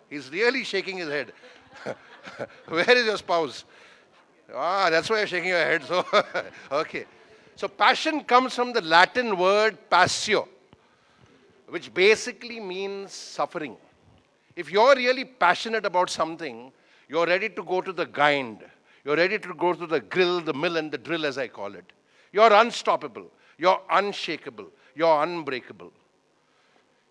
He's really shaking his head. Where is your spouse? Ah, that's why you're shaking your head. So, okay. So, passion comes from the Latin word passio, which basically means suffering. If you're really passionate about something, you're ready to go to the grind. You're ready to go to the grill, the mill, and the drill, as I call it. You're unstoppable. You're unshakable. You're unbreakable.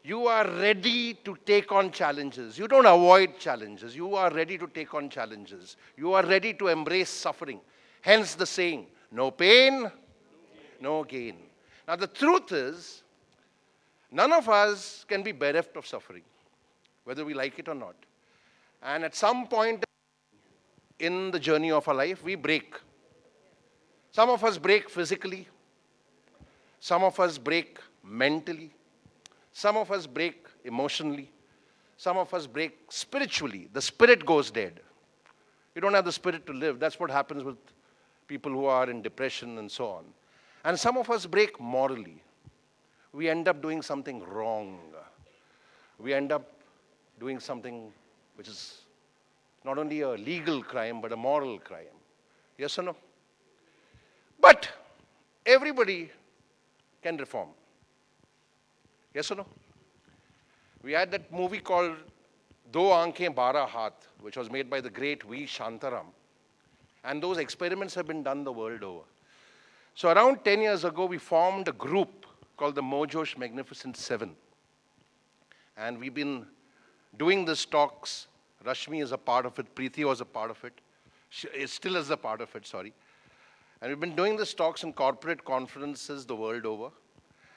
You are ready to take on challenges. You don't avoid challenges. You are ready to take on challenges. You are ready to embrace suffering. Hence the saying, no pain, no gain. Now, the truth is, none of us can be bereft of suffering, whether we like it or not. And at some point in the journey of our life, we break. Some of us break physically. Some of us break mentally. Some of us break emotionally. Some of us break spiritually. The spirit goes dead. You don't have the spirit to live. That's what happens with people who are in depression and so on. And some of us break morally. We end up doing something wrong. We end up doing something which is not only a legal crime, but a moral crime. Yes or no? But everybody can reform. Yes or no? We had that movie called Do Aankhein Bara Haath, which was made by the great V. Shantaram. And those experiments have been done the world over. So around 10 years ago, we formed a group called the Mojosh Magnificent Seven. And we've been doing these talks. Rashmi is a part of it. Preeti was a part of it. She still is a part of it, sorry. And we've been doing these talks in corporate conferences the world over.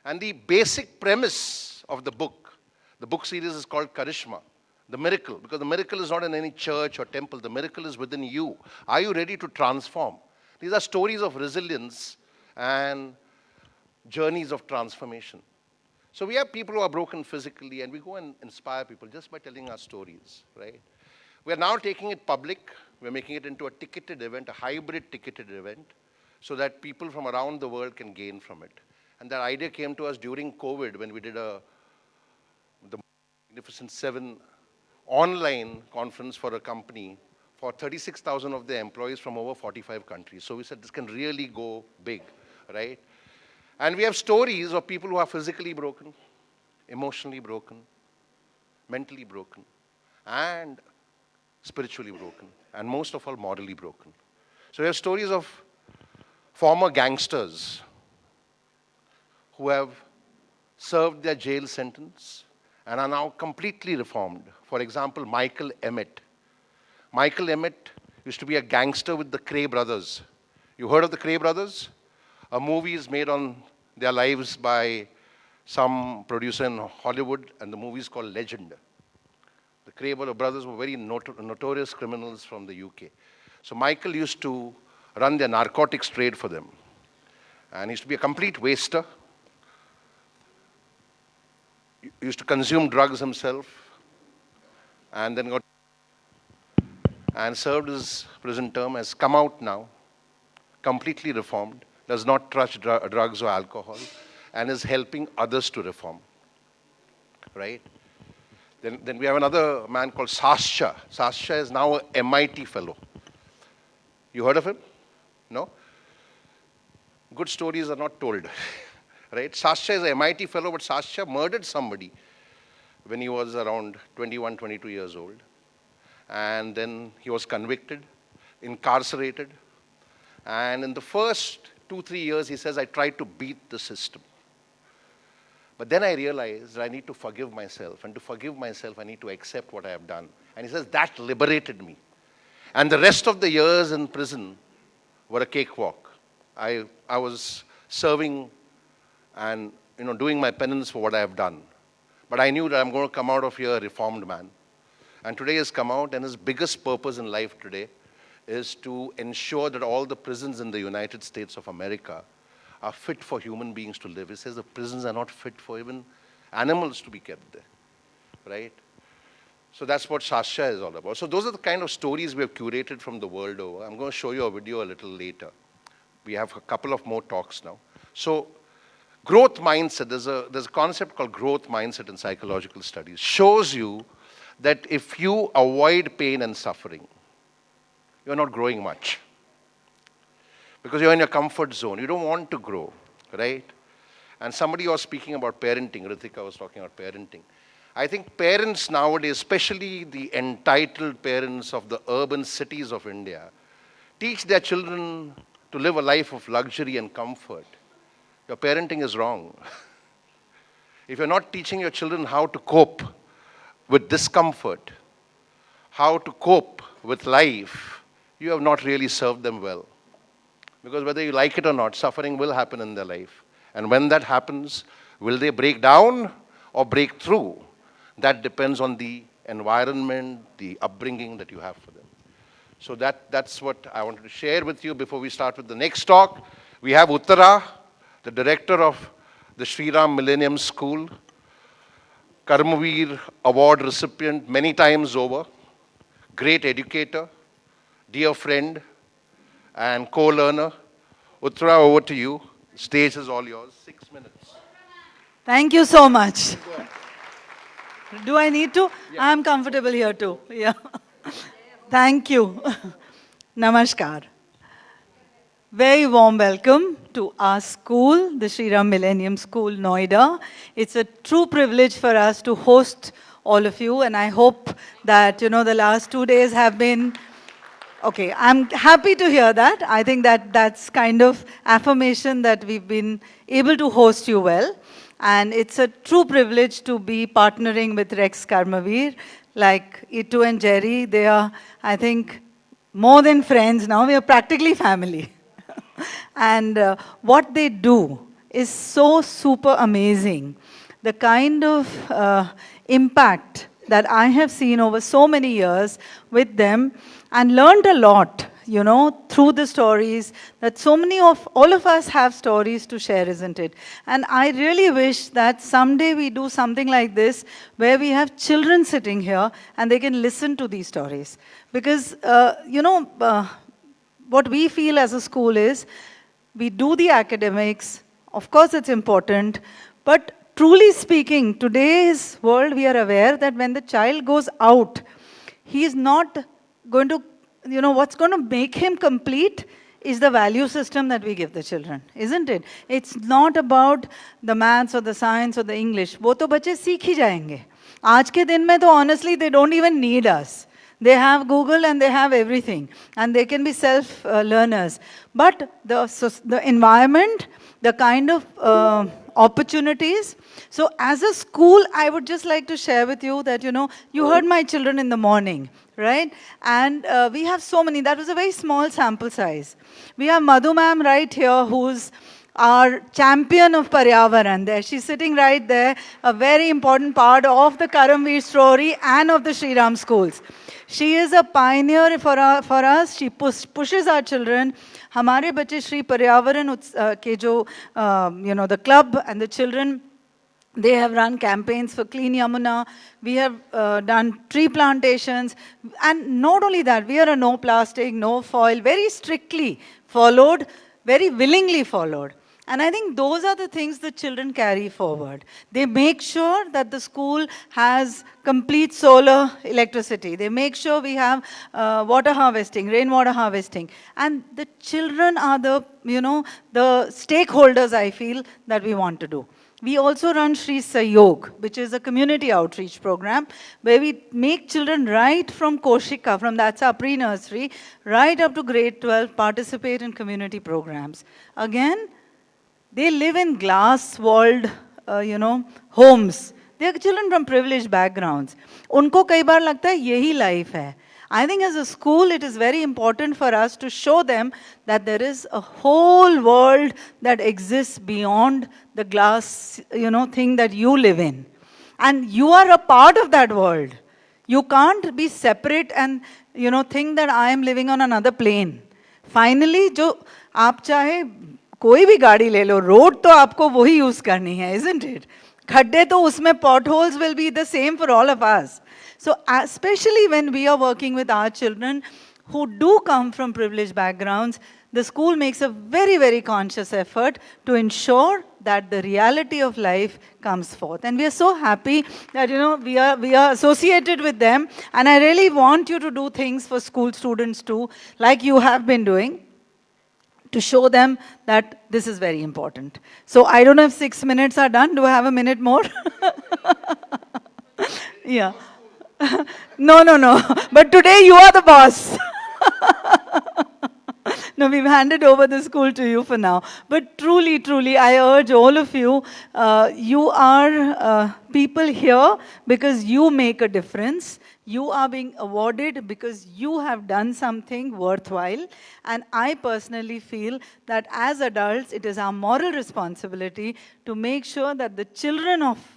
And the basic premise of the book series is called Karishma, the miracle. Because the miracle is not in any church or temple. The miracle is within you. Are you ready to transform? These are stories of resilience and journeys of transformation. So we have people who are broken physically, and we go and inspire people just by telling our stories, right? We are now taking it public. We're making it into a ticketed event, a hybrid ticketed event, so that people from around the world can gain from it. And that idea came to us during COVID when we did the Magnificent Seven online conference for a company for 36,000 of their employees from over 45 countries. So we said this can really go big, right? And we have stories of people who are physically broken, emotionally broken, mentally broken, and spiritually broken, and most of all, morally broken. So we have stories of former gangsters who have served their jail sentence and are now completely reformed. For example, Michael Emmett. Michael Emmett used to be a gangster with the Cray brothers. You heard of the Cray brothers? A movie is made on their lives by some producer in Hollywood, and the movie is called Legend. The Cray brothers were very notorious criminals from the UK. So Michael used to run their narcotics trade for them. And he used to be a complete waster. He used to consume drugs himself, and then got and served his prison term, has come out now, completely reformed, does not trust drugs or alcohol, and is helping others to reform, right? Then we have another man called Sasha. Sasha is now an MIT fellow. You heard of him? No? Good stories are not told, right? Sasha is an MIT fellow, but Sasha murdered somebody when he was around 21, 22 years old. And then he was convicted, incarcerated. And in the first 2-3 years, he says, I tried to beat the system. But then I realized I need to forgive myself. And to forgive myself, I need to accept what I have done. And he says, that liberated me. And the rest of the years in prison were a cakewalk. I was serving and doing my penance for what I have done. But I knew that I'm going to come out of here a reformed man. And today he has come out, and his biggest purpose in life today is to ensure that all the prisons in the United States of America are fit for human beings to live. He says the prisons are not fit for even animals to be kept there, right? So that's what Sasha is all about. So those are the kind of stories we have curated from the world over. I'm going to show you a video a little later. We have a couple of more talks now. So growth mindset, there's a concept called growth mindset in psychological studies, shows you that if you avoid pain and suffering, you're not growing much. Because you're in your comfort zone. You don't want to grow, right? And somebody was speaking about parenting. Ritika was talking about parenting. I think parents nowadays, especially the entitled parents of the urban cities of India, teach their children to live a life of luxury and comfort. Your parenting is wrong. If you're not teaching your children how to cope with discomfort, how to cope with life, you have not really served them well. Because whether you like it or not, suffering will happen in their life. And when that happens, will they break down or break through? That depends on the environment, the upbringing that you have for them. So that's what I wanted to share with you before we start with the next talk. We have Uttara, the director of the Sri Ram Millennium School, Karmaveer Award recipient many times over, great educator, dear friend, and co-learner. Uttara, over to you. The stage is all yours. 6 minutes. Thank you so much. Do I need to? Yeah. I'm comfortable here too. Yeah. Thank you. Namaskar. Very warm welcome to our school, the Sri Ram Millennium School, Noida. It's a true privilege for us to host all of you, and I hope that, the last 2 days have been okay. I'm happy to hear that. I think that's kind of affirmation that we've been able to host you well. And it's a true privilege to be partnering with Rex Karmaveer. Like Itu and Jerry, they are, I think, more than friends now. We are practically family. And what they do is so super amazing. The kind of impact that I have seen over so many years with them and learned a lot, through the stories that so many of, all of us have stories to share, isn't it? And I really wish that someday we do something like this where we have children sitting here and they can listen to these stories. Because, what we feel as a school is, we do the academics, of course it's important, but truly speaking, today's world, we are aware that when the child goes out, he is not going to, what's going to make him complete is the value system that we give the children, isn't it? It's not about the maths or the science or the English. वो तो बच्चे सीख ही जाएंगे. आज के दिन में तो honestly, they don't even need us. They have Google and they have everything. And they can be self-learners. But the environment, the kind of opportunities. So as a school, I would just like to share with you that, you heard my children in the morning, right? And we have so many. That was a very small sample size. We have Madhu ma'am right here, who's our champion of Paryavaran there. She's sitting right there, a very important part of the Karmaveer story and of the Sri Ram schools. She is a pioneer for us. She pushes our children. हमारे बच्चे श्री पर्यावरण के जो the club and the children, they have run campaigns for Clean Yamuna. We have done tree plantations. And not only that, we are a no plastic, no foil, very strictly followed, very willingly followed. And I think those are the things the children carry forward. They make sure that the school has complete solar electricity. They make sure we have water harvesting, rainwater harvesting. And the children are the stakeholders, I feel, that we want to do. We also run Shri Sayog, which is a community outreach program, where we make children right from Koshika, from that's our pre-nursery, right up to grade 12, participate in community programs. Again, they live in glass-walled, homes. They are children from privileged backgrounds. उनको कई बार लगता है यही life है. I think as a school, it is very important for us to show them that there is a whole world that exists beyond the glass, thing that you live in. And you are a part of that world. You can't be separate and, think that I am living on another plane. Finally, जो आप चाहे कोई भी गाड़ी ले लो, road तो आपको वही use करनी है, isn't it? खड्डे तो उसमें potholes will be the same for all of us. So especially when we are working with our children who do come from privileged backgrounds, the school makes a very, very conscious effort to ensure that the reality of life comes forth. And we are so happy that, we are associated with them. And I really want you to do things for school students too, like you have been doing, to show them that this is very important. So I don't know if 6 minutes are done. Do I have a minute more? Yeah. No, no, no. But today you are the boss. No, we've handed over the school to you for now. But truly, truly, I urge all of you, you are people here because you make a difference. You are being awarded because you have done something worthwhile. And I personally feel that as adults, it is our moral responsibility to make sure that the children of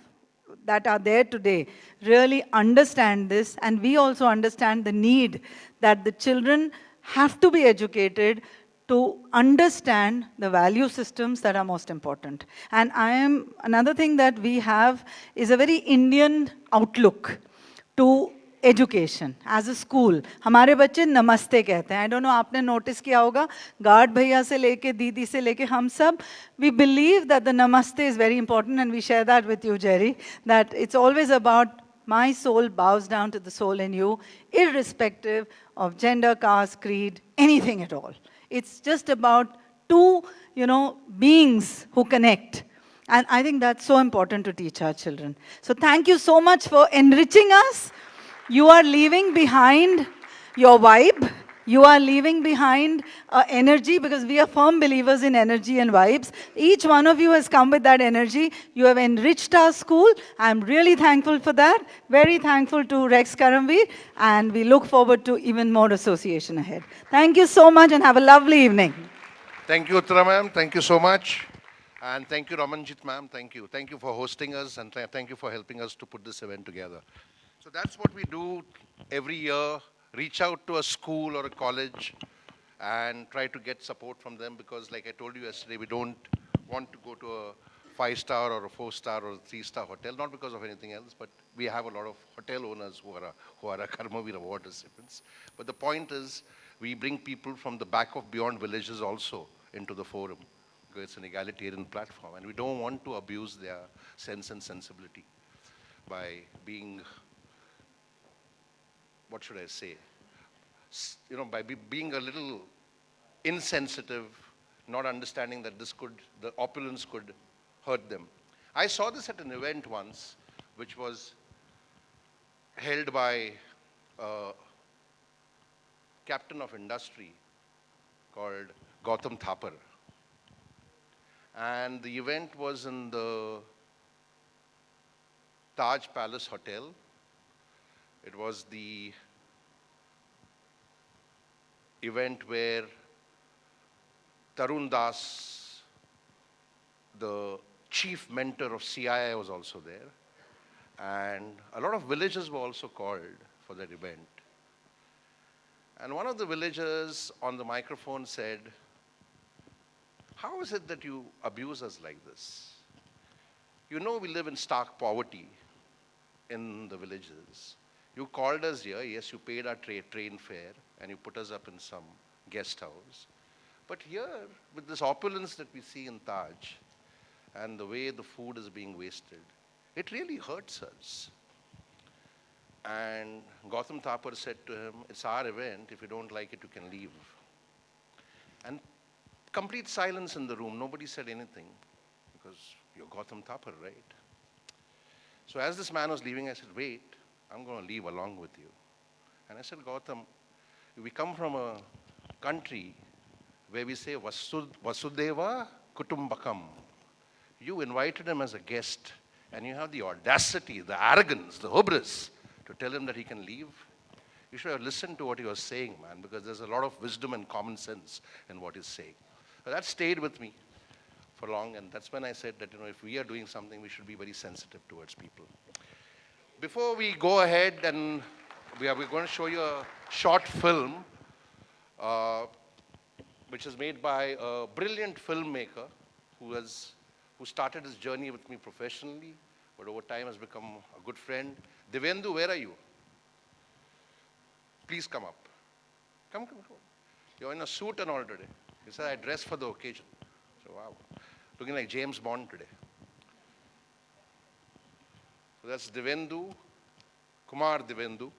that are there today really understand this, and we also understand the need that the children have to be educated to understand the value systems that are most important. And another thing that we have is a very Indian outlook to education as a school. हमारे बच्चे नमस्ते कहते हैं. I don't know, आपने notice किया होगा, guard भैया से लेके दीदी से लेके हम सब, we believe that the namaste is very important and we share that with you, Jerry, that it's always about my soul bows down to the soul in you, irrespective of gender, caste, creed, anything at all. It's just about two, beings who connect. And I think that's so important to teach our children. So thank you so much for enriching us. You are leaving behind your vibe. You are leaving behind energy, because we are firm believers in energy and vibes. Each one of you has come with that energy. You have enriched our school. I'm really thankful for that. Very thankful to Rex Karmaveer, and we look forward to even more association ahead. Thank you so much and have a lovely evening. Thank you, Uttara ma'am. Thank you so much. And thank you, Ramanjit ma'am. Thank you. Thank you for hosting us, and thank you for helping us to put this event together. So that's what we do every year. Reach out to a school or a college and try to get support from them, because like I told you yesterday, we don't want to go to a 5-star or a 4-star or a 3-star hotel, not because of anything else, but we have a lot of hotel owners who are our Karmaveer Award recipients. But the point is, we bring people from the back of beyond villages also into the forum, because it's an egalitarian platform, and we don't want to abuse their sense and sensibility by being, what should I say, by being a little insensitive, not understanding that the opulence could hurt them. I saw this at an event once, which was held by a captain of industry called Gautam Thapar. And the event was in the Taj Palace Hotel. It was the event where Tarun Das, the chief mentor of CII, was also there. And a lot of villagers were also called for that event. And one of the villagers on the microphone said, "How is it that you abuse us like this? You know we live in stark poverty in the villages. You called us here, yes, you paid our train fare, and you put us up in some guest house. But here, with this opulence that we see in Taj, and the way the food is being wasted, it really hurts us." And Gautam Thapar said to him, "It's our event. If you don't like it, you can leave." And complete silence in the room. Nobody said anything, because you're Gautam Thapar, right? So as this man was leaving, I said, "Wait, I'm going to leave along with you." And I said, "Gautam, we come from a country where we say Vasudeva Kutumbakam. You invited him as a guest, and you have the audacity, the arrogance, the hubris to tell him that he can leave. You should have listened to what he was saying, man, because there's a lot of wisdom and common sense in what he's saying." So that stayed with me for long, and that's when I said that, if we are doing something, we should be very sensitive towards people. Before we go ahead, and we're going to show you a short film, which is made by a brilliant filmmaker who started his journey with me professionally, but over time has become a good friend. Devendu, where are you? Please come up. Come. You're in a suit and all today. He said, I dressed for the occasion. So, wow. Looking like James Bond today. So that's Divendu, Kumar Divendu.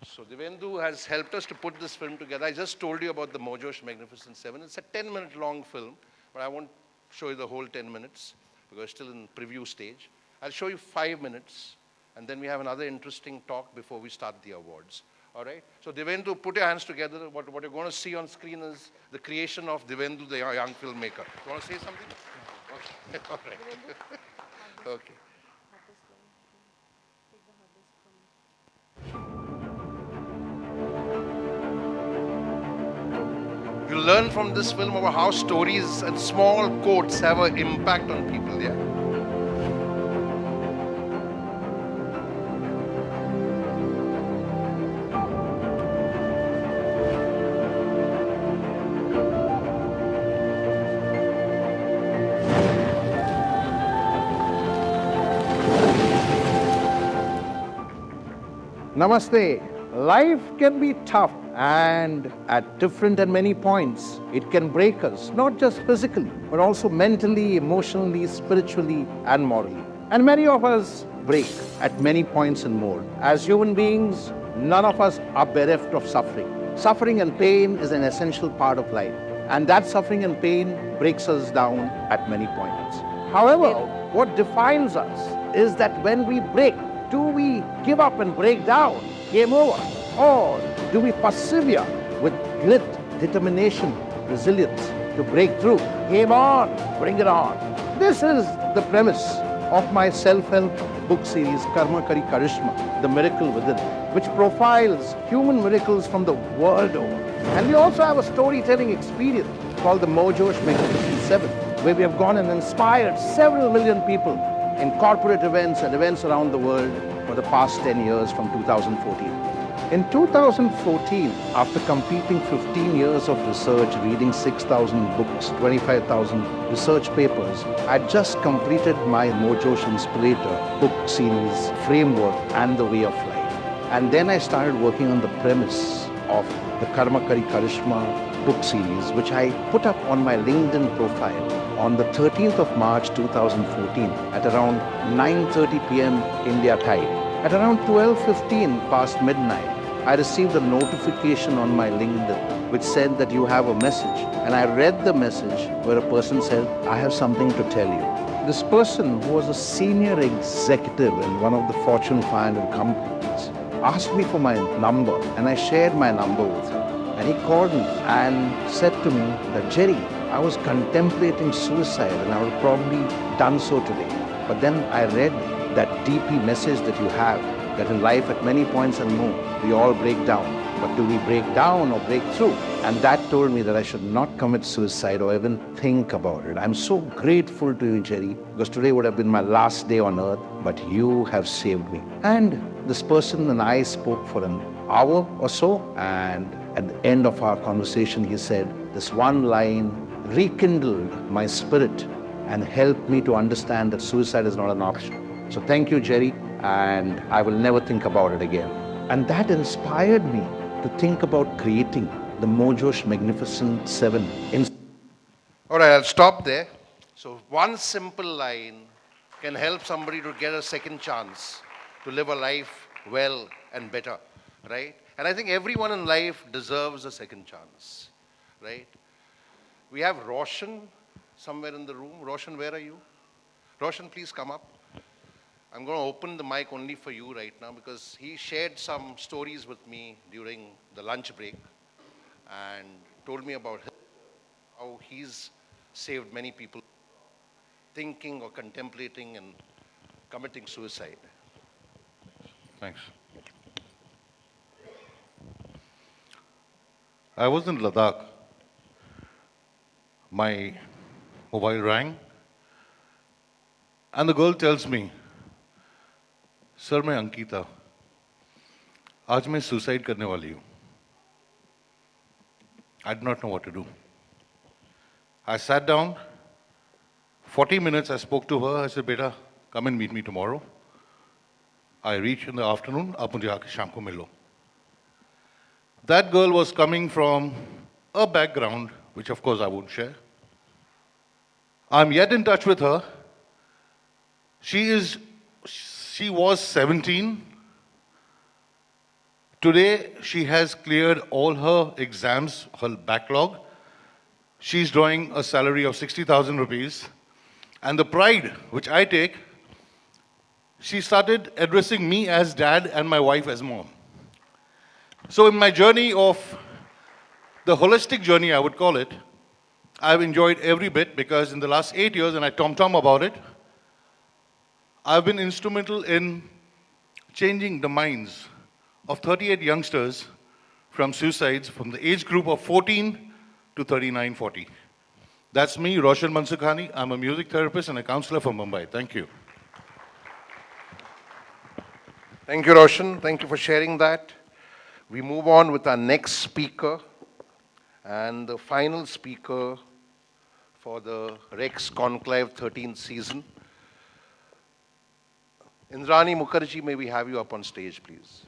So Divendu has helped us to put this film together. I just told you about the Mojosh Magnificent Seven. It's a 10-minute long film, but I won't show you the whole 10 minutes because it's still in preview stage. I'll show you 5 minutes, and then we have another interesting talk before we start the awards. All right? So Divendu, put your hands together. What you're going to see on screen is the creation of Divendu, the young filmmaker. You want to say something? Okay. All right. Okay. You learn from this film about how stories and small quotes have an impact on people, yeah? Namaste. Life can be tough and at different and many points, it can break us, not just physically, but also mentally, emotionally, spiritually, and morally. And many of us break at many points and more. As human beings, none of us are bereft of suffering. Suffering and pain is an essential part of life. And that suffering and pain breaks us down at many points. However, what defines us is that when we break, do we give up and break down? Game over. Or do we persevere with grit, determination, resilience to break through? Game on, bring it on. This is the premise of my self-help book series, Karma Kari Karishma, The Miracle Within, which profiles human miracles from the world over. And we also have a storytelling experience called the Mojosh Magnificent Seven, where we have gone and inspired several million people in corporate events and events around the world for the past 10 years from 2014. In 2014, after completing 15 years of research, reading 6,000 books, 25,000 research papers, I just completed my Mojosh Inspirator book series, framework, and the way of life. And then I started working on the premise of the Karma Kari Karishma book series, which I put up on my LinkedIn profile on the 13th of March 2014 at around 9:30 p.m. India time. At around 12:15 past midnight, I received a notification on my LinkedIn which said that you have a message. And I read the message where a person said, I have something to tell you. This person, who was a senior executive in one of the Fortune 500 companies, asked me for my number, and I shared my number with him. And he called me and said to me that, Jerry, I was contemplating suicide and I would have probably done so today. But then I read that DP message that you have, that in life at many points and more, we all break down. But do we break down or break through? And that told me that I should not commit suicide or even think about it. I'm so grateful to you, Jerry, because today would have been my last day on earth, but you have saved me. And this person and I spoke for an hour or so, and at the end of our conversation, he said, this one line rekindled my spirit and helped me to understand that suicide is not an option. So thank you, Jerry, and I will never think about it again. And that inspired me to think about creating the Mojosh Magnificent Seven. All right, I'll stop there. So one simple line can help somebody to get a second chance to live a life well and better, right? And I think everyone in life deserves a second chance, right? We have Roshan somewhere in the room. Roshan, where are you? Roshan, please come up. I'm going to open the mic only for you right now because he shared some stories with me during the lunch break and told me about how he's saved many people thinking or contemplating and committing suicide. Thanks. I was in Ladakh. My mobile rang and the girl tells me, sir मैं अंकिता आज मैं suicide करने वाली हूँ I did not know what to do. I sat down, 40 minutes I spoke to her. I said, beta, come and meet me tomorrow. I reached in the afternoon, आप मुझे आके शाम को मिलो. That girl was coming from a background which of course I won't share. I'm yet in touch with her. She was 17. Today, she has cleared all her exams, her backlog. She's drawing a salary of 60,000 rupees. And the pride which I take, she started addressing me as dad and my wife as mom. So in my journey of the holistic journey, I would call it, I've enjoyed every bit because in the last 8 years, and I tom-tom about it, I've been instrumental in changing the minds of 38 youngsters from suicides from the age group of 14 to 39, 40. That's me, Roshan Mansukhani. I'm a music therapist and a counselor from Mumbai. Thank you. Thank you, Roshan. Thank you for sharing that. We move on with our next speaker and the final speaker for the Rex Conclave 13th season. Indrani Mukherjee, may we have you up on stage, please?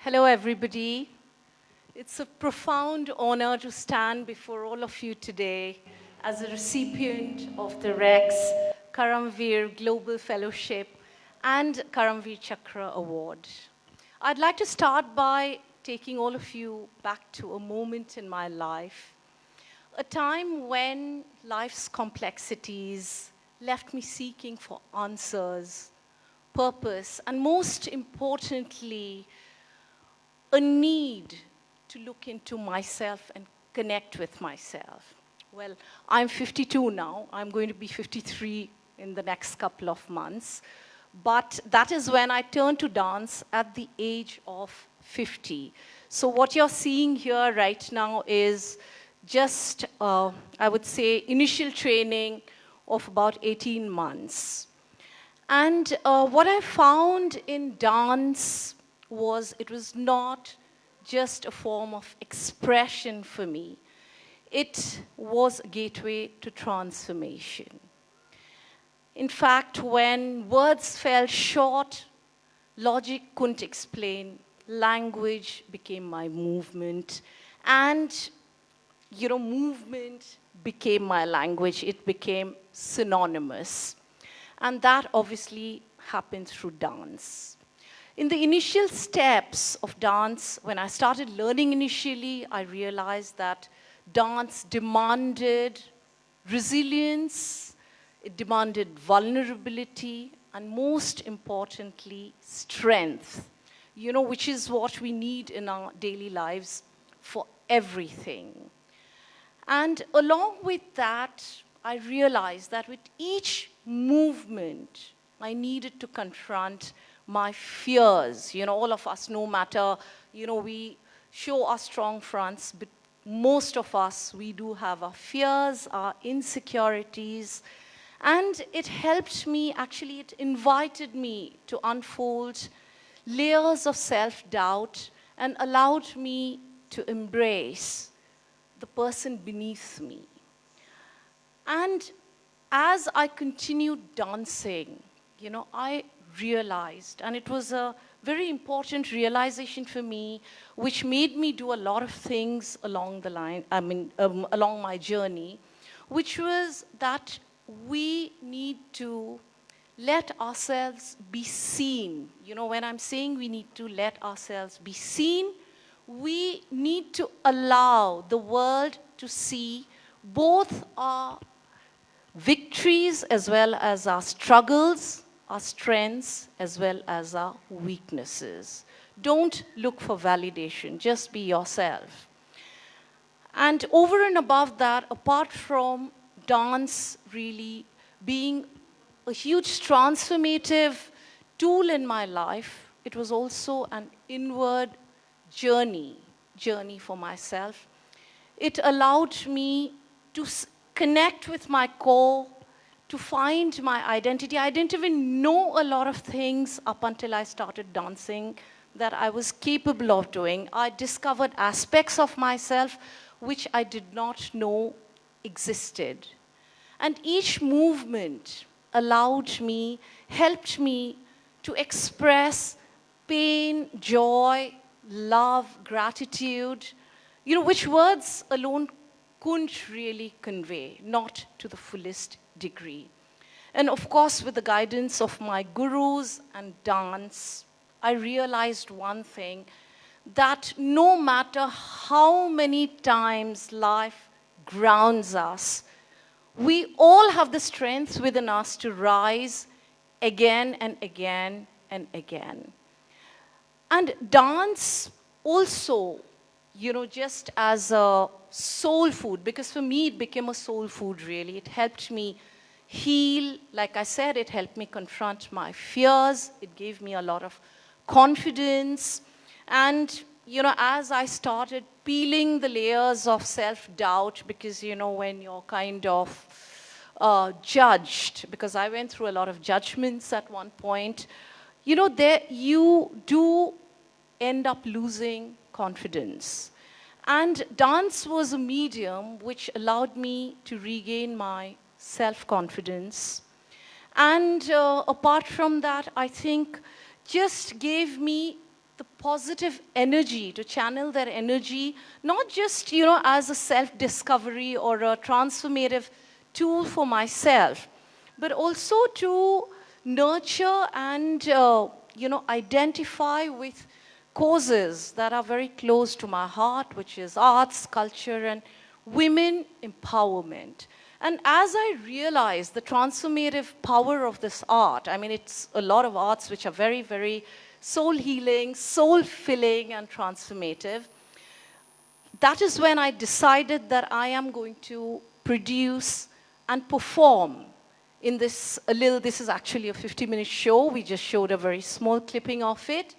Hello, everybody. It's a profound honor to stand before all of you today as a recipient of the Rex Karmaveer Global Fellowship and Karmaveer Chakra Award. I'd like to start by taking all of you back to a moment in my life, a time when life's complexities left me seeking for answers, purpose, and most importantly, a need to look into myself and connect with myself. Well, I'm 52 now. I'm going to be 53 in the next couple of months. But that is when I turned to dance at the age of 50. So what you're seeing here right now is just, I would say, initial training of about 18 months. And what I found in dance was it was not just a form of expression for me. It was a gateway to transformation. In fact, when words fell short, logic couldn't explain, language became my movement, and movement became my language. It became synonymous. And that obviously happened through dance. In the initial steps of dance, when I started learning initially, I realized that dance demanded resilience, it demanded vulnerability, and most importantly, strength, which is what we need in our daily lives for everything. And along with that, I realized that with each movement, I needed to confront my fears. All of us, no matter, we show our strong fronts, but most of us, we do have our fears, our insecurities. And it helped me, actually, it invited me to unfold layers of self-doubt and allowed me to embrace the person beneath me. And as I continued dancing, I realized, and it was a very important realization for me, which made me do a lot of things along the line, along my journey, which was that we need to let ourselves be seen. When I'm saying we need to let ourselves be seen, we need to allow the world to see both our victories as well as our struggles, our strengths as well as our weaknesses. Don't look for validation, just be yourself. And over and above that, apart from dance really being a huge transformative tool in my life, it was also an inward journey for myself. It allowed me to connect with my core, to find my identity. I didn't even know a lot of things up until I started dancing that I was capable of doing. I discovered aspects of myself which I did not know existed. And each movement allowed me, helped me to express pain, joy, love, gratitude, which words alone couldn't really convey, not to the fullest degree. And of course, with the guidance of my gurus and dance, I realized one thing, that no matter how many times life grounds us, we all have the strength within us to rise again and again and again. And dance also, just as a soul food, because for me it became a soul food really. It helped me heal. Like I said, it helped me confront my fears. It gave me a lot of confidence. And, as I started peeling the layers of self-doubt, because, when you're kind of judged, because I went through a lot of judgments at one point, there you do end up losing confidence. And dance was a medium which allowed me to regain my self-confidence. And apart from that, I think just gave me the positive energy to channel that energy, not just, as a self-discovery or a transformative tool for myself, but also to nurture and, identify with causes that are very close to my heart, which is arts, culture, and women empowerment. And as I realized the transformative power of this art, it's a lot of arts which are very, very soul healing, soul filling, and transformative. That is when I decided that I am going to produce and perform in this this is actually a 50-minute show. We just showed a very small clipping of it.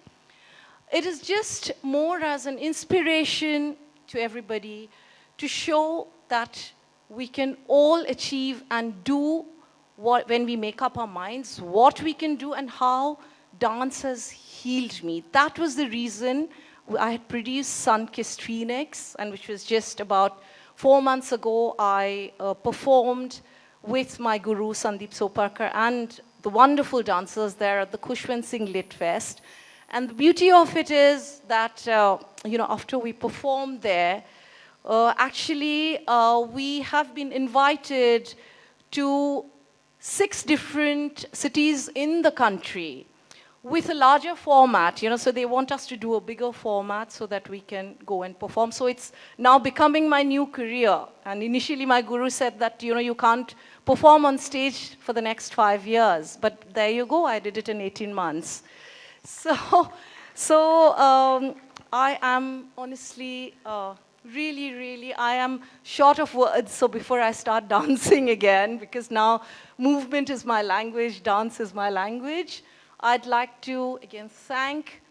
It is just more as an inspiration to everybody to show that we can all achieve and do when we make up our minds, what we can do and how dance has healed me. That was the reason I had produced Sun-Kissed Phoenix, and which was just about 4 months ago. I performed with my guru, Sandeep Soparkar, and the wonderful dancers there at the Kushwant Singh Lit Fest. And the beauty of it is that, after we performed there, we have been invited to 6 different cities in the country with a larger format, so they want us to do a bigger format so that we can go and perform. So it's now becoming my new career. And initially my guru said that, you can't perform on stage for the next 5 years. But there you go, I did it in 18 months. So I am honestly, really, I am short of words. So before I start dancing again, because now movement is my language, dance is my language, I'd like to again thank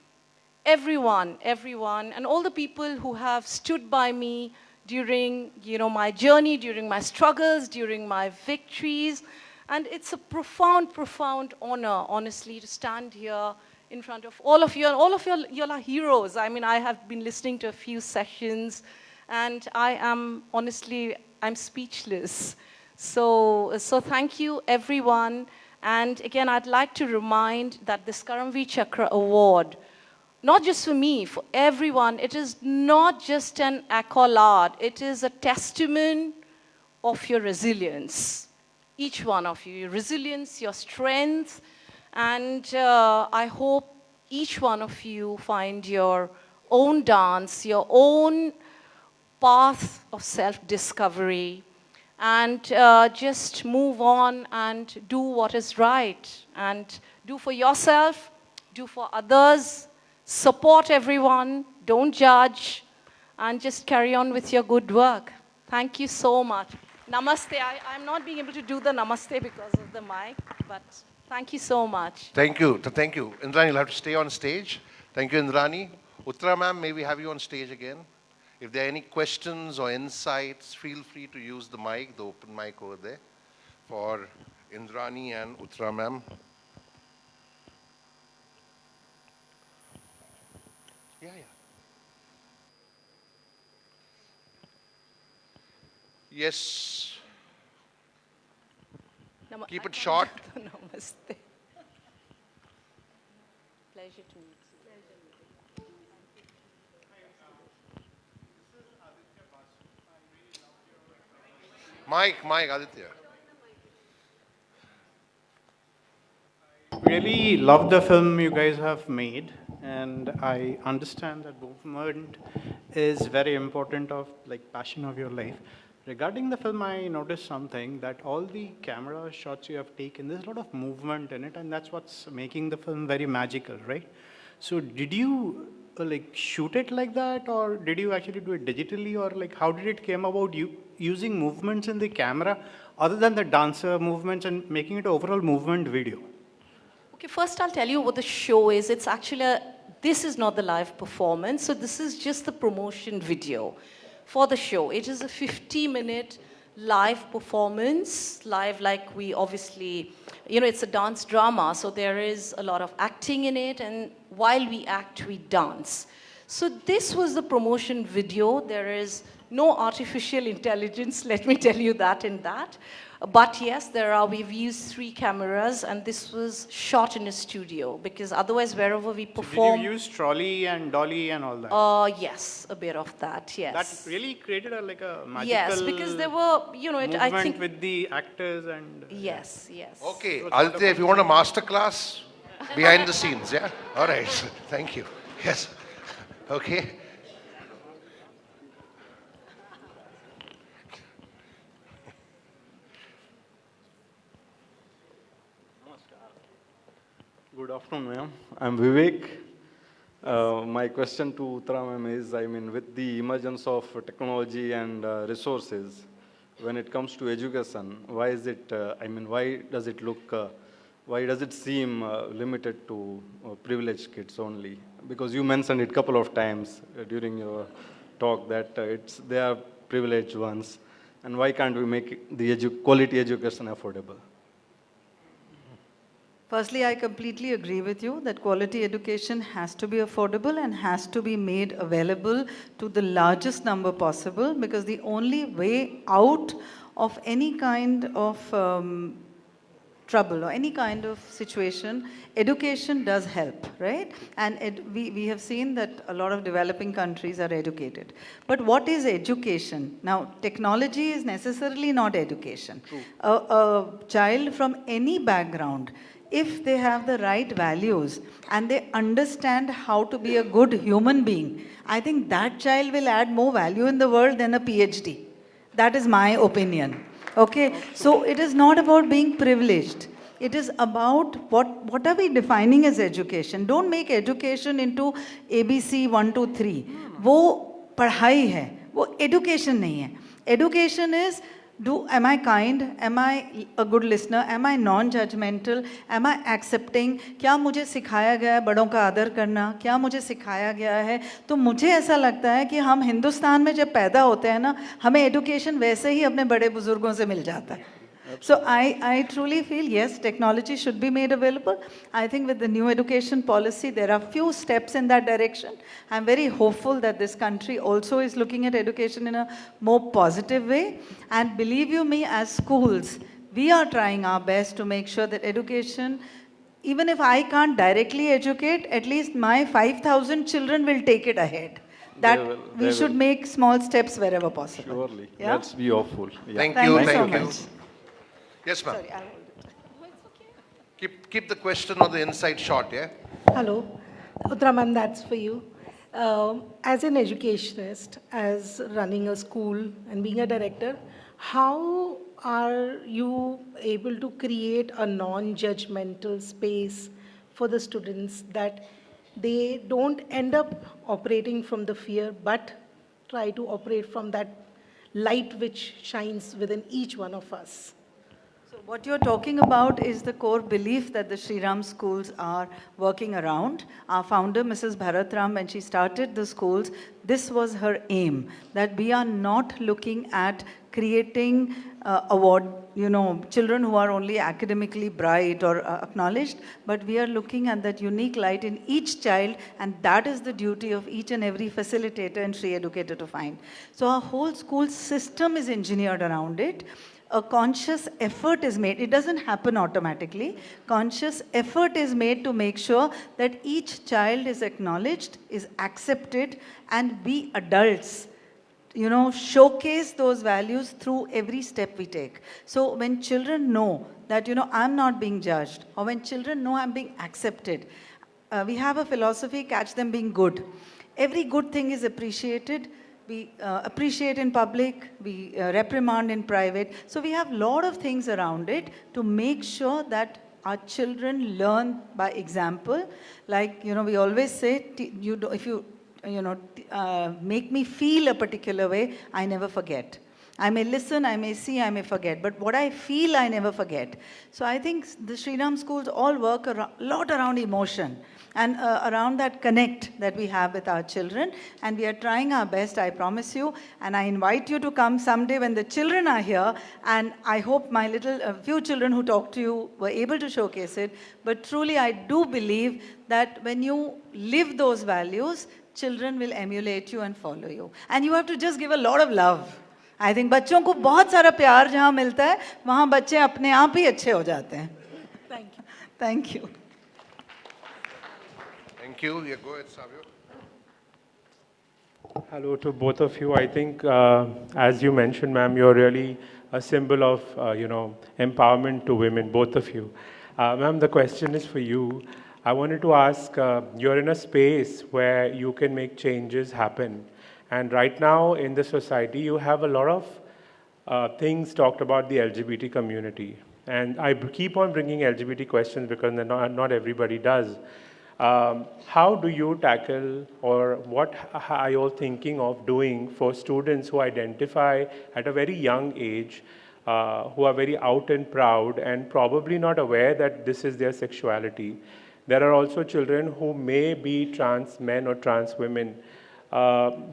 everyone, and all the people who have stood by me during, my journey, during my struggles, during my victories. And it's a profound, profound honor, honestly, to stand here in front of all of you. And all of you are heroes. I mean, I have been listening to a few sessions, and I am, honestly, I'm speechless. So thank you, everyone. And again, I'd like to remind that this Karmaveer Chakra Award, not just for me, for everyone, it is not just an accolade. It is a testament of your resilience. Each one of you, your resilience, your strength. And I hope each one of you find your own dance, your own path of self-discovery, and just move on and do what is right. And do for yourself, do for others, support everyone, don't judge, and just carry on with your good work. Thank you so much. Namaste. I'm not being able to do the namaste because of the mic, but thank you so much. Thank you. Thank you. Indrani, you'll have to stay on stage. Thank you, Indrani. Uttara ma'am, may we have you on stage again? If there are any questions or insights, feel free to use the mic, the open mic over there, for Indrani and Uttara ma'am. Yeah. Yes. Keep it short. Namaste. Pleasure to meet you. Mike, Aditya. Really love the film you guys have made, and I understand that movement is very important of passion of your life. Regarding the film, I noticed something that all the camera shots you have taken, there's a lot of movement in it, and that's what's making the film very magical, right? So did you shoot it like that, or did you actually do it digitally, or how did it came about you using movements in the camera other than the dancer movements and making it overall movement video? Okay, first I'll tell you what the show is. It's actually this is not the live performance, so this is just the promotion video for the show. It is a 50-minute live performance, live like we obviously, it's a dance drama, so there is a lot of acting in it, and while we act, we dance. So this was the promotion video. There is no artificial intelligence, let me tell you that in that. But yes, we've used 3 cameras, and this was shot in a studio, because otherwise wherever we perform... So did you use trolley and dolly and all that? Yes, a bit of that, yes. That really created a magical yes, because there were, movement I think... with the actors and... Yes. Okay, Aditya, if you want a master class, behind the scenes, yeah? All right, thank you. Yes, okay. Good afternoon, ma'am. I'm Vivek. My question to Uttara ma'am is, with the emergence of technology and resources, when it comes to education, why is it, why does it seem limited to privileged kids only? Because you mentioned it a couple of times during your talk that they are privileged ones, and why can't we make the quality education affordable? Firstly, I completely agree with you that quality education has to be affordable and has to be made available to the largest number possible, because the only way out of any kind of trouble or any kind of situation, education does help, right? And we have seen that a lot of developing countries are educated. But what is education? Now, technology is necessarily not education. A child from any background, if they have the right values and they understand how to be a good human being, I think that child will add more value in the world than a PhD. That is my opinion. Okay? So it is not about being privileged. It is about what are we defining as education. Don't make education into ABC 1, 2, 3. वो पढ़ाई है, वो education नहीं है. Education is, am I kind? Am I a good listener? Am I non-judgmental? Am I accepting? क्या मुझे सिखाया गया है बड़ों का आदर करना? क्या मुझे सिखाया गया है? तो मुझे ऐसा लगता है कि हम हिंदुस्तान में जब पैदा होते हैं ना, हमें एडुकेशन वैसे ही अपने बड़े बुजुर्गों से मिल जाता है. So I truly feel, yes, technology should be made available. I think with the new education policy, there are few steps in that direction. I'm very hopeful that this country also is looking at education in a more positive way. And believe you me, as schools, we are trying our best to make sure that education, even if I can't directly educate, at least my 5,000 children will take it ahead. That we should make small steps wherever possible. Surely. Yeah? Let's be hopeful. Yeah. Thank Thank you, you so thank you. much. Yes, ma'am. Sorry, I'll hold it. Keep the question or the insight short, yeah? Hello, Uttara ma'am, that's for you. As an educationist, as running a school and being a director, how are you able to create a non-judgmental space for the students that they don't end up operating from the fear, but try to operate from that light which shines within each one of us? So what you're talking about is the core belief that the Sri Ram schools are working around. Our founder, Mrs. Bharatram, when she started the schools, this was her aim, that we are not looking at creating children who are only academically bright or acknowledged, but we are looking at that unique light in each child, and that is the duty of each and every facilitator and Sri educator to find. So our whole school system is engineered around it. A conscious effort is made. It doesn't happen automatically. Conscious effort is made to make sure that each child is acknowledged, is accepted, and we adults, showcase those values through every step we take. So when children know that, I'm not being judged, or when children know I'm being accepted, we have a philosophy, catch them being good. Every good thing is appreciated. We appreciate in public, we reprimand in private. So we have a lot of things around it to make sure that our children learn by example. Like, we always say, if you make me feel a particular way, I never forget. I may listen, I may see, I may forget, but what I feel, I never forget. So I think the Sri Ram schools all work a lot around emotion and around that connect that we have with our children. And we are trying our best, I promise you. And I invite you to come someday when the children are here. And I hope my few children who talked to you were able to showcase it. But truly, I do believe that when you live those values, children will emulate you and follow you. And you have to just give a lot of love. I think बच्चों को बहुत सारा प्यार जहाँ मिलता है, वहाँ बच्चे अपने आप ही अच्छे हो जाते हैं. Thank you. Thank you. Thank you. Yeah, go ahead, Savio. Hello to both of you. I think, as you mentioned, ma'am, you're really a symbol of, empowerment to women, both of you. Ma'am, the question is for you. I wanted to ask, you're in a space where you can make changes happen. And right now in the society, you have a lot of things talked about the LGBT community. And I keep on bringing LGBT questions because not everybody does. How do you tackle, or what are you all thinking of doing for students who identify at a very young age, who are very out and proud and probably not aware that this is their sexuality? There are also children who may be trans men or trans women,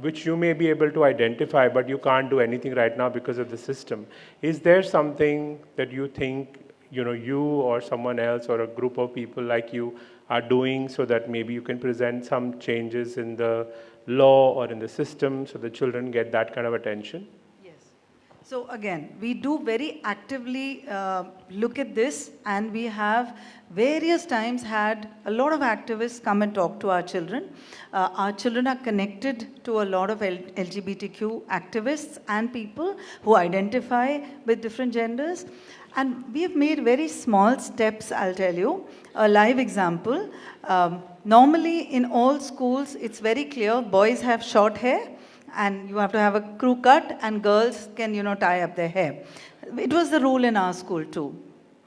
which you may be able to identify, but you can't do anything right now because of the system. Is there something that you think you or someone else or a group of people like you are doing so that maybe you can present some changes in the law or in the system so the children get that kind of attention? So again, we do very actively look at this, and we have various times had a lot of activists come and talk to our children. Our children are connected to a lot of LGBTQ activists and people who identify with different genders. And we have made very small steps, I'll tell you. A live example. Normally in all schools, it's very clear, boys have short hair, and you have to have a crew cut, and girls can, tie up their hair. It was the rule in our school too,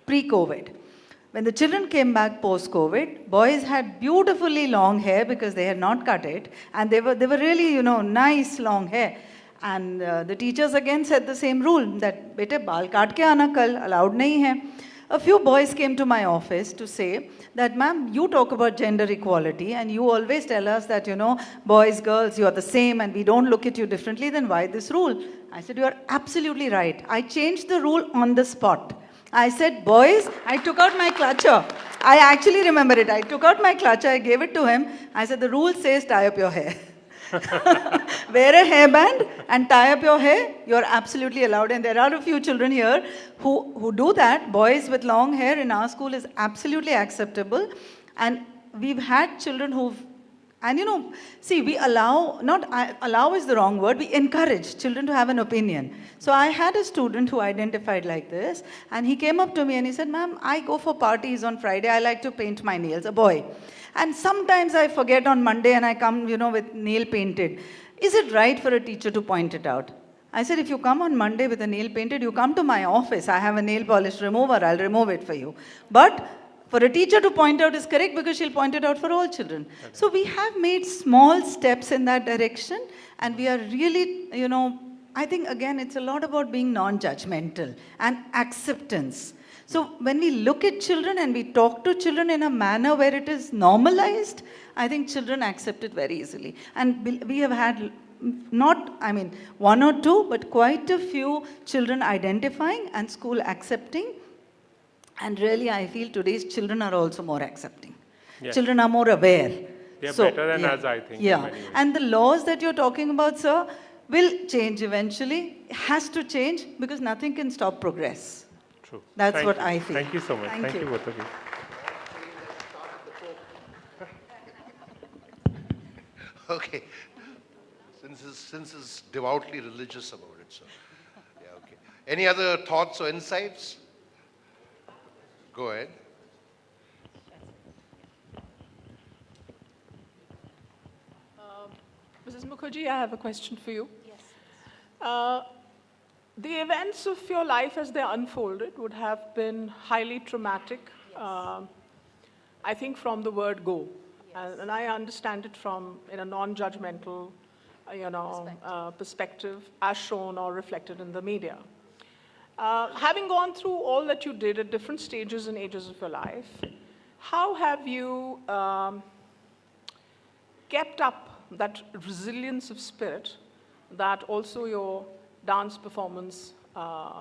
pre-COVID. When the children came back post-COVID, boys had beautifully long hair because they had not cut it, and they were really, nice long hair. And the teachers again said the same rule, that bete baal kaat ke aana kal, allowed nahi hai. A few boys came to my office to say that, ma'am, you talk about gender equality and you always tell us that, boys, girls, you are the same and we don't look at you differently, then why this rule? I said, you are absolutely right. I changed the rule on the spot. I said, boys, I took out my clutcher. I actually remember it. I took out my clutcher, I gave it to him. I said, the rule says tie up your hair. Wear a hairband and tie up your hair. You're absolutely allowed. And there are a few children here who do that. Boys with long hair in our school is absolutely acceptable. And we've had children who've, and see, we allow, not allow is the wrong word, we encourage children to have an opinion. So I had a student who identified like this, and he came up to me and he said, ma'am, I go for parties on Friday, I like to paint my nails, a boy. And sometimes I forget on Monday and I come, with nail painted. Is it right for a teacher to point it out? I said, if you come on Monday with a nail painted, you come to my office. I have a nail polish remover. I'll remove it for you. But for a teacher to point out is correct because she'll point it out for all children. Okay. So we have made small steps in that direction. And we are really, I think, again, it's a lot about being non-judgmental and acceptance. So when we look at children and we talk to children in a manner where it is normalized, I think children accept it very easily. And we have had one or two, but quite a few children identifying and school accepting. And really, I feel today's children are also more accepting. Yes. Children are more aware. They're better than us, I think. Yeah. And the laws that you're talking about, sir, will change eventually. It has to change because nothing can stop progress. True. That's what I feel. Thank you so much. Thank you both of you. Okay. Since it's devoutly religious about it, so yeah, okay. Any other thoughts or insights? Go ahead. Mrs. Mukherjee, I have a question for you. Yes. The events of your life as they unfolded would have been highly traumatic, I think from the word go. Yes. And I understand it from in a non-judgmental perspective as shown or reflected in the media. Having gone through all that you did at different stages and ages of your life, how have you kept up that resilience of spirit that also your dance performance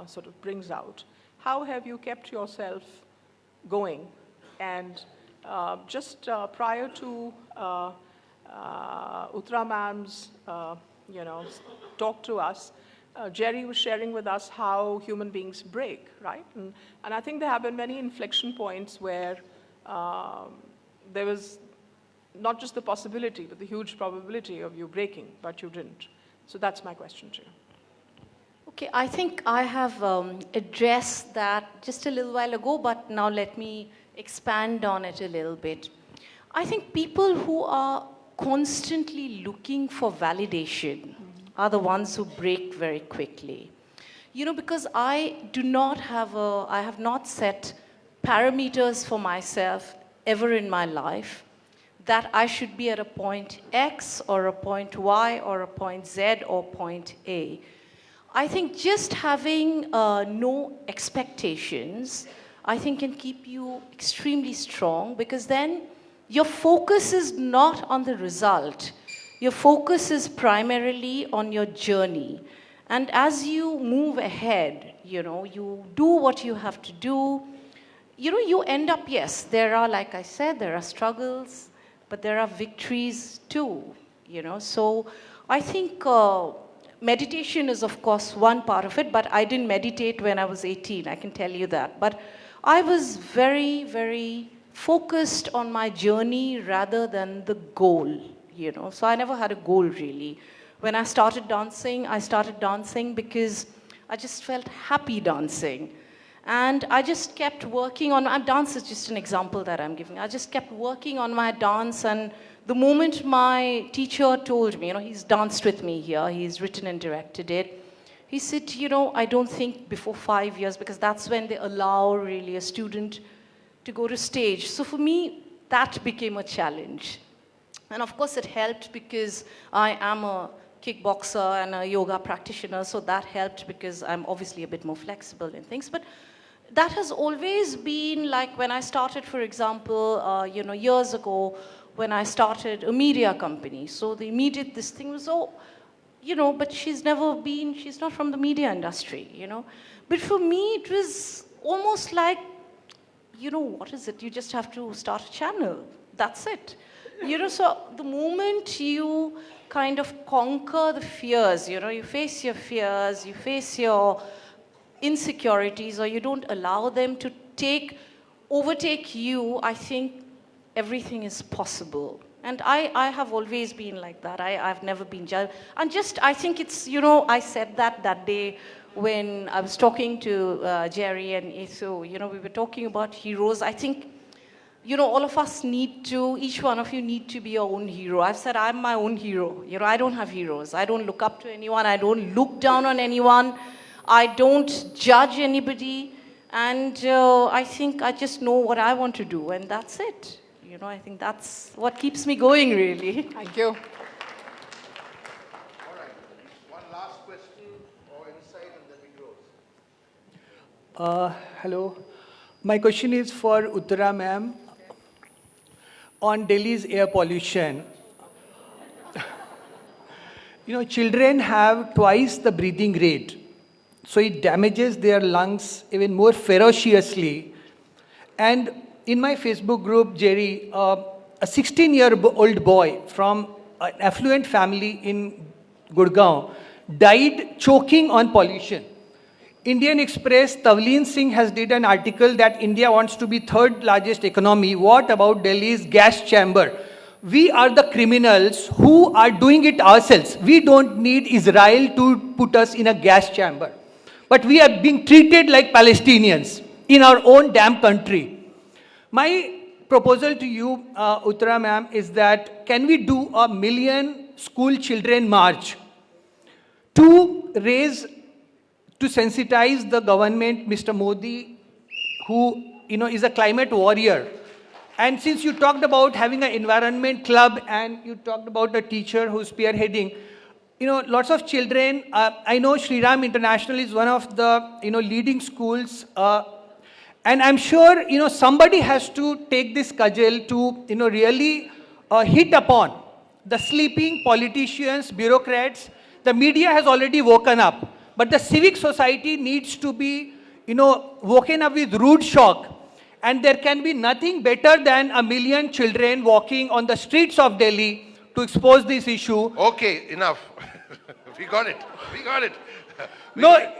sort of brings out? How have you kept yourself going? And just prior to Uttara ma'am's, talk to us, Jerry was sharing with us how human beings break, right? And I think there have been many inflection points where there was not just the possibility, but the huge probability of you breaking, but you didn't. So that's my question to you. Okay, I think I have addressed that just a little while ago, but now let me expand on it a little bit. I think people who are constantly looking for validation are the ones who break very quickly. Because I have not set parameters for myself ever in my life that I should be at a point X or a point Y or a point Z or point A. I think just having no expectations, I think can keep you extremely strong, because then your focus is not on the result. Your focus is primarily on your journey. And as you move ahead, you do what you have to do. you end up, yes, there are, like I said, there are struggles, but there are victories too, So I think meditation is, of course, one part of it, but I didn't meditate when I was 18, I can tell you that. But I was very, very focused on my journey rather than the goal, So I never had a goal, really. When I started dancing because I just felt happy dancing. And I just kept working on, dance is just an example that I'm giving. I just kept working on my dance, and the moment my teacher told me, he's danced with me here, he's written and directed it. He said, I don't think before 5 years, because that's when they allow really a student to go to stage. So for me, that became a challenge. And of course it helped because I am a kickboxer and a yoga practitioner, so that helped because I'm obviously a bit more flexible in things. But that has always been like when I started, for example, years ago, when I started a media company. So the immediate, this thing was, but she's not from the media industry, But for me, it was almost like, what is it? You just have to start a channel. That's it. So the moment you kind of conquer the fears, you face your fears, you face your insecurities, or you don't allow them to overtake you, I think everything is possible. And I have always been like that. I've never been judged. And I think it's, I said that day when I was talking to Jerry and Ethu, we were talking about heroes. I think, all of us each one of you need to be your own hero. I've said I'm my own hero. I don't have heroes. I don't look up to anyone. I don't look down on anyone. I don't judge anybody, and I think I just know what I want to do, and that's it. I think that's what keeps me going, really. Thank you. All right. One last question or insight, and then we close. Hello. My question is for Uttara ma'am. On Delhi's air pollution, children have twice the breathing rate. So it damages their lungs even more ferociously. And in my Facebook group, Jerry, a 16-year-old boy from an affluent family in Gurgaon died choking on pollution. Indian Express, Tavleen Singh has did an article that India wants to be third largest economy. What about Delhi's gas chamber? We are the criminals who are doing it ourselves. We don't need Israel to put us in a gas chamber. But we are being treated like Palestinians in our own damn country. My proposal to you, Uttara ma'am, is that can we do a 1 million school children march to sensitize the government, Mr. Modi, who is a climate warrior. And since you talked about having an environment club and you talked about a teacher who's spearheading, lots of children, I know Sri Ram International is one of the, leading schools. And I'm sure, somebody has to take this cudgel to, really hit upon the sleeping politicians, bureaucrats. The media has already woken up. But the civic society needs to be, woken up with rude shock. And there can be nothing better than 1 million children walking on the streets of Delhi to expose this issue. Okay, enough. We got it.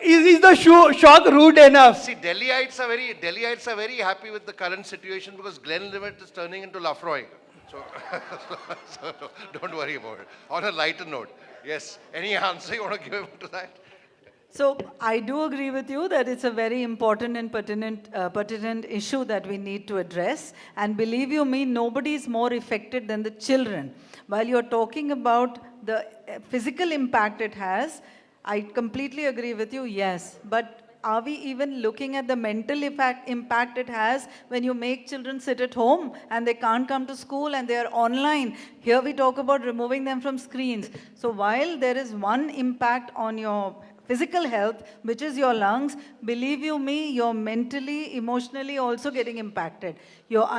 Is the shock rude enough? See, Delhiites are very happy with the current situation because Glenlivet is turning into Lafroy. So don't worry about it. On a lighter note, yes. Any answer you want to give to that? So I do agree with you that it's a very important and pertinent issue that we need to address. And believe you me, nobody is more affected than the children. While you're talking about the physical impact it has, I completely agree with you, yes. But are we even looking at the mental impact it has when you make children sit at home and they can't come to school and they are online? Here we talk about removing them from screens. So while there is one impact on your physical health, which is your lungs, believe you me, you're mentally, emotionally also getting impacted. Your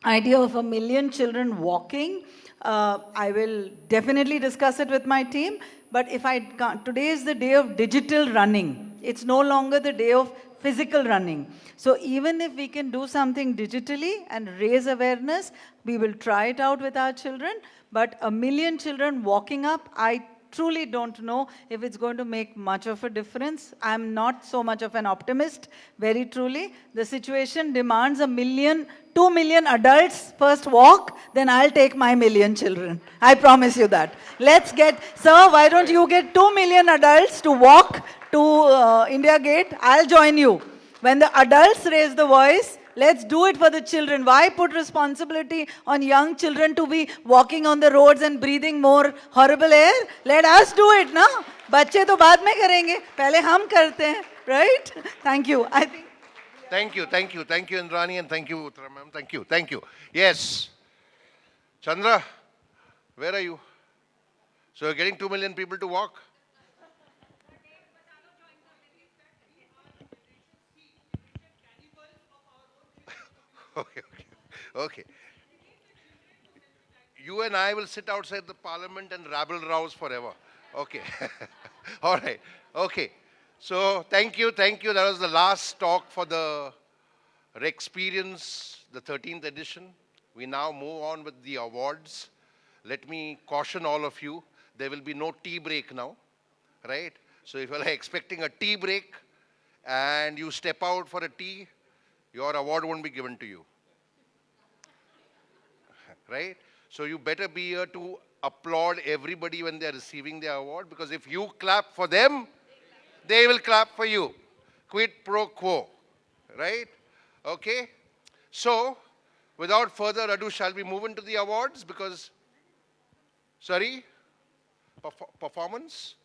idea of 1 million children walking, I will definitely discuss it with my team. But if I can't, today is the day of digital running. It's no longer the day of physical running. So even if we can do something digitally and raise awareness, we will try it out with our children. But 1 million children walking up, I truly don't know if it's going to make much of a difference. I'm not so much of an optimist, very truly. The situation demands 2 million adults first walk, then I'll take my 1 million children. I promise you that. Let's get, sir, why don't you get 2 million adults to walk to India Gate? I'll join you. When the adults raise the voice, let's do it for the children. Why put responsibility on young children to be walking on the roads and breathing more horrible air? Let us do it, na? बच्चे तो बाद में करेंगे, पहले हम करते हैं, right? Thank you. I think. Thank you, Indrani, and thank you, Uttara ma'am. Thank you. Yes. Chandra, where are you? So you're getting 2 million people to walk? Okay. You and I will sit outside the parliament and rabble rouse forever. Okay. All right. Okay. So thank you. That was the last talk for the Rexperience, the 13th edition. We now move on with the awards. Let me caution all of you, there will be no tea break now, right? So if you are expecting a tea break and you step out for a tea, your award won't be given to you, right? So you better be here to applaud everybody when they are receiving their award, because if you clap for them, they will clap for you. Quid pro quo, right? Okay? So, without further ado, shall we move into the awards? Because, sorry? Performance?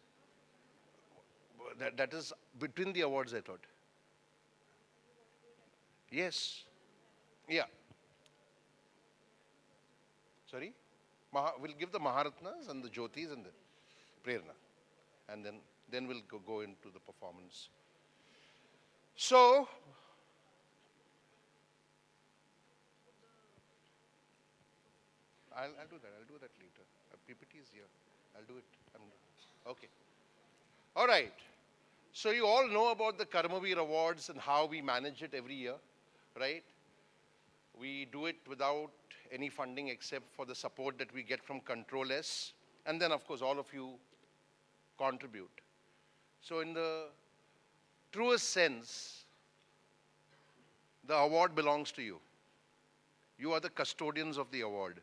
That is between the awards, I thought. Yes. Yeah. Sorry? We'll give the Maharatnas and the Jyotis and the Prerna. And then we'll go into the performance. So, I'll do that. I'll do that later. PPT is here. I'll do it. Okay. All right. So you all know about the Karmaveer Awards and how we manage it every year, right? We do it without any funding except for the support that we get from Control S. And then, of course, all of you contribute. So in the truest sense, the award belongs to you. You are the custodians of the award.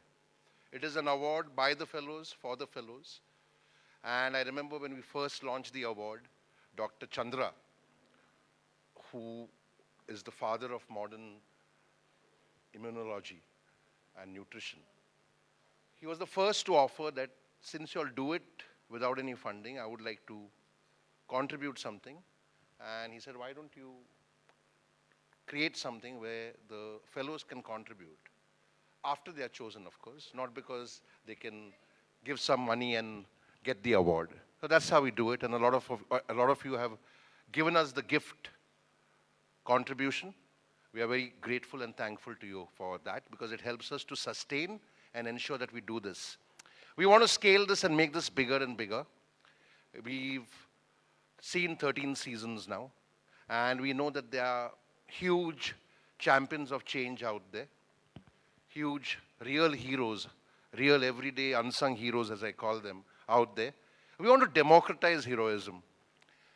It is an award by the fellows, for the fellows. And I remember when we first launched the award, Dr. Chandra, who is the father of modern immunology and nutrition, he was the first to offer that since you all do it without any funding, I would like to contribute something. And he said, why don't you create something where the fellows can contribute after they are chosen, of course, not because they can give some money and get the award. So that's how we do it, and a lot of you have given us the gift contribution. We are very grateful and thankful to you for that, because it helps us to sustain and ensure that we do this. We want to scale this and make this bigger and bigger. We've seen 13 seasons now, and we know that there are huge champions of change out there, huge real heroes, real everyday unsung heroes, as I call them, out there. We want to democratize heroism.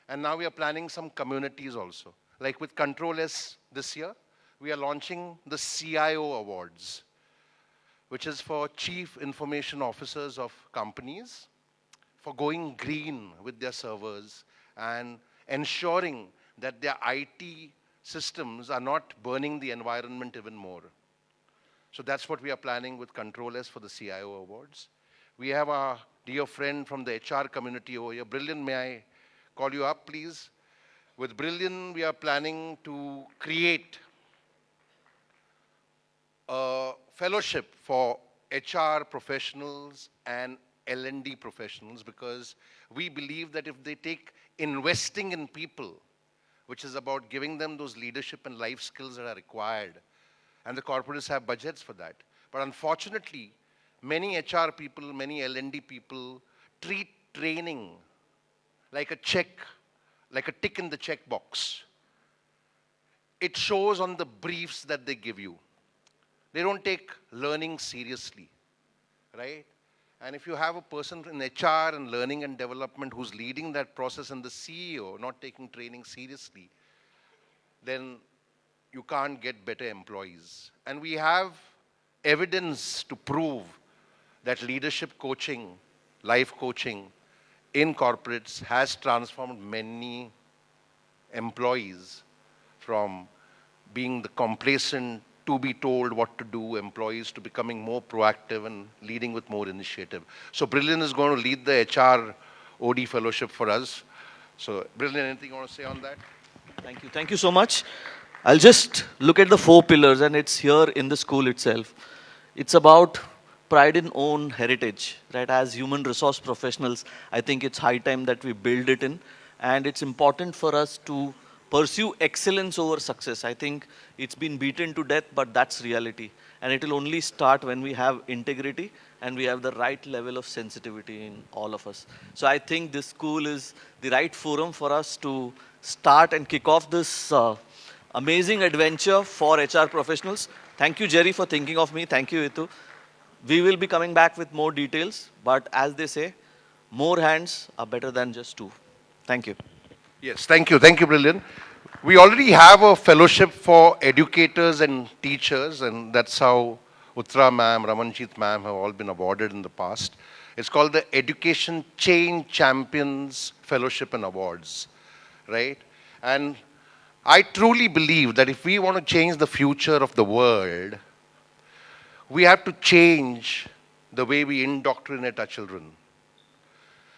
And now we are planning some communities also. Like with Control S this year, we are launching the CIO Awards, which is for Chief Information Officers of companies, for going green with their servers and ensuring that their IT systems are not burning the environment even more. So that's what we are planning with Control S for the CIO Awards. We have our dear friend from the HR community over here. Brilliant, may I call you up, please? With Brilliant, we are planning to create a fellowship for HR professionals and L&D professionals, because we believe that if they take investing in people, which is about giving them those leadership and life skills that are required, and the corporates have budgets for that. But unfortunately, many HR people, many L&D people treat training like a check, like a tick in the checkbox. it shows on the briefs that they give you. They don't take learning seriously, right? And if you have a person in HR and learning and development who's leading that process and the CEO not taking training seriously, then you can't get better employees. And we have evidence to prove that leadership coaching, life coaching in corporates has transformed many employees from being the complacent, to be told what to do, employees to becoming more proactive and leading with more initiative. So Brilliant is going to lead the HR OD fellowship for us. So Brilliant, anything you want to say on that? Thank you. Thank you so much. I'll just look at the 4 pillars, and it's here in the school itself. It's about pride in own heritage, right? As human resource professionals, I think it's high time that we build it in. And it's important for us to pursue excellence over success. I think it's been beaten to death, but that's reality. And it will only start when we have integrity and we have the right level of sensitivity in all of us. So I think this school is the right forum for us to start and kick off this amazing adventure for HR professionals. Thank you, Jerry, for thinking of me. Thank you, Itu. We will be coming back with more details, but as they say, more hands are better than just 2. Thank you. Yes, thank you. Thank you, Brilliant. We already have a fellowship for educators and teachers, and that's how Uttara ma'am, Ramanjit ma'am have all been awarded in the past. It's called the Education Change Champions Fellowship and Awards, right? And I truly believe that if we want to change the future of the world, we have to change the way we indoctrinate our children.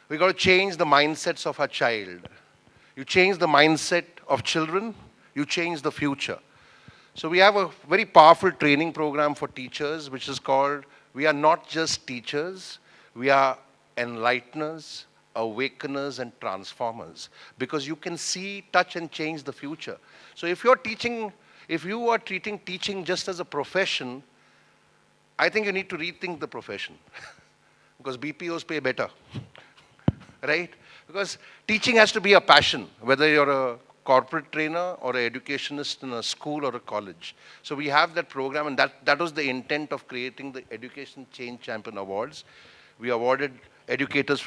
We've got to change the mindsets of our child. You change the mindset of children, you change the future. So we have a very powerful training program for teachers, which is called, we are not just teachers, we are enlighteners, awakeners, and transformers. Because you can see, touch, and change the future. So if you are treating teaching just as a profession, I think you need to rethink the profession. Because BPOs pay better, right? Because teaching has to be a passion, whether you're a corporate trainer or an educationist in a school or a college. So we have that program, and that was the intent of creating the Education Change Champion Awards. We awarded educators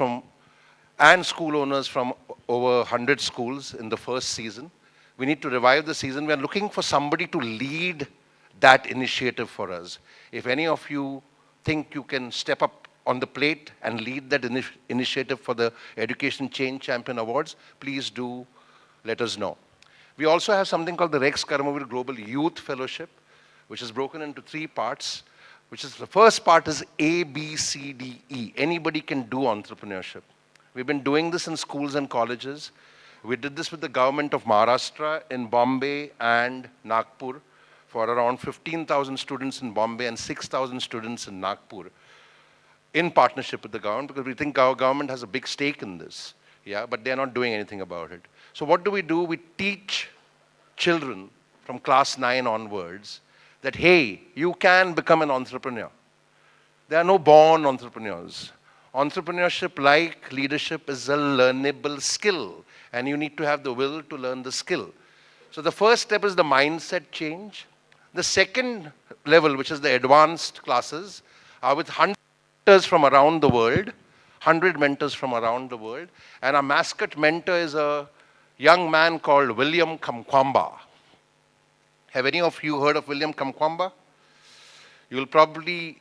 and school owners from over 100 schools in the first season. We need to revive the season. We are looking for somebody to lead that initiative for us. If any of you think you can step up on the plate and lead that initiative for the Education Change Champion Awards, please do let us know. We also have something called the Rex Karmaveer Global Youth Fellowship, which is broken into 3 parts, which is the first part is A, B, C, D, E. Anybody can do entrepreneurship. We've been doing this in schools and colleges. We did this with the government of Maharashtra in Bombay and Nagpur for around 15,000 students in Bombay and 6,000 students in Nagpur, in partnership with the government, because we think our government has a big stake in this, yeah, but they're not doing anything about it. So what do? We teach children from class 9 onwards that, hey, you can become an entrepreneur. There are no born entrepreneurs. Entrepreneurship, like leadership, is a learnable skill, and you need to have the will to learn the skill. So the first step is the mindset change. The second level, which is the advanced classes, are with mentors from around the world, 100 mentors from around the world. And our mascot mentor is a young man called William Kamkwamba. Have any of you heard of William Kamkwamba? You will probably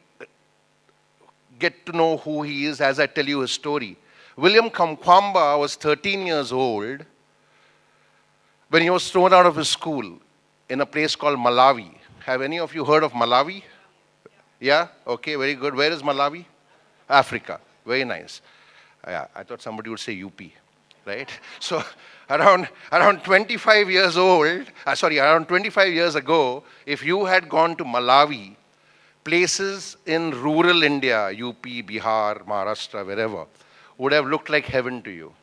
get to know who he is as I tell you his story. William Kamkwamba was 13 years old when he was thrown out of his school in a place called Malawi. Have any of you heard of Malawi? Yeah? Okay, very good. Where is Malawi? Africa. Very nice. Yeah, I thought somebody would say UP, right? So around 25 years old, around 25 years ago, if you had gone to Malawi, places in rural India, UP, Bihar, Maharashtra, wherever, would have looked like heaven to you.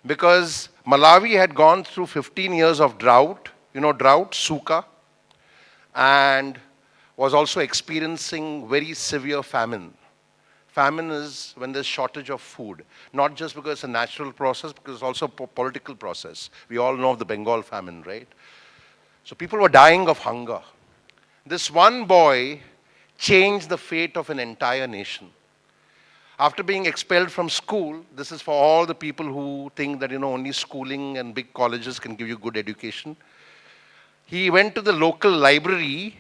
Because Malawi had gone through 15 years of drought, drought, suka, and was also experiencing very severe famine. Famine is when there's shortage of food, not just because it's a natural process, because it's also a political process. We all know of the Bengal famine, right? So people were dying of hunger. This one boy changed the fate of an entire nation. After being expelled from school, this is for all the people who think that, only schooling and big colleges can give you good education. He went to the local library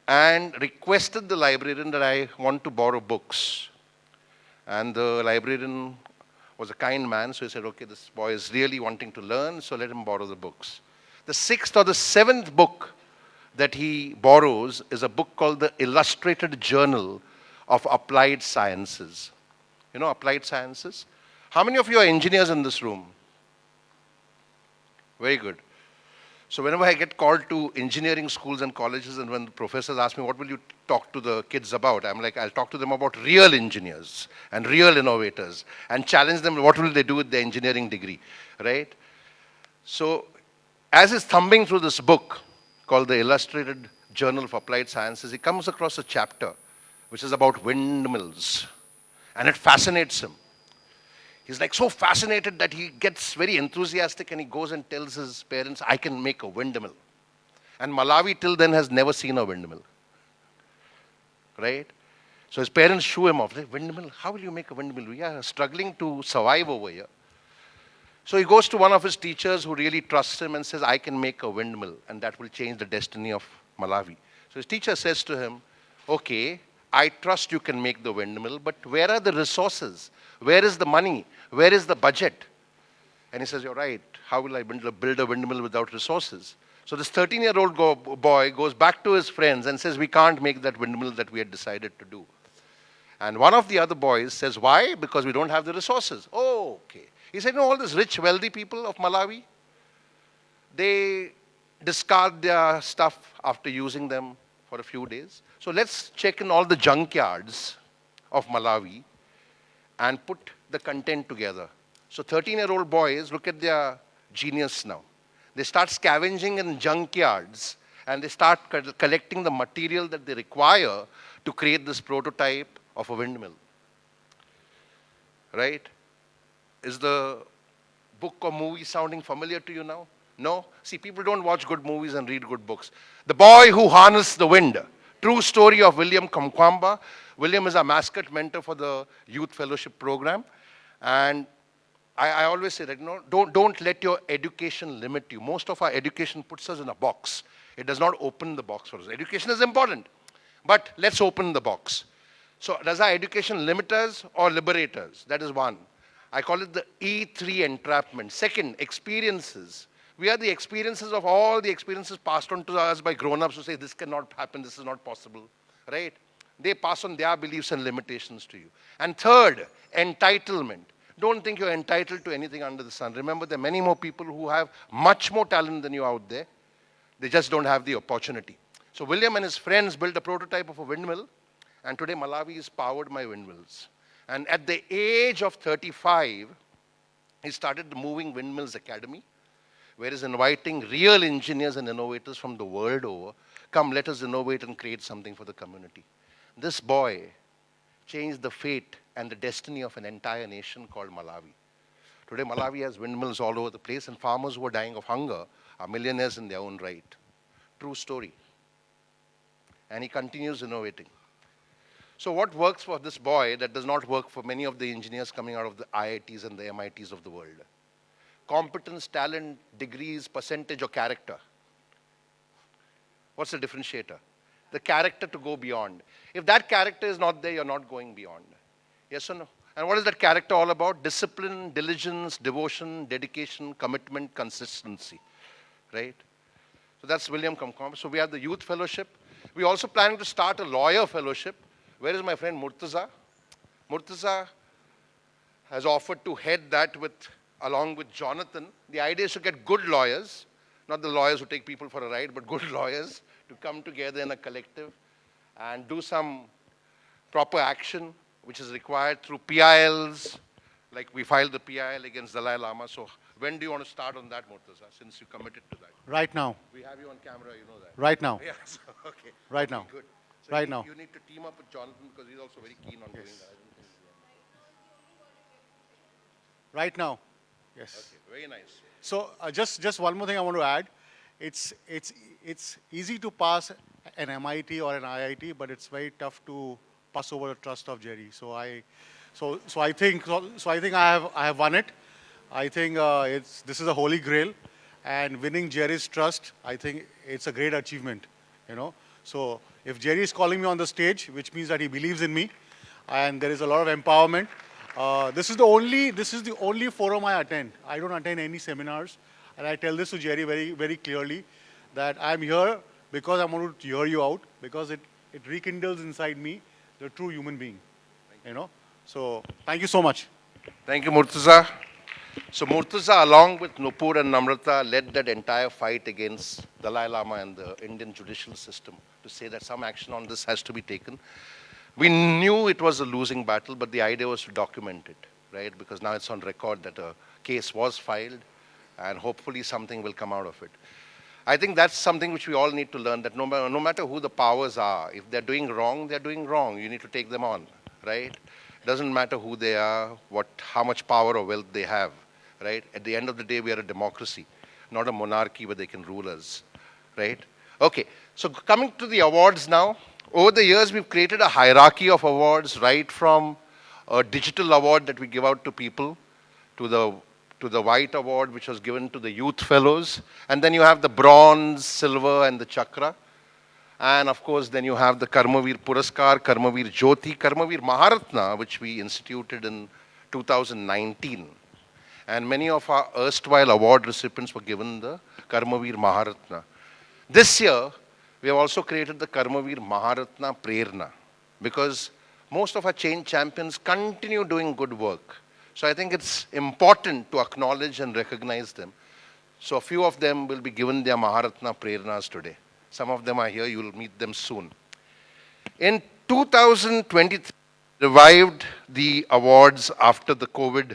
and requested the librarian that I want to borrow books. And the librarian was a kind man, so he said, okay, this boy is really wanting to learn, so let him borrow the books. The sixth or the seventh book that he borrows is a book called the Illustrated Journal of Applied Sciences. You know applied sciences? How many of you are engineers in this room? Very good. So whenever I get called to engineering schools and colleges, and when the professors ask me, what will you talk to the kids about? I'm like, I'll talk to them about real engineers and real innovators and challenge them, what will they do with their engineering degree, right? So as he's thumbing through this book called the Illustrated Journal of Applied Sciences, he comes across a chapter which is about windmills. And it fascinates him. He's like so fascinated that he gets very enthusiastic and he goes and tells his parents, I can make a windmill. And Malawi till then has never seen a windmill. Right? So his parents shoo him off. Like, windmill? How will you make a windmill? We are struggling to survive over here. So he goes to one of his teachers who really trusts him and says, I can make a windmill and that will change the destiny of Malawi. So his teacher says to him, okay, I trust you can make the windmill, but where are the resources? Where is the money? Where is the budget? And he says, you're right. How will I build a windmill without resources? So this 13-year-old boy goes back to his friends and says, we can't make that windmill that we had decided to do. And one of the other boys says, why? Because we don't have the resources. Oh, okay. He said, all these rich, wealthy people of Malawi, they discard their stuff after using them for a few days. So let's check in all the junkyards of Malawi and put the content together. So 13-year-old boys, look at their genius now. They start scavenging in junkyards and they start collecting the material that they require to create this prototype of a windmill. Right? Is the book or movie sounding familiar to you now? No? See, people don't watch good movies and read good books. The Boy Who Harnessed the Wind. True story of William Kamkwamba. William is our mascot mentor for the Youth Fellowship program. And I always say that, don't let your education limit you. Most of our education puts us in a box. It does not open the box for us. Education is important, but let's open the box. So does our education limit us or liberate us? That is one. I call it the E3 entrapment. Second, experiences. We are the experiences of all the experiences passed on to us by grown-ups who say this cannot happen, this is not possible, right? They pass on their beliefs and limitations to you. And third, entitlement. Don't think you're entitled to anything under the sun. Remember, there are many more people who have much more talent than you out there. They just don't have the opportunity. So William and his friends built a prototype of a windmill, and today Malawi is powered by windmills. And at the age of 35, he started the Moving Windmills Academy, where he's inviting real engineers and innovators from the world over. Come, let us innovate and create something for the community. This boy changed the fate and the destiny of an entire nation called Malawi. Today, Malawi has windmills all over the place, and farmers who are dying of hunger are millionaires in their own right. True story. And he continues innovating. So what works for this boy that does not work for many of the engineers coming out of the IITs and the MITs of the world? Competence, talent, degrees, percentage, or character? What's the differentiator? The character to go beyond. If that character is not there, you're not going beyond. Yes or no? And what is that character all about? Discipline, diligence, devotion, dedication, commitment, consistency. Right? So that's William Kamkwamba. So we have the Youth Fellowship. We're also planning to start a lawyer fellowship. Where is my friend Murtaza? Murtaza has offered to head that along with Jonathan. The idea is to get good lawyers, not the lawyers who take people for a ride, but good lawyers to come together in a collective and do some proper action, which is required through PILs, like we filed the PIL against Dalai Lama. So when do you want to start on that, Murtaza, since you committed to that? Right now. We have you on camera, you know that. Right now. Yes, okay. Right now. Good. So right now. You need to team up with Jonathan because he's also very keen on doing that. Right now. Yes. Okay, very nice. So just one more thing I want to add it's easy to pass an MIT or an IIT, but it's very tough to pass over the trust of Jerry. So I think I have won it. I think this is a holy grail, and winning Jerry's trust, I think it's a great achievement. You know, so if Jerry is calling me on the stage, which means that he believes in me, and there is a lot of empowerment. This is the only forum I attend. I don't attend any seminars, and I tell this to Jerry very clearly that I'm here because I want to hear you out, because it rekindles inside me the true human being. You know, so thank you so much. Thank you, Murtaza. So Murtaza, along with Nupur and Namrata, led that entire fight against Dalai Lama and the Indian judicial system to say that some action on this has to be taken. We knew it was a losing battle, but the idea was to document it, right? Because now it's on record that a case was filed, and hopefully something will come out of it. I think that's something which we all need to learn, that no matter who the powers are, if they're doing wrong, they're doing wrong. You need to take them on, right? It doesn't matter who they are, how much power or wealth they have, right? At the end of the day, we are a democracy, not a monarchy where they can rule us, right? Okay, so coming to the awards now. Over the years, we've created a hierarchy of awards, right from a digital award that we give out to people, to the white award, which was given to the youth fellows. And then you have the bronze, silver, and the chakra. And of course, then you have the Karmaveer Puraskar, Karmaveer Jyoti, Karmaveer Maharatna, which we instituted in 2019. And many of our erstwhile award recipients were given the Karmaveer Maharatna. This year, we have also created the Karmaveer Maharatna Prerna, because most of our change champions continue doing good work. So I think it's important to acknowledge and recognize them. So a few of them will be given their Maharatna Prernas today. Some of them are here, you will meet them soon. In 2023, revived the awards after the COVID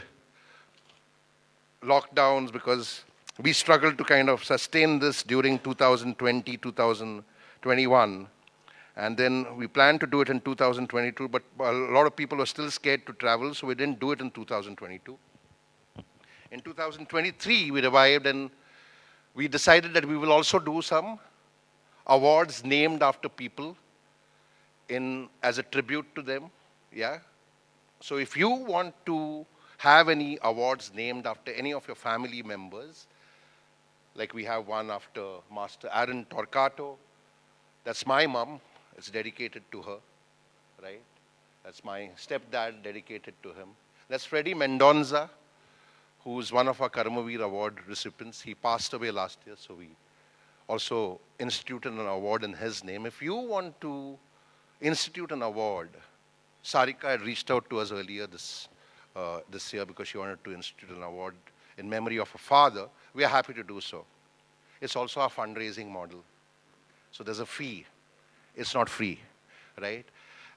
lockdowns, because we struggled to kind of sustain this during 2020, 2021. And then we planned to do it in 2022, but a lot of people were still scared to travel, so we didn't do it in 2022. In 2023, we revived, and we decided that we will also do some awards named after people as a tribute to them. Yeah. So if you want to have any awards named after any of your family members, like we have one after Master Aaron Torquato, that's my mom, it's dedicated to her, right? That's my stepdad, dedicated to him. That's Freddie Mendonza, who's one of our Karmaveer Award recipients. He passed away last year, so we also instituted an award in his name. If you want to institute an award, Sarika had reached out to us earlier this year because she wanted to institute an award in memory of her father. We are happy to do so. It's also a fundraising model. So there's a fee. It's not free, right?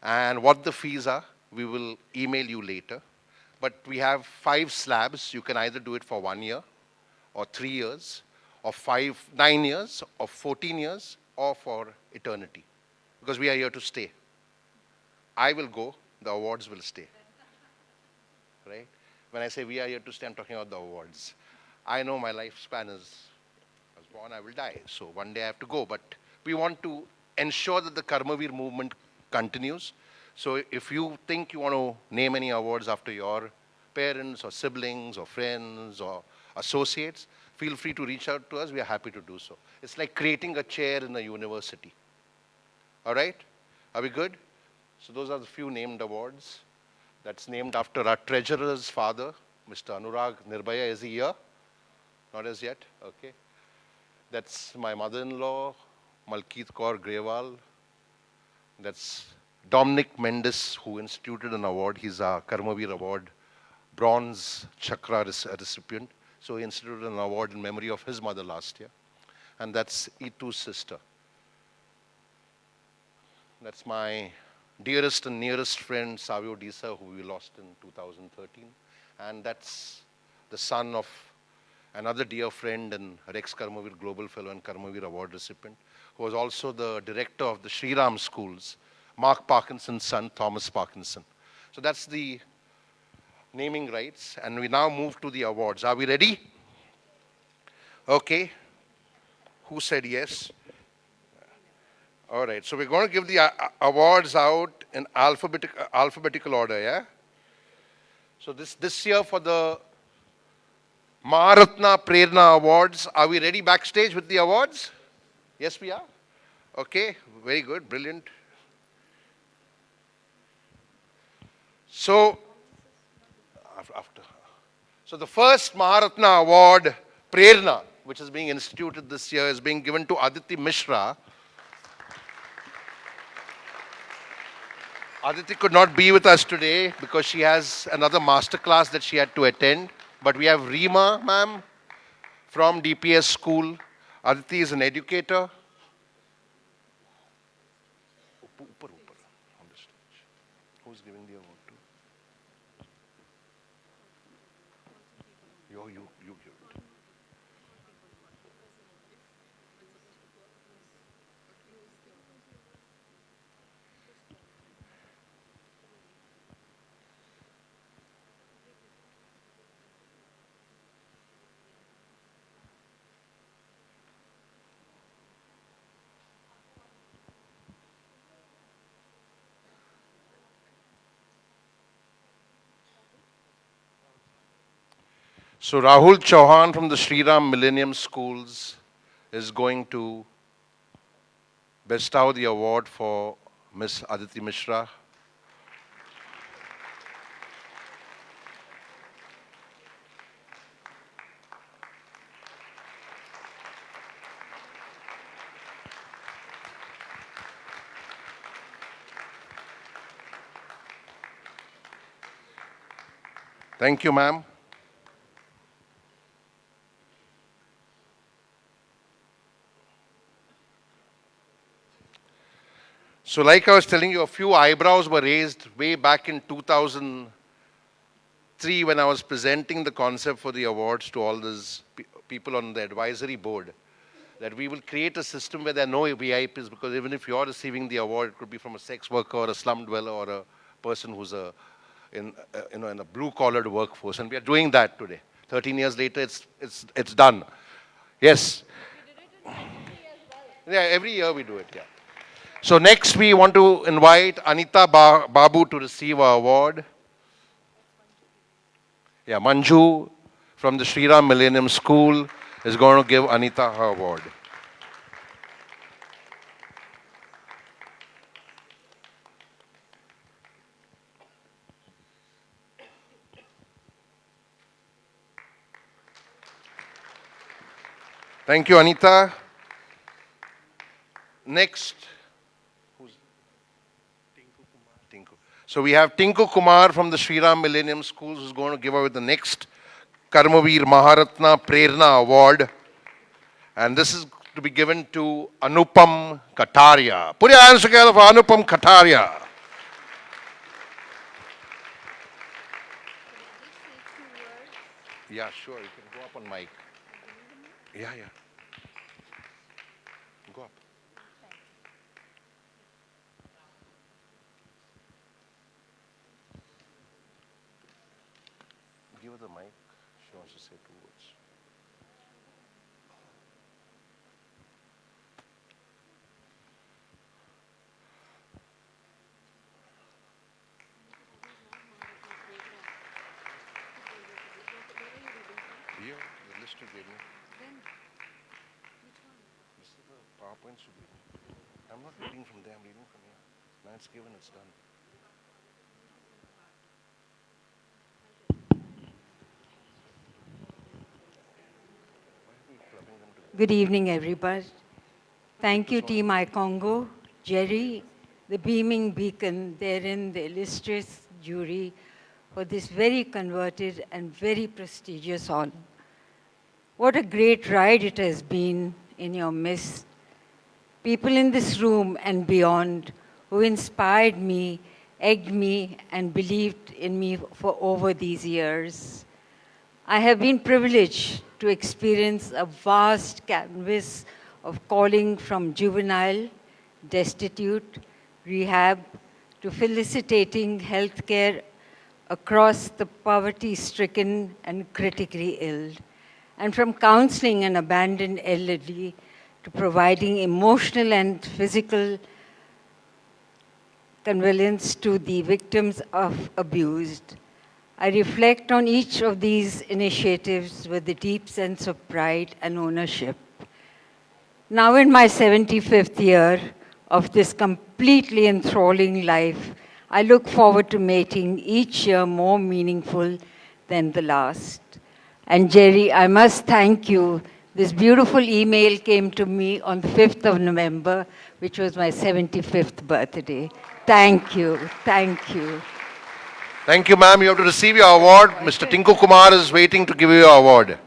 And what the fees are, we will email you later. But we have 5 slabs. You can either do it for 1 year, or 3 years, or 9 years, or 14 years, or for eternity. Because we are here to stay. I will go, the awards will stay. Right? When I say we are here to stay, I'm talking about the awards. I know my lifespan is, I was born, I will die. So one day I have to go. But we want to ensure that the Karmaveer movement continues. So if you think you want to name any awards after your parents or siblings or friends or associates, feel free to reach out to us. We are happy to do so. It's like creating a chair in a university. All right? Are we good? So those are the few named awards. That's named after our treasurer's father, Mr. Anurag Nirbhaya. Is he here? Not as yet? Okay. That's my mother-in-law, Malkeet Kaur Grewal. That's Dominic Mendes, who instituted an award. He's a Karmaveer Award Bronze Chakra recipient. So he instituted an award in memory of his mother last year. And that's Itu's sister. That's my dearest and nearest friend, Savio Disa, who we lost in 2013. And that's the son of another dear friend and Rex Karmaveer Global Fellow and Karmaveer Award recipient, who was also the director of the Sri Ram schools, Mark Parkinson's son, Thomas Parkinson. So that's the naming rights. And we now move to the awards. Are we ready? Okay. Who said yes? All right. So we're going to give the awards out in alphabetical order, yeah? So this year for the Maharatna Prerna Awards, are we ready backstage with the awards? Yes, we are. Okay, very good, brilliant. So, after. So the first Maharatna Award, Prerna, which is being instituted this year, is being given to Aditi Mishra. Aditi could not be with us today because she has another master class that she had to attend. But we have Rima, ma'am, from DPS school. Aditi is an educator. On the stage. Who's giving the award to? You give it. So Rahul Chauhan from the Sriram Millennium Schools is going to bestow the award for Miss Aditi Mishra. Thank you, ma'am. So like I was telling you, a few eyebrows were raised way back in 2003 when I was presenting the concept for the awards to all these people on the advisory board, that we will create a system where there are no VIPs, because even if you're receiving the award, it could be from a sex worker or a slum dweller or a person who's in a blue-collared workforce. And we are doing that today. 13 years later, it's done. Yes. Yeah, every year we do it, yeah. So next we want to invite Anita Babu to receive our award. Yeah, Manju from the Sriram Millennium School is going to give Anita her award. Thank you, Anita. Next. So we have Tinku Kumar from the Sriram Millennium Schools who's going to give away the next Karmaveer Maharatna Prerna Award. And this is to be given to Anupam Kataria. Put your hands together for Anupam Kataria. Yeah, sure. You can go up on mic. Yeah. Go up. Give her the mic. She wants to say 2 words. Here, the list you gave me. This is the PowerPoint you gave me. I'm not reading from there, I'm reading from here. Now it's given, it's done. Good evening, everybody. Thank you, Team iCongo, Jerry, the beaming beacon, therein the illustrious jury, for this very converted and very prestigious honor. What a great ride it has been in your midst. People in this room and beyond who inspired me, egged me, and believed in me for over these years. I have been privileged to experience a vast canvas of calling from juvenile, destitute, rehab, to felicitating healthcare across the poverty-stricken and critically ill, and from counseling an abandoned elderly to providing emotional and physical conveyance to the victims of abuse. I reflect on each of these initiatives with a deep sense of pride and ownership. Now in my 75th year of this completely enthralling life, I look forward to making each year more meaningful than the last. And Jerry, I must thank you. This beautiful email came to me on the 5th of November, which was my 75th birthday. Thank you. Thank you. Thank you, ma'am. You have to receive your award. Mr. Tinku Kumar is waiting to give you your award.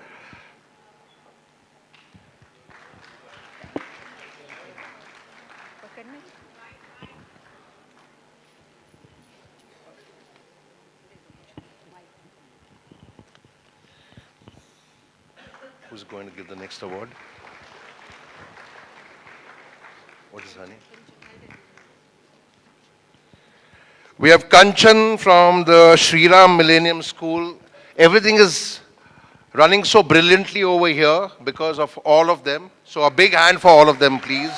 Who's going to give the next award? What is her name? We have Kanchan from the Sriram Millennium School. Everything is running so brilliantly over here because of all of them. So a big hand for all of them, please.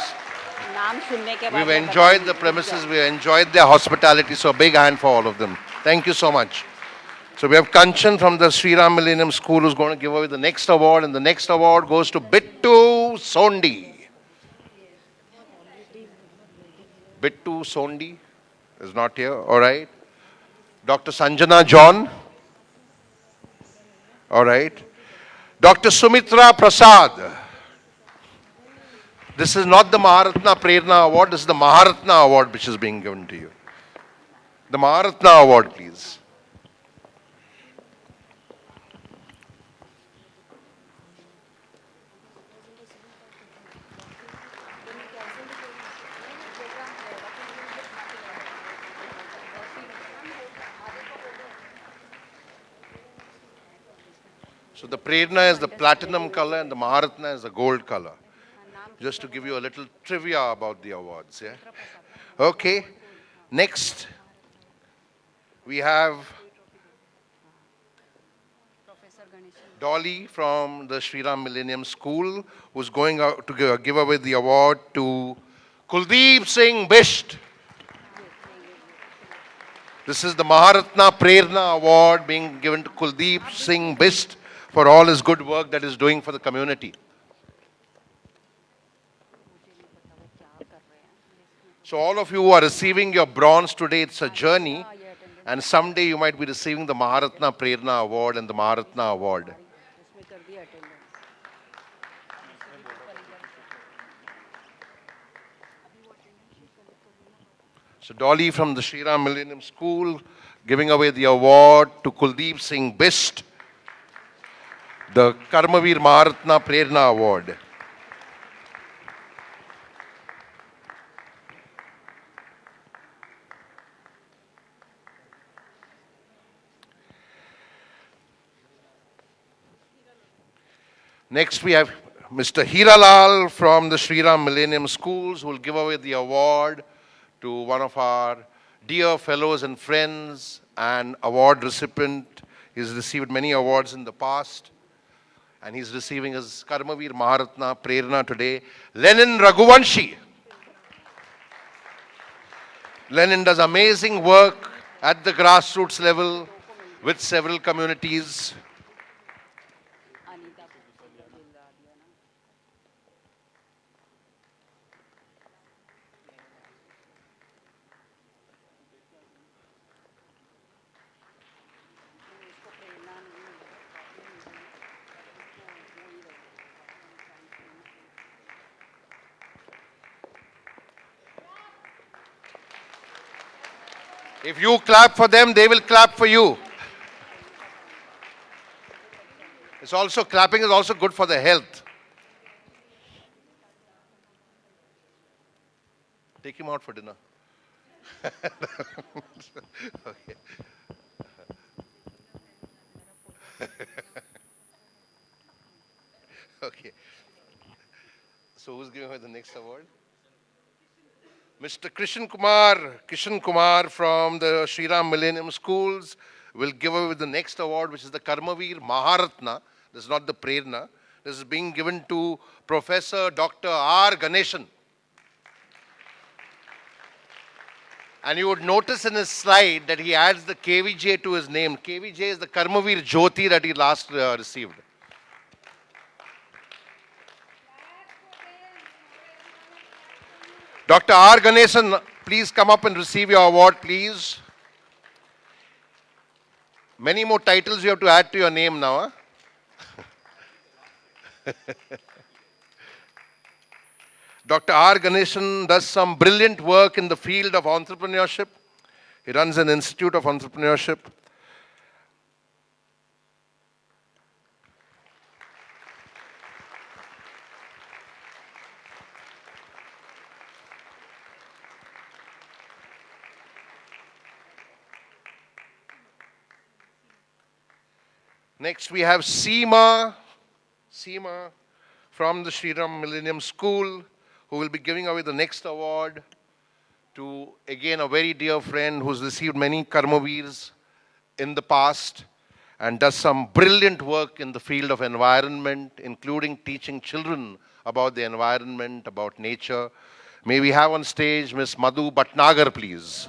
We've enjoyed the premises, we enjoyed their hospitality, so a big hand for all of them. Thank you so much. So we have Kanchan from the Sriram Millennium School who's going to give away the next award, and the next award goes to Bittu Sondi. Bittu Sondi is not here, all right. Dr. Sanjana John, all right. Dr. Sumitra Prasad. This is not the Maharatna Prerna Award, this is the Maharatna Award which is being given to you. The Maharatna Award, please. So the Prerna is the platinum color and the Maharatna is the gold color. Just to give you a little trivia about the awards, yeah? Okay. Next, we have Dolly from the Sriram Millennium School, who's going out to give away the award to Kuldeep Singh Bisht. This is the Maharatna Prerna Award being given to Kuldeep Singh Bisht for all his good work that he's doing for the community. So all of you who are receiving your bronze today, it's a journey, and someday you might be receiving the Maharatna Prerna Award and the Maharatna Award. So Dolly from the Sriram Millennium School giving away the award to Kuldeep Singh Bisht, the Karmaveer Maharatna Prerna Award. Next we have Mr. Hiralal from the Sriram Millennium Schools who will give away the award to one of our dear fellows and friends and award recipient. He's received many awards in the past and he's receiving his Karmaveer Maharatna Prerna today, Lenin Raghuvanshi. Lenin does amazing work at the grassroots level with several communities. If you clap for them, they will clap for you. It's also, clapping is also good for the health. Take him out for dinner. Okay. Okay. So who's giving her the next award? Mr. Kishan Kumar from the Sriram Millennium Schools will give away the next award, which is the Karmaveer Maharatna. This is not the Prerna. This is being given to Professor Dr. R. Ganeshan. And you would notice in his slide that he adds the KVJ to his name. KVJ is the Karmaveer Jyoti that he last received. Dr. R. Ganeshan, please come up and receive your award, please. Many more titles you have to add to your name now. Huh? Dr. R. Ganeshan does some brilliant work in the field of entrepreneurship. He runs an institute of entrepreneurship. Next we have Seema from the Sri Ram Millennium School, who will be giving away the next award to, again, a very dear friend who's received many Karmaveers in the past and does some brilliant work in the field of environment, including teaching children about the environment, about nature. May we have on stage Ms. Madhu Bhatnagar, please.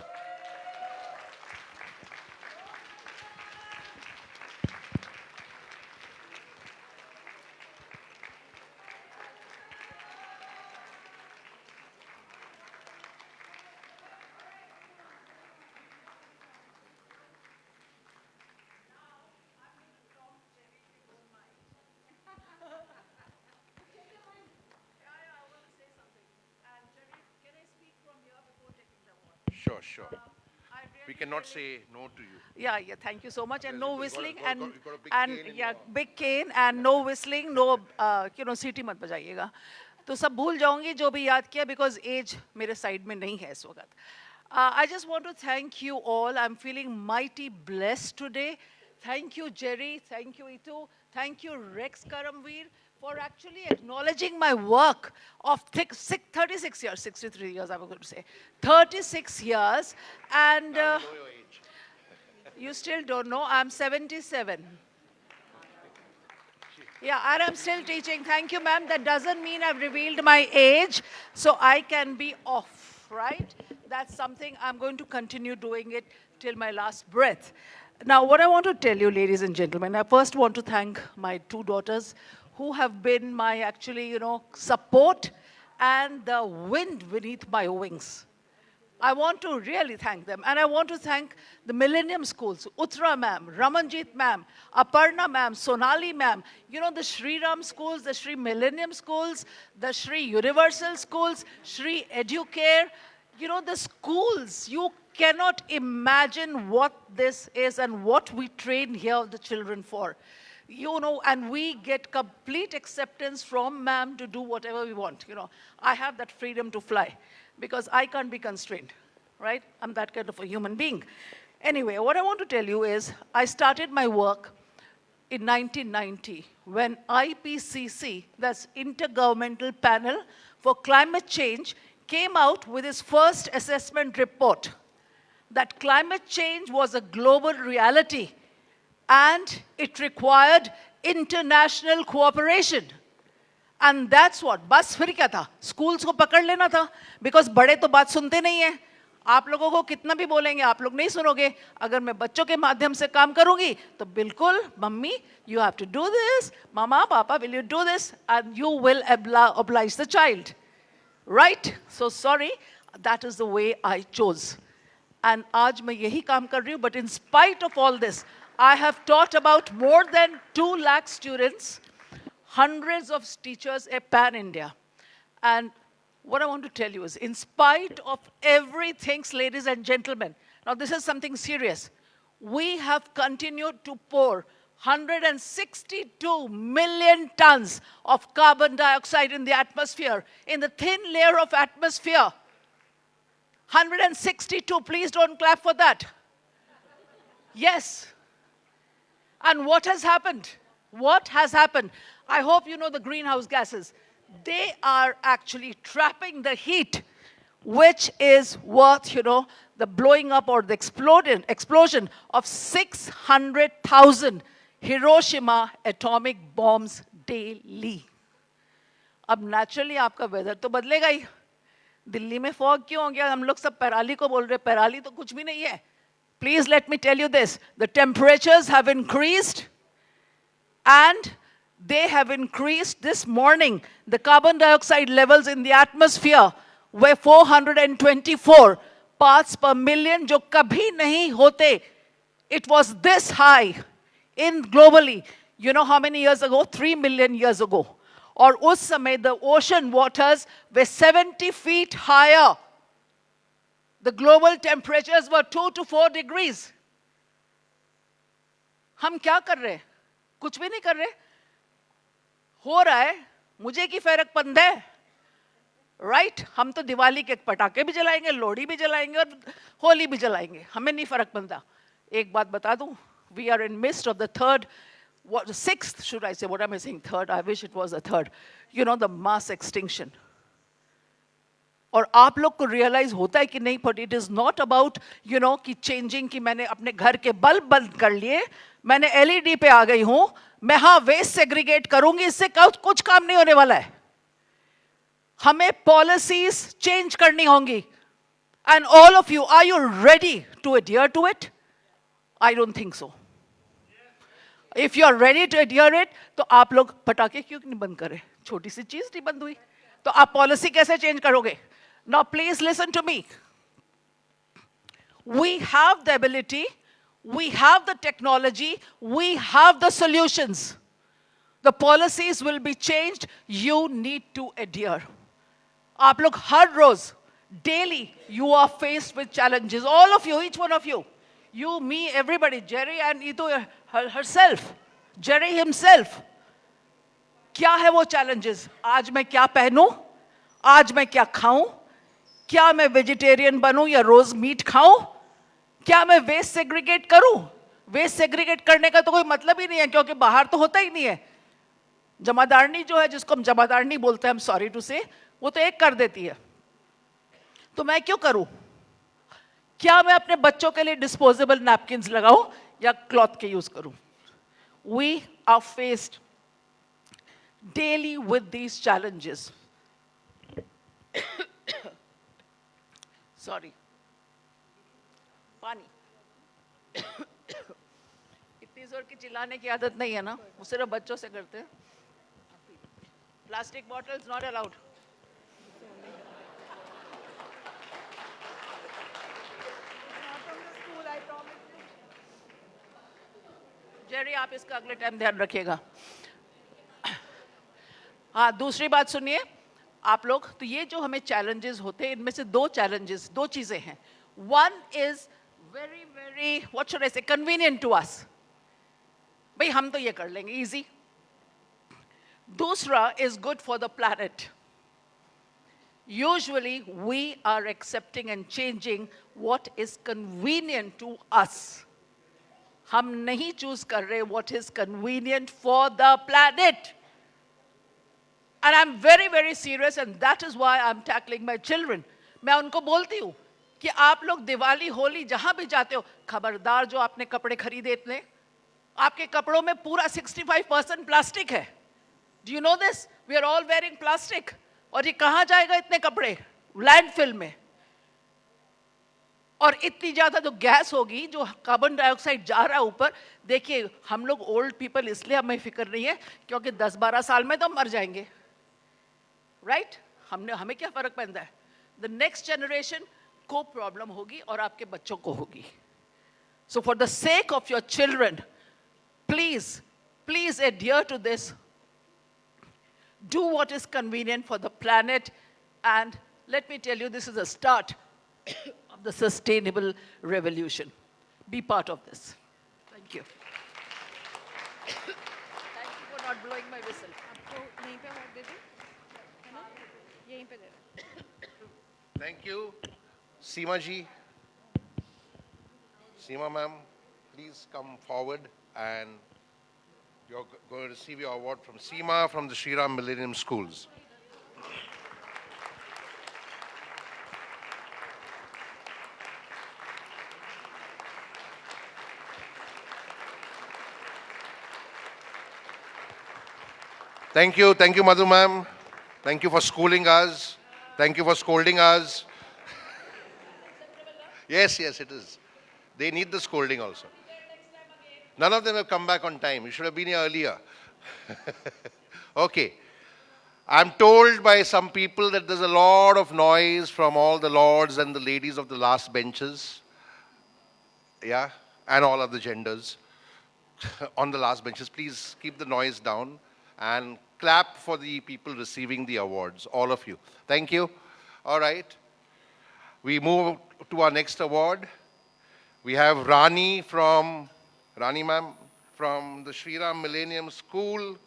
Sure. We cannot say no to you. Yeah, thank you so much. And no whistling, you've got a big and cane in yeah, your- big cane and no whistling, no, सीटी मत बजाइएगा. तो सब भूल जाऊंगी जो भी याद किया because age मेरे side में नहीं है इस वक्त. I just want to thank you all. I'm feeling mighty blessed today. Thank you, Jerry. Thank you, Itu. Thank you, Rex Karamveer, for actually acknowledging my work of 36 years, 63 years, I was going to say. 36 years. And you still don't know. I'm 77. Yeah, and I'm still teaching. Thank you, ma'am. That doesn't mean I've revealed my age, so I can be off, right? That's something I'm going to continue doing it till my last breath. Now, what I want to tell you, ladies and gentlemen, I first want to thank my two daughters who have been my actually, support and the wind beneath my wings. I want to really thank them. And I want to thank the Millennium Schools, Uttara ma'am, Ramanjit ma'am, Aparna ma'am, Sonali ma'am, the Sri Ram schools, the Sri Millennium schools, the Sri Universal schools, Sri Educare, the schools. You cannot imagine what this is and what we train here the children for. And we get complete acceptance from ma'am to do whatever we want. I have that freedom to fly because I can't be constrained, right? I'm that kind of a human being. Anyway, what I want to tell you is I started my work in 1990 when IPCC, that's Intergovernmental Panel for Climate Change, came out with its first assessment report that climate change was a global reality and it required international cooperation. And that's what, बस फिर क्या था? Schools को पकड़ लेना था, because बड़े तो बात सुनते नहीं हैं. आप लोगों को कितना भी बोलेंगे, आप लोग नहीं सुनोगे. अगर मैं बच्चों के माध्यम से काम करूंगी, तो बिल्कुल, mummy, you have to do this. Mama, Papa, will you do this? And you will oblige the child. Right? So sorry, that is the way I chose. And आज मैं यही काम कर रही हूँ, but in spite of all this, I have taught about more than 2 lakh students, hundreds of teachers, pan-India. And what I want to tell you is, in spite of everything, ladies and gentlemen, now this is something serious, we have continued to pour 162 million tons of carbon dioxide in the atmosphere, in the thin layer of atmosphere. 162, please don't clap for that. Yes. And what has happened? What has happened? I hope you know the greenhouse gases. They are actually trapping the heat, which is worth, the blowing up or the explosion of 600,000 Hiroshima atomic bombs daily. अब naturally आपका weather तो बदलेगा ही। दिल्ली में fog क्यों हो गया? हम लोग सब पैराली को बोल रहे, पैराली तो कुछ भी नहीं है। Please let me tell you this, the temperatures have increased and they have increased this morning. The carbon dioxide levels in the atmosphere were 424 parts per million, जो कभी नहीं होते. It was this high in globally. You know how many years ago? 3 million years ago. और उस समय the ocean waters were 70 feet higher. The global temperatures were 2 to 4 degrees. हम क्या कर रहे हैं? कुछ भी नहीं कर रहे. हो रहा है, मुझे की फर्क पंद है, राइट? हम तो दिवाली के पटाखे भी जलाएंगे, लोहड़ी भी जलाएंगे और होली भी जलाएंगे, हमें नहीं फर्क पड़ता. एक बात बता दूं, we are in midst of the third, sixth, should I say, what am I saying, third? I wish it was a third. You know, the mass extinction. और आप लोग को रियलाइज होता है कि नहीं, but it is not about you know कि changing, कि मैंने अपने घर के बल्ब बंद कर लिए, मैंने एलईडी पे आ गई हूं, मैं हाँ वेस्ट सेग्रीगेट करूंगी, इससे कुछ काम नहीं होने वाला है. हमें पॉलिसीज चेंज करनी होंगी. And all of you, are you ready to adhere to it? I don't think so. If you are ready to adhere it, तो आप लोग पटाखे क्यों नहीं बंद करें? छोटी सी चीज नहीं बंद हुई, तो आप पॉलिसी कैसे चेंज करोगे? Now please listen to me. We have the ability, we have the technology, we have the solutions. The policies will be changed, you need to adhere. आप लोग हर रोज, daily, you are faced with challenges. All of you, each one of you. You, me, everybody, Jerry and Itu herself, Jerry himself. क्या है वो challenges? आज मैं क्या पहनूं? आज मैं क्या खाऊं? क्या मैं वेजिटेरियन बनूं या रोज मीट खाऊं? क्या मैं वेस्ट सेग्रीगेट करूं? वेस्ट सेग्रीगेट करने का तो कोई मतलब ही नहीं है, क्योंकि बाहर तो होता ही नहीं है. जमादारनी जो है, जिसको हम जमादारनी बोलते हैं, सॉरी टू से, वो तो एक कर देती है. तो मैं क्यों करूं? क्या मैं अपने बच्चों के लिए डिस्पोजेबल नैपकिंस लगाऊं या क्लॉथ के यूज करूं? We are faced daily with these challenges. Sorry, pani. इतनी जोर की चिल्लाने की आदत नहीं है ना, वो सिर्फ बच्चों से करते हैं. Plastic bottles not allowed. Jerry, आप इसका अगले टाइम ध्यान रखिएगा. हाँ, दूसरी बात सुनिए आप लोग. तो ये जो हमें चैलेंजेस होते हैं, इनमें से दो चीजें हैं. One is very very, what should I से, कन्वीनियंट टू अस. भाई हम तो ये कर लेंगे, इजी. दूसरा is good for the planet. Usually we are accepting and changing what is convenient to us. हम नहीं चूज कर रहे what is convenient for the planet. And I'm very, very serious, and that is why I'm tackling my children. मैं उनको बोलती हूँ कि आप लोग दिवाली, होली, जहाँ भी जाते हो, खबरदार जो आपने कपड़े खरीदे इतने, आपके कपड़ों में पूरा 65% प्लास्टिक है. Do you know this? We are all wearing plastic. और ये कहाँ जाएगा इतने कपड़े? लैंडफिल में. और इतनी ज्यादा जो गैस होगी, जो कार्बन डाइऑक्साइड जा रहा है ऊपर. देखिए, हम लोग ओल्ड पीपल, इसलिए हमें फिक्र नहीं है क्योंकि 10-12 साल में तो मर जाएंगे, राइट? हमें क्या फर्क पड़ता है? द नेक्स्ट जनरेशन को प्रॉब्लम होगी और आपके बच्चों को होगी. So for the sake of your children, please adhere to this. Do what is convenient for the planet, and let me tell you, this is a start of the sustainable revolution. Be part of this. Thank you. Thank you for not blowing my whistle. आपको यहीं पे vote दे दूं? यहीं पे दे रहे. Thank you. Seema ji. Seema ma'am, please come forward, and you're going to receive your award from Seema from the Shri Ram Millennium Schools. Thank you, Madhu ma'am. Thank you for schooling us. Thank you for scolding us. Yes, yes, it is. They need the scolding also. None of them have come back on time. You should have been here earlier. Okay. I'm told by some people that there's a lot of noise from all the lords and the ladies of the last benches. Yeah, and all other genders on the last benches. Please keep the noise down and clap for the people receiving the awards, all of you. Thank you. All right. We move to our next award. We have Rani ma'am from the Shriram Millennium School,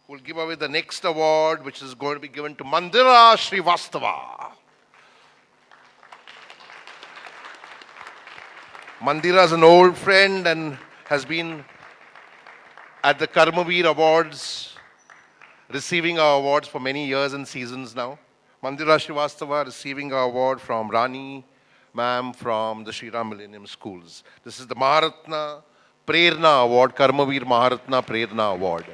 who will give away the next award, which is going to be given to Mandira Srivastava. Mandira is an old friend and has been at the Karmaveer Awards, receiving our awards for many years and seasons now. Mandira Srivastava receiving our award from Rani ma'am from the Shriram Millennium Schools. This is the Maharatna Prerna Award, Karmaveer Maharatna Prerna Award.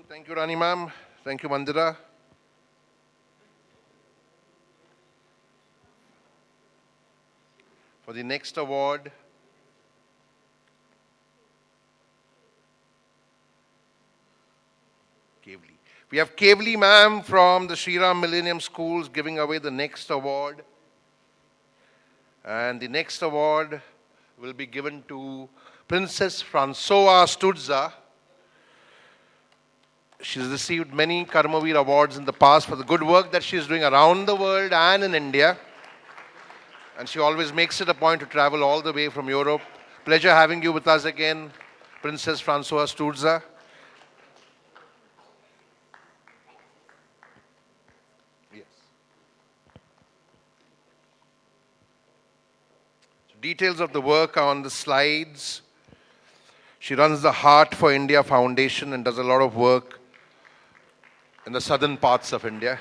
Thank you, Rani ma'am. Thank you, Mandira. For the next award, Kevli. We have Kevli ma'am from the Shriram Millennium Schools giving away the next award. And the next award will be given to Princess Francois Stutza. She's received many Karmaveer awards in the past for the good work that she's doing around the world and in India. And she always makes it a point to travel all the way from Europe. Pleasure having you with us again, Princess Francois Stutza. Yes. Details of the work are on the slides. She runs the Heart for India Foundation and does a lot of work in the southern parts of India.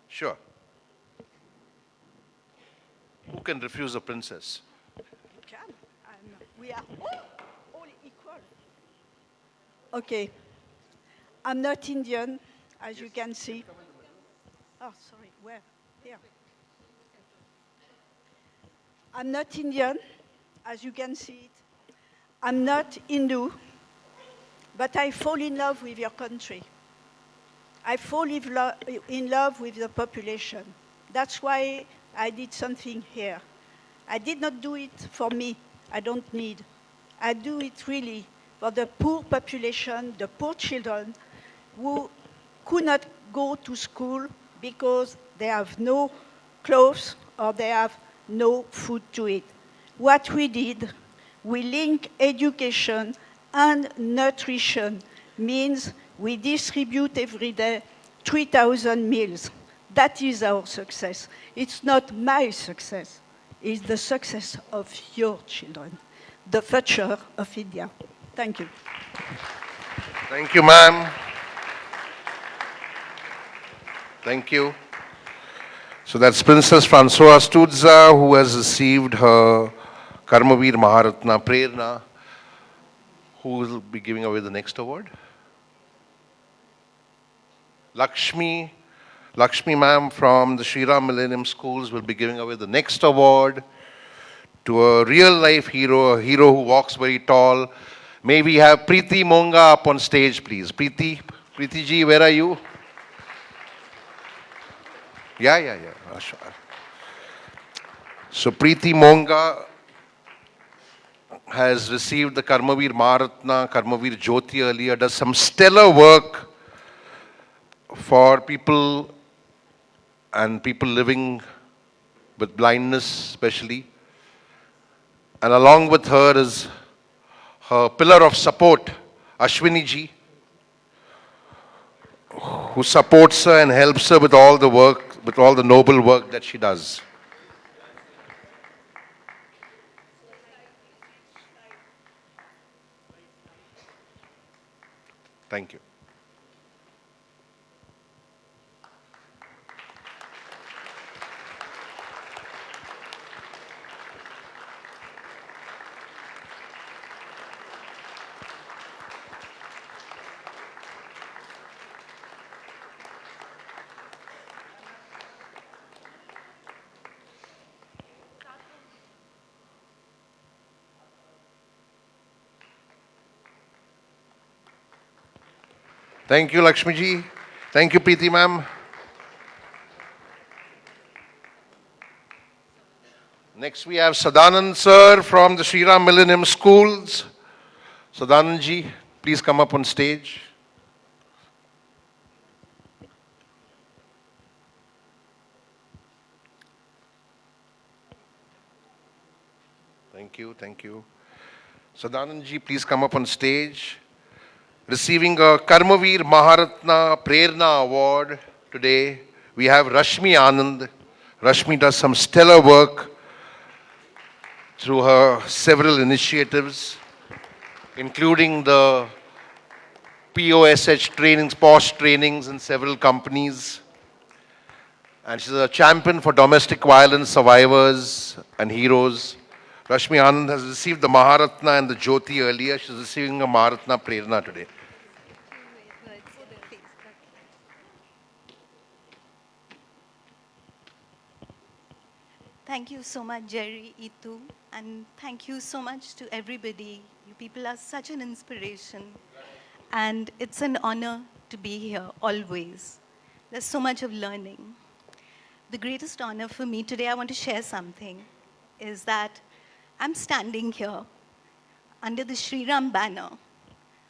Sure. Who can refuse a princess? You can, and we are all equal. Okay. I'm not Indian, as you can see. Oh, sorry, where? Here. I'm not Indian, as you can see it. I'm not Hindu, but I fall in love with your country. I fall in love with the population. That's why I did something here. I did not do it for me. I don't need. I do it really for the poor population, the poor children who could not go to school because they have no clothes or they have no food to eat. What we did, we link education and nutrition, means we distribute every day 3,000 meals. That is our success. It's not my success. It's the success of your children, the future of India. Thank you. Thank you, ma'am. Thank you. So that's Princess Francois Stutza, who has received her Karmaveer Maharatna Prerna. Who will be giving away the next award? Lakshmi ma'am from the Shriram Millennium Schools will be giving away the next award to a real life hero, a hero who walks very tall. May we have Preeti Monga up on stage, please. Preeti ji, where are you? Yeah. So Preeti Monga has received the Karmaveer Maharatna, Karmaveer Jyoti earlier, does some stellar work for people and people living with blindness especially. And along with her is her pillar of support, Ashwini ji, who supports her and helps her with all the work, with all the noble work that she does. Thank you. Thank you, Lakshmi ji. Thank you, Preeti ma'am. Next we have Sadanand sir from the Sri Ram Millennium Schools. Sadanand ji, please come up on stage. Thank you, thank you. Sadanand ji, please come up on stage. Receiving a Karmaveer Maharatna Prerna Award today, we have Rashmi Anand. Rashmi does some stellar work through her several initiatives, including the POSH trainings, POSH trainings in several companies. And she's a champion for domestic violence survivors and heroes. Rashmi Anand has received the Maharatna and the Jyoti earlier. She's receiving a Maharatna Prerna today. Thank you so much, Jerry, Itu, and thank you so much to everybody. You people are such an inspiration, and it's an honor to be here, always. There's so much of learning. The greatest honor for me today, I want to share something, is that I'm standing here under the Sri Ram banner,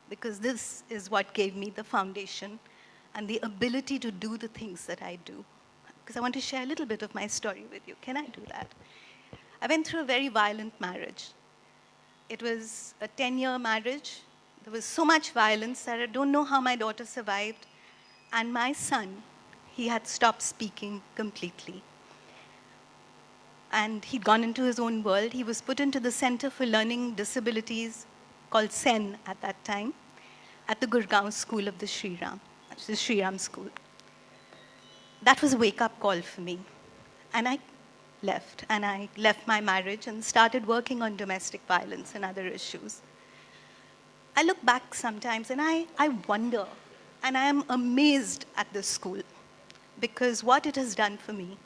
because this is what gave me the foundation and the ability to do the things that I do. Because I want to share a little bit of my story with you. Can I do that? I went through a very violent marriage. It was a 10-year marriage. There was so much violence that I don't know how my daughter survived. And my son, he had stopped speaking completely. And he'd gone into his own world. He was put into the Center for Learning Disabilities, called SEN at that time, at the Gurgaon School of the Sri Ram, the Sri Ram School. That was a wake-up call for me. And I left my marriage and started working on domestic violence and other issues. I look back sometimes and I wonder, and I am amazed at this school, because what it has done for me,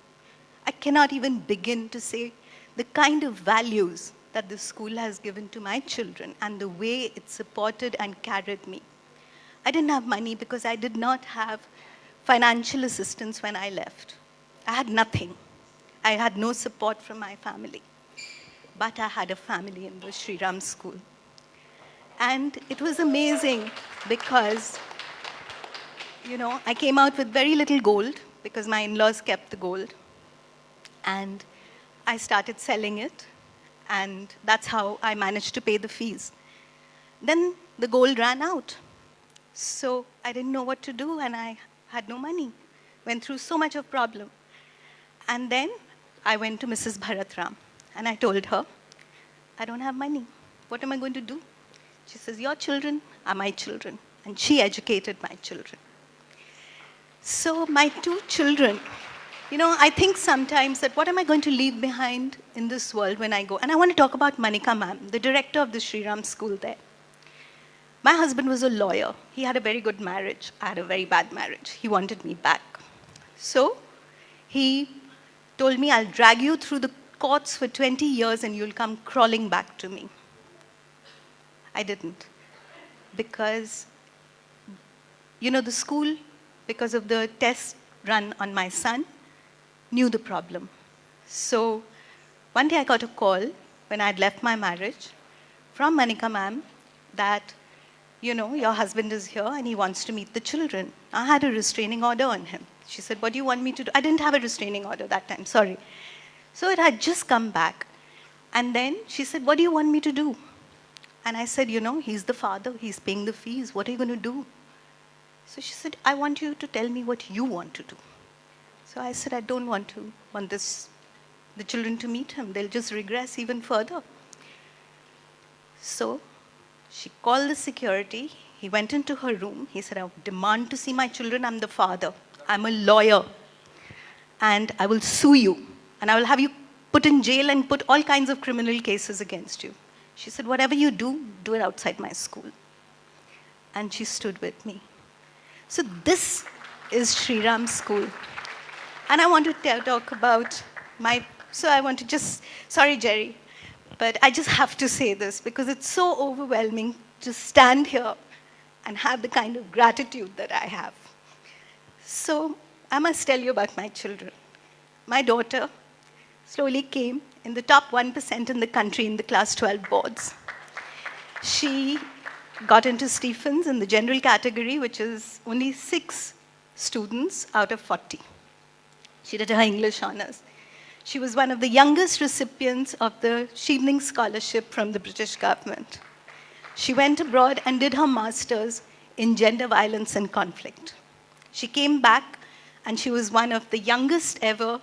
I cannot even begin to say the kind of values that this school has given to my children and the way it supported and carried me. I didn't have money because I did not have financial assistance when I left. I had nothing. I had no support from my family. But I had a family in the Sri Ram school. And it was amazing because, I came out with very little gold because my in-laws kept the gold. And I started selling it. And that's how I managed to pay the fees. Then the gold ran out. So I didn't know what to do, and I had no money. Went through so much of problem. And then I went to Mrs. Bharatram, and I told her, I don't have money. What am I going to do? She says, your children are my children. And she educated my children. So my two children, I think sometimes that what am I going to leave behind in this world when I go? And I want to talk about Manika ma'am, the director of the Sri Ram school there. My husband was a lawyer. He had a very good marriage. I had a very bad marriage. He wanted me back. So he told me, I'll drag you through the courts for 20 years and you'll come crawling back to me. I didn't. Because, the school, because of the test run on my son, knew the problem. So one day I got a call when I'd left my marriage from Manika ma'am that, your husband is here and he wants to meet the children. I had a restraining order on him. She said, what do you want me to do? I didn't have a restraining order that time, sorry. So it had just come back. And then she said, what do you want me to do? And I said, you know, he's the father, he's paying the fees. What are you going to do? So she said, I want you to tell me what you want to do. So I said, I don't want the children to meet him. They'll just regress even further. So she called the security. He went into her room. He said, I demand to see my children. I'm the father. I'm a lawyer. And I will sue you. And I will have you put in jail and put all kinds of criminal cases against you. She said, whatever you do, do it outside my school. And she stood with me. So this is Sri Ram's school. And I want to talk about sorry, Jerry, but I just have to say this because it's so overwhelming to stand here and have the kind of gratitude that I have. So I must tell you about my children. My daughter slowly came in the top 1% in the country in the class 12 boards. She got into Stephens in the general category, which is only 6 students out of 40. She did her English honors. She was one of the youngest recipients of the Shielding Scholarship from the British government. She went abroad and did her master's in gender violence and conflict. She came back and she was one of the youngest ever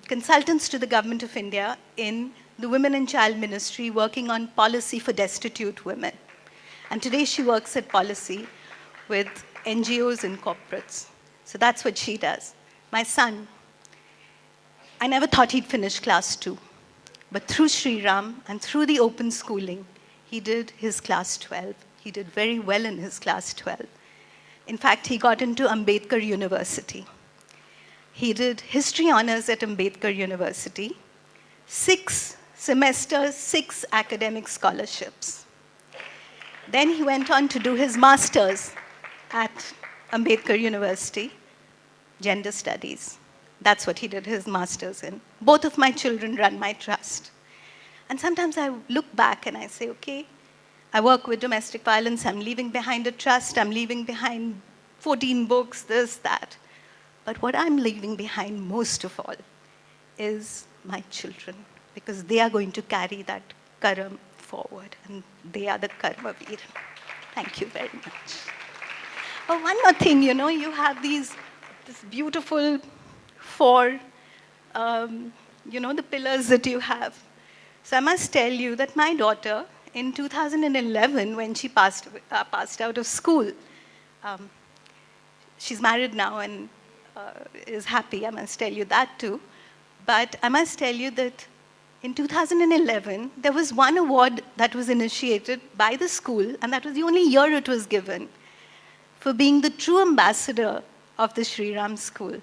consultants to the government of India in the Women and Child Ministry working on policy for destitute women. And today she works at policy with NGOs and corporates. So that's what she does. My son, I never thought he'd finish class 2. But through Sri Ram and through the open schooling, he did his class 12. He did very well in his class 12. In fact, he got into Ambedkar University. He did history honors at Ambedkar University, 6 semesters, 6 academic scholarships. Then he went on to do his master's at Ambedkar University, gender studies. That's what he did his master's in. Both of my children run my trust. And sometimes I look back and I say, okay, I work with domestic violence, I'm leaving behind a trust, I'm leaving behind 14 books, this, that. But what I'm leaving behind most of all is my children, because they are going to carry that karam forward, and they are the Karmaveer. Thank you very much. Oh, one more thing, you have this beautiful 4, the pillars that you have. So I must tell you that my daughter, in 2011, when she passed out of school, she's married now and is happy, I must tell you that too. But I must tell you that in 2011, there was one award that was initiated by the school, and that was the only year it was given, for being the true ambassador of the Sri Ram School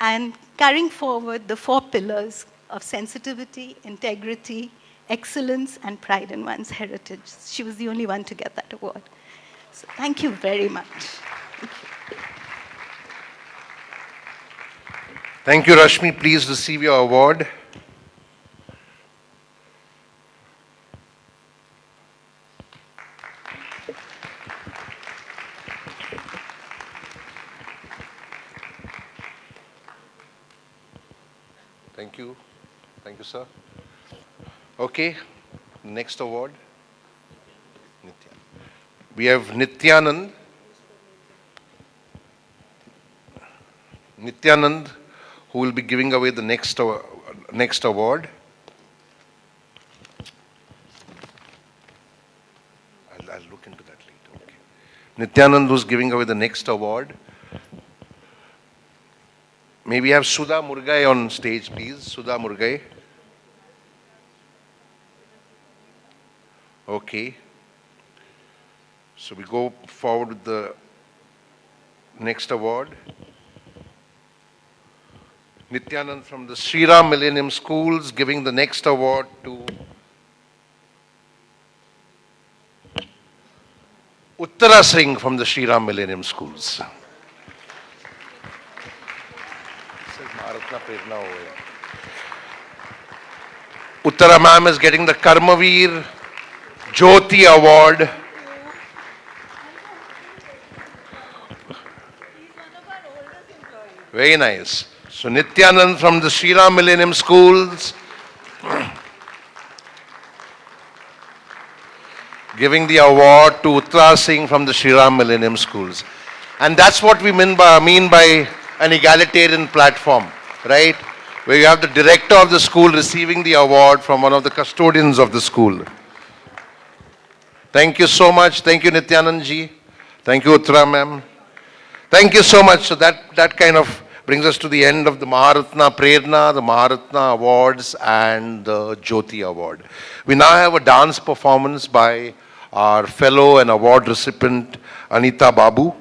and carrying forward the 4 pillars of sensitivity, integrity, excellence, and pride in one's heritage. She was the only one to get that award. So thank you very much. Thank you. Thank you, Rashmi. Please receive your award. Thank you. Thank you, sir. Okay, next award. We have Nityanand. Nityanand, who will be giving away the next award. I'll look into that later. Okay. Nityanand, who's giving away the next award. May we have Sudha Murgai on stage, please? Sudha Murgai. Okay. So we go forward with the next award. Nityanand from the Sri Ram Millennium Schools giving the next award to Uttara Singh from the Sri Ram Millennium Schools. Uttara ma'am is getting the Karmaveer Jyoti Award. Very nice. So Nityanand from the Sri Ram Millennium Schools giving the award to Uttara Singh from the Shriram Millennium Schools. And that's what we mean by an egalitarian platform, right? Where you have the director of the school receiving the award from one of the custodians of the school. Thank you so much. Thank you, Nityanand ji. Thank you, Uttara ma'am. Thank you so much. So that kind of brings us to the end of the Maharatna Prerna, the Maharatna Awards, and the Jyoti Award. We now have a dance performance by our fellow and award recipient, Anita Babu.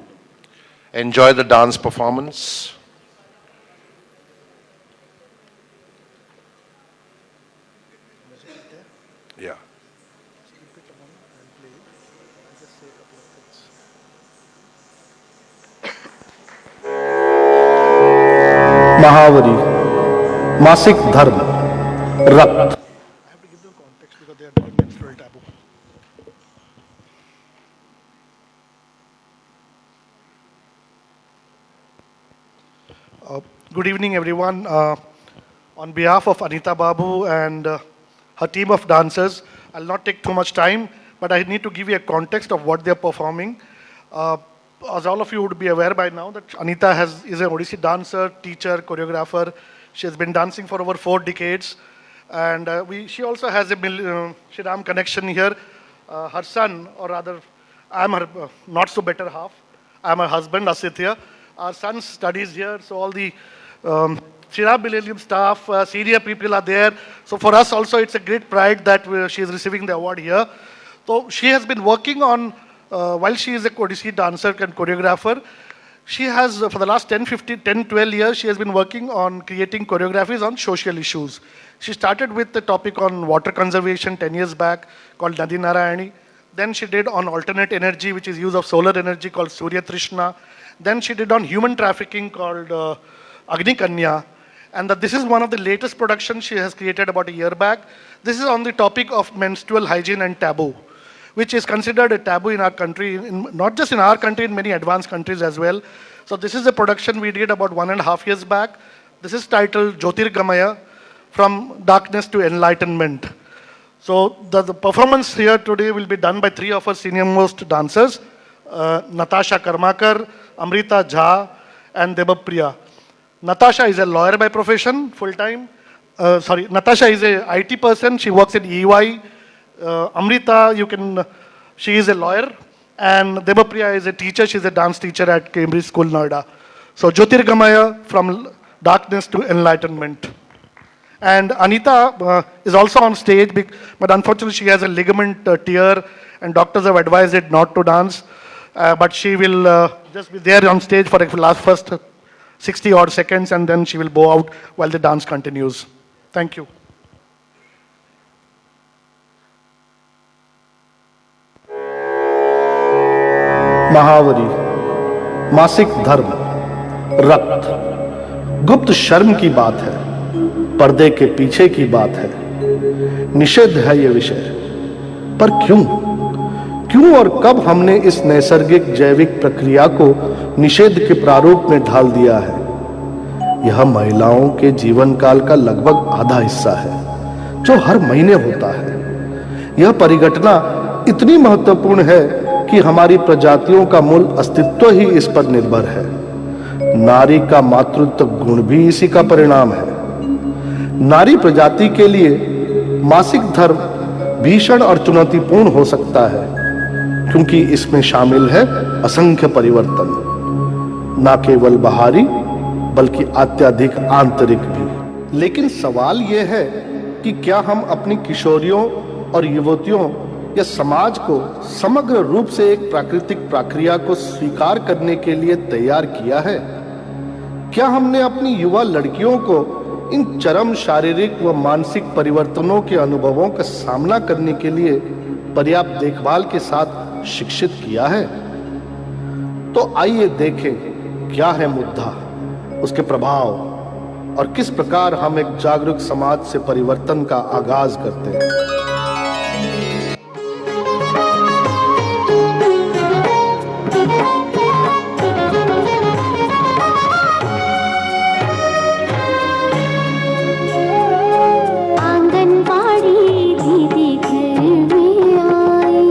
Enjoy the dance performance. Yeah. महावरी मासिक धर्म रक्त Good evening, everyone. On behalf of Anita Babu and her team of dancers, I'll not take too much time, but I need to give you a context of what they're performing. As all of you would be aware by now, that Anita is an Odissi dancer, teacher, choreographer. She has been dancing for over 4 decades. And she also has a Shriram connection here. Her son, or rather, I'm her not so better half. I'm her husband, Asithya. Our son studies here, so all the Shriram Millennium staff, senior people are there. So for us also, it's a great pride that she is receiving the award here. So she has been working on, while she is a Odissi dancer and choreographer, she has, for the last 12 years, she has been working on creating choreographies on social issues. She started with the topic on water conservation 10 years back, called Nadi Narayani. Then she did on alternate energy, which is use of solar energy, called Surya Trishna. Then she did on human trafficking, called Agni Kanya. And this is one of the latest productions she has created about a year back. This is on the topic of menstrual hygiene and taboo, which is considered a taboo in our country, not just in our country, in many advanced countries as well. So this is a production we did about 1.5 years back. This is titled Jyotirgamaya, From Darkness to Enlightenment. So the performance here today will be done by 3 of our senior most dancers, Natasha Karmakar, Amrita Jha, and Debapriya. Natasha is a lawyer by profession, full-time. Natasha is a IT person. She works in EY. Amrita, she is a lawyer. And Debapriya is a teacher. She's a dance teacher at Cambridge School, Noida. So Jyotirgamaya, From Darkness to Enlightenment. And Anita is also on stage, but unfortunately she has a ligament tear, and doctors have advised it not to dance. But she will just be there on stage for the first 60 odd seconds, and then she will bow out while the dance continues. Thank you. महावरी मासिक धर्म रक्त गुप्त शर्म की बात है, पर्दे के पीछे की बात है, निषिद्ध है ये विषय। पर क्यों और कब हमने इस नैसर्गिक जैविक प्रक्रिया को निषेध के प्रारूप में ढाल दिया है? यह महिलाओं के जीवन काल का लगभग आधा हिस्सा है, जो हर महीने होता है। यह परिघटना इतनी महत्वपूर्ण है कि हमारी प्रजातियों का मूल अस्तित्व ही इस पर निर्भर है। नारी का मातृत्व गुण भी इसी का परिणाम है। नारी प्रजाति के लिए मासिक धर्म भीषण और चुनौतीपूर्ण हो सकता है, क्योंकि इसमें शामिल है असंख्य परिवर्तन, न केवल बाहरी बल्कि अत्यधिक आंतरिक भी। लेकिन सवाल यह है कि क्या हम अपनी किशोरियों और युवतियों या समाज को समग्र रूप से एक प्राकृतिक प्रक्रिया को स्वीकार करने के लिए तैयार किया है? क्या हमने अपनी युवा लड़कियों को इन चरम शारीरिक व मानसिक परिवर्तनों के अनुभवों का सामना करने के लिए पर्याप्त देखभाल के साथ शिक्षित किया है? तो आइए देखें क्या है मुद्दा, उसके प्रभाव और किस प्रकार हम एक जागरूक समाज से परिवर्तन का आगाज करते हैं। आंगनबाड़ी दीदी घर में आई,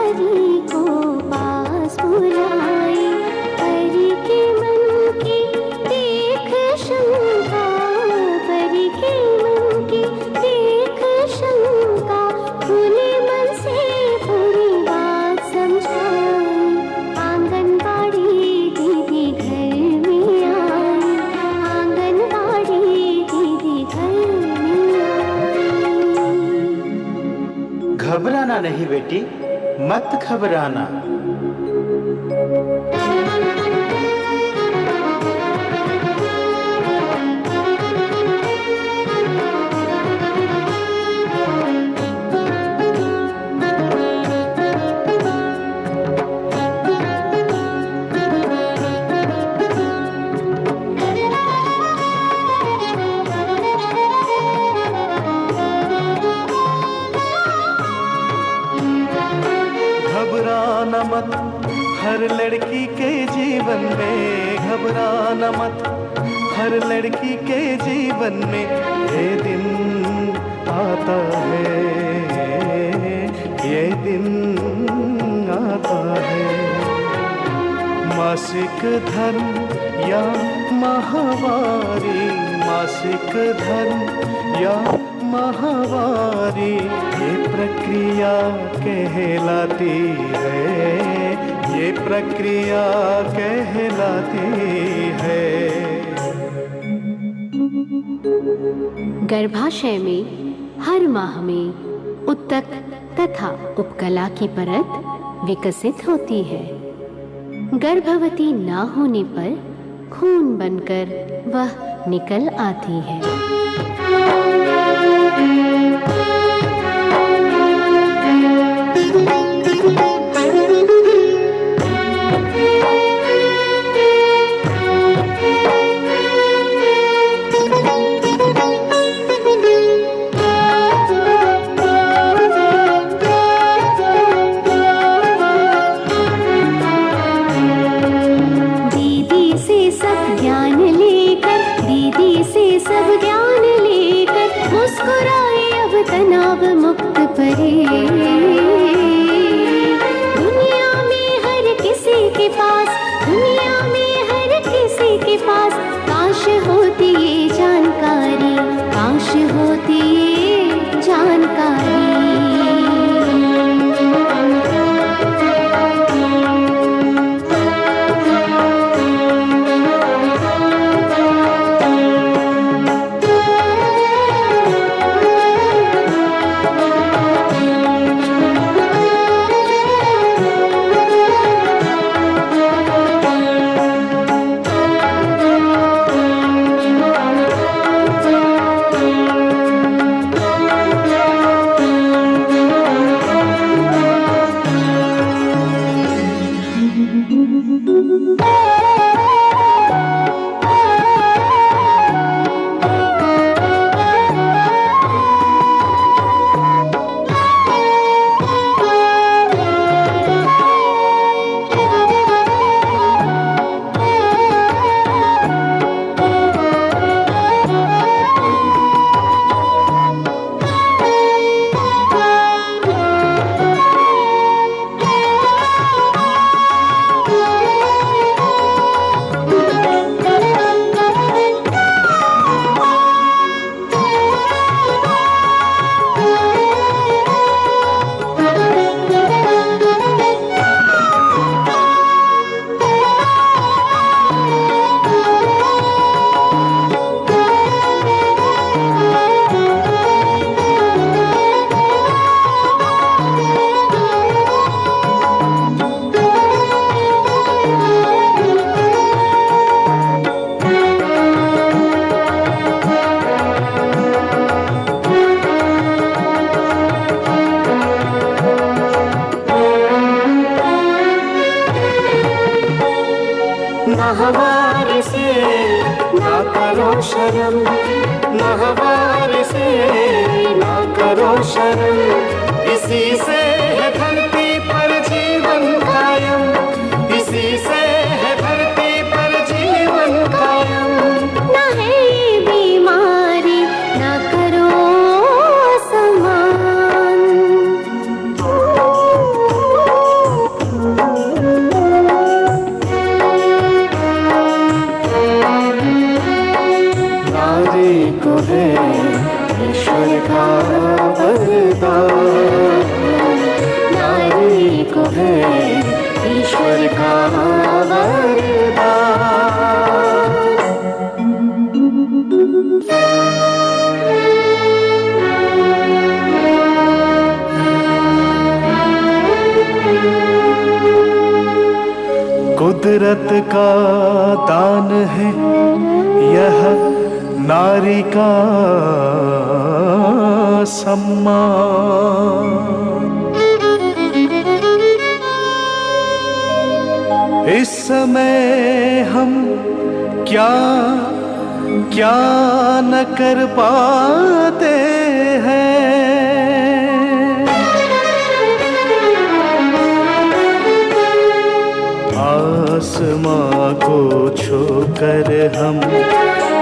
परी को पास बुलाए, परी के मन की देख शंका, परी के मन की देख शंका, खुले मन से पूरी बात समझाई। आंगनबाड़ी दीदी घर में आई, आंगनबाड़ी दीदी घर में आई। घबराना नहीं बेटी, मत घबराना। घबराना मत, हर लड़की के जीवन में घबराना मत, हर लड़की के जीवन में ये दिन आता है, ये दिन आता है। मासिक धर्म या माहवारी, मासिक धर्म या माहवारी, ये प्रक्रिया कहलाती है, ये प्रक्रिया कहलाती है। गर्भाशय में हर माह में उत्तक तथा उपकला की परत विकसित होती है। गर्भवती ना होने पर खून बनकर वह निकल आती है। दीदी से सब ज्ञान लेकर, दीदी से सब ज्ञान लेकर, मुस्कुराए अब तनाव मुक्त परे। दुनिया में हर किसी के पास, दुनिया में हर किसी के पास काश होती ये जानकारी, काश होती ये जानकारी। माहवार से ना करो शर्म, माहवार से ना करो शर्म, इसी से है धरती पर जीवन कायम, इसी से है धरती पर जीवन कायम। ना है ये बीमारी, ना करो समान। कुदरत का दान है यह नारी का सम्मान। इस समय हम क्या क्या न कर पाते हैं, आसमां को छूकर हम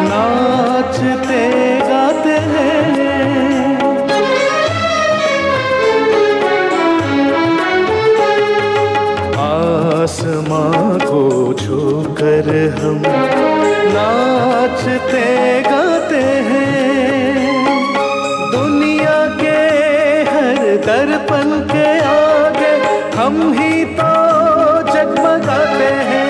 नाचते गाते हैं। आसमां को छूकर हम नाचते गाते हैं। दुनिया के हर दर्पण के आगे हम ही तो जगमगाते हैं।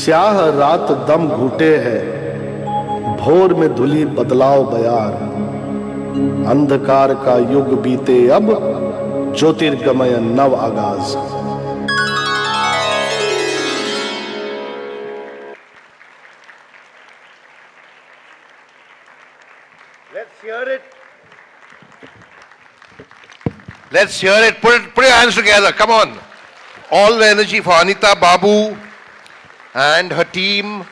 स्याह रात दम घुटे है, भोर में धुली बदलाव बयार, अंधकार का युग बीते अब, ज्योतिर्गमय नव आगाज। Let's hear it. Let's hear it. Put your hands together. Come on. All the energy for Anita Babu and her team.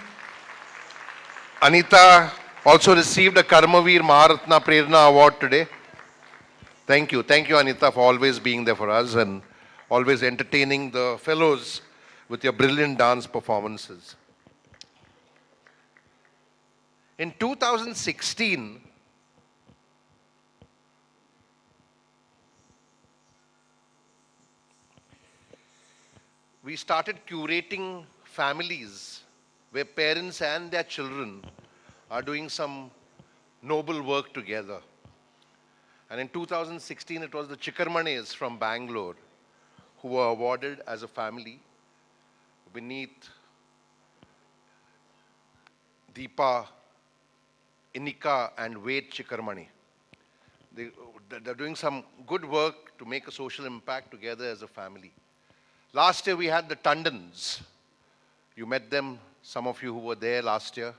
Anita also received a Karmaveer Maharatna Prerna Award today. Thank you. Thank you, Anita, for always being there for us and always entertaining the fellows with your brilliant dance performances. In 2016, we started curating families where parents and their children are doing some noble work together. And in 2016, it was the Chikarmanes from Bangalore who were awarded as a family beneath Deepa, Inika, and Ved Chikarmani. They're doing some good work to make a social impact together as a family. Last year, we had the Tandons. You met them, some of you who were there last year.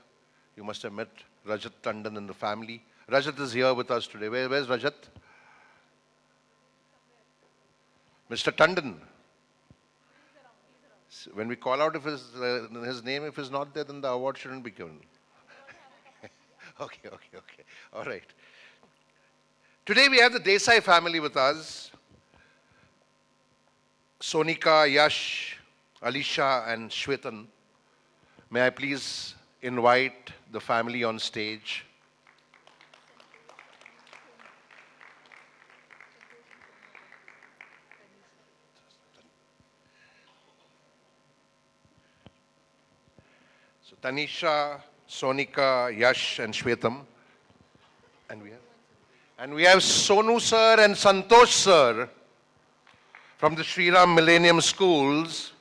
You must have met Rajat Tandon and the family. Rajat is here with us today. Where's Rajat? Mr. Tandon. When we call out if his name, if he's not there, then the award shouldn't be given. Okay. All right. Today we have the Desai family with us. Sonika, Yash, Alisha, and Shwetan. May I please invite the family on stage. So Tanisha, Sonika, Yash, and Shwetam. And we have Sonu sir and Santosh sir from the Sri Ram Millennium Schools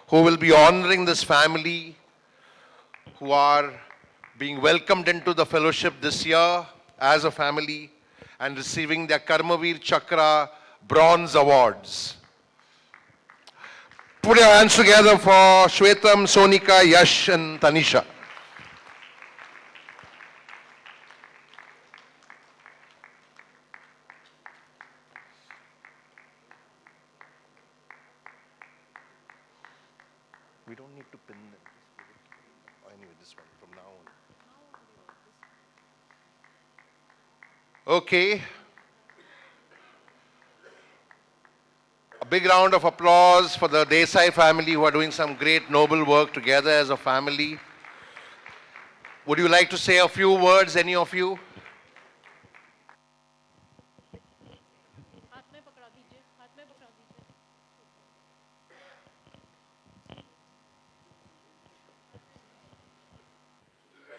who will be honoring this family who are being welcomed into the fellowship this year as a family and receiving their Karmaveer Chakra bronze awards. Put your hands together for Shwetam, Sonika, Yash, and Tanisha. We don't need to pin them. Oh, anyway, this one from now on. Okay. A big round of applause for the Desai family who are doing some great noble work together as a family. Would you like to say a few words, any of you?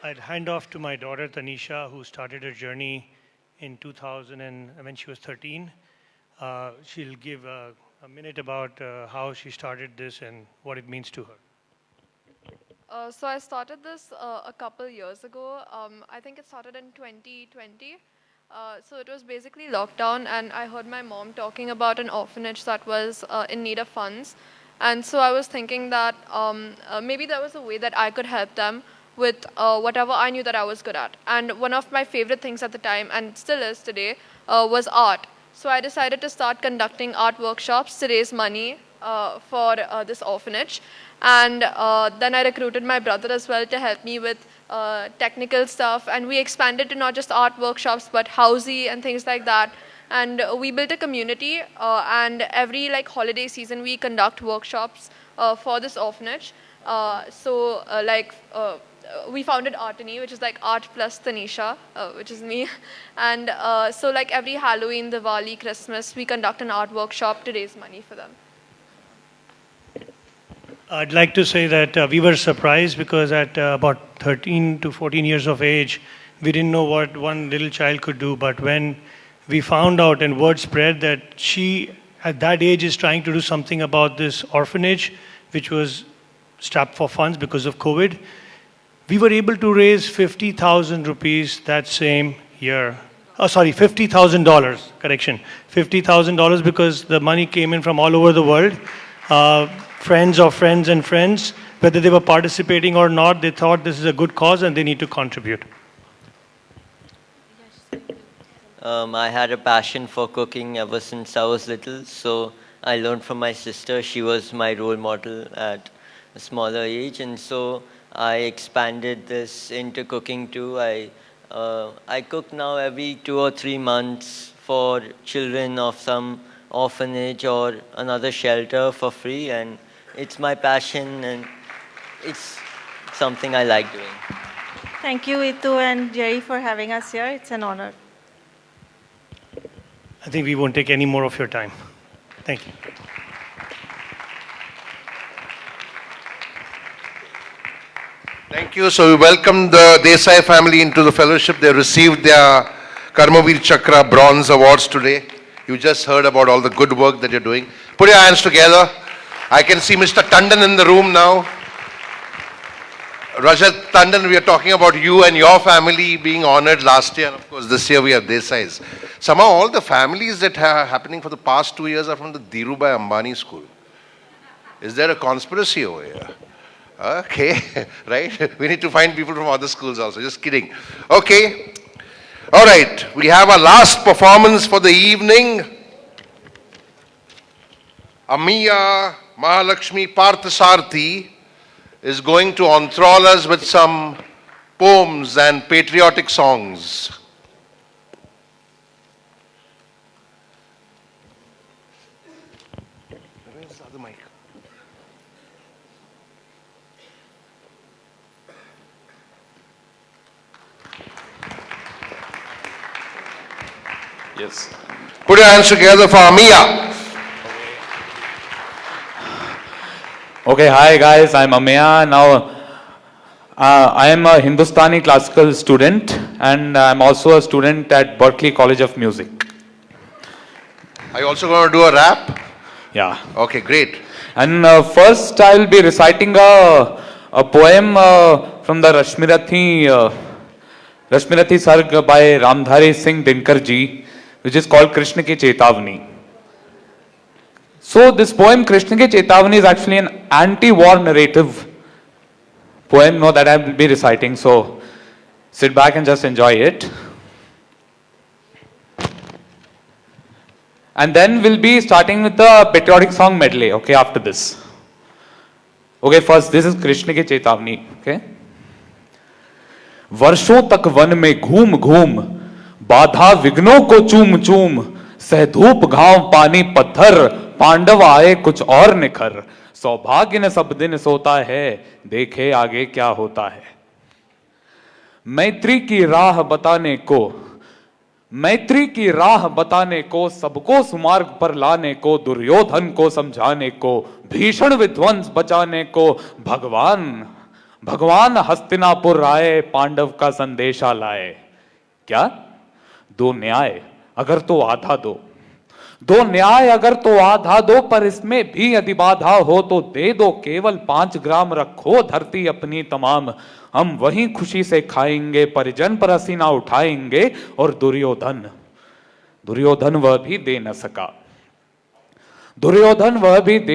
I'd hand off to my daughter Tanisha, who started her journey in 2000 and when she was 13. She'll give a minute about how she started this and what it means to her. So I started this a couple years ago. I think it started in 2020. So it was basically lockdown, and I heard my mom talking about an orphanage that was in need of funds. And so I was thinking that maybe there was a way that I could help them with whatever I knew that I was good at. And one of my favorite things at the time, and still is today, was art. So I decided to start conducting art workshops to raise money for this orphanage. And then I recruited my brother as well to help me with technical stuff. And we expanded to not just art workshops, but housey and things like that. And we built a community, and every holiday season we conduct workshops for this orphanage. We founded Artany, which is like Art plus Tanisha, which is me. And so every Halloween, Diwali, Christmas, we conduct an art workshop to raise money for them. I'd like to say that we were surprised because at about 13 to 14 years of age, we didn't know what one little child could do. But when we found out and word spread that she, at that age, is trying to do something about this orphanage, which was strapped for funds because of COVID. We were able to raise 50,000 rupees that same year. Oh, sorry, $50,000, correction. $50,000 because the money came in from all over the world. Friends of friends and friends, whether they were participating or not, they thought this is a good cause and they need to contribute. I had a passion for cooking ever since I was little, so I learned from my sister. She was my role model at a smaller age, and so I expanded this into cooking too. I cook now every 2 or 3 months for children of some orphanage or another shelter for free, and it's my passion and it's something I like doing. Thank you, Itu and Jerry, for having us here. It's an honor. I think we won't take any more of your time. Thank you. Thank you. So we welcome the Desai family into the fellowship. They received their Karmaveer Chakra Bronze Awards today. You just heard about all the good work that you're doing. Put your hands together. I can see Mr. Tandon in the room now. Rajat Tandon, we are talking about you and your family being honored last year. And of course, this year we have Desai's. Somehow all the families that are happening for the past 2 years are from the Dhirubhai Ambani school. Is there a conspiracy over here? Okay, right? We need to find people from other schools also. Just kidding. Okay. All right. We have our last performance for the evening. Amiya Mahalakshmi Parthasarthi is going to enthrall us with some poems and patriotic songs. Where's the other mic? Yes. Put your hands together for Amiya. Okay, hi guys, I'm Ameya. Now, I am a Hindustani classical student and I'm also a student at Berklee College of Music. Are you also going to do a rap? Yeah. Okay, great. And first I'll be reciting a poem from the Rashmirathi Sarg by Ramdhari Singh Dinkar ji, which is called Krishna Ki Chetavani. So this poem, Krishna Ki Chetavani, is actually an anti-war narrative poem that I will be reciting. So sit back and just enjoy it. And then we'll be starting with the patriotic song medley, okay, after this. Okay, first, this is Krishna Ki Chetavani, okay. वर्षों तक one में घूम घूम बाधा विघ्नों को चूम चूम सहधूप घाव पानी पत्थर पांडव आए कुछ और निखर सौभाग्य न सब दिन सोता है देखे आगे क्या होता है मैत्री की राह बताने को सबको सुमार्ग पर लाने को दुर्योधन को समझाने को भीषण विध्वंस बचाने को भगवान हस्तिनापुर आए पांडव का संदेशा लाए क्या दो न्याय अगर तो आधा दो पर इसमें भी यदि बाधा हो तो दे दो केवल 5 ग्राम रखो धरती अपनी तमाम हम वहीं खुशी से खाएंगे परिजन पर हसीना उठाएंगे और दुर्योधन वह भी दे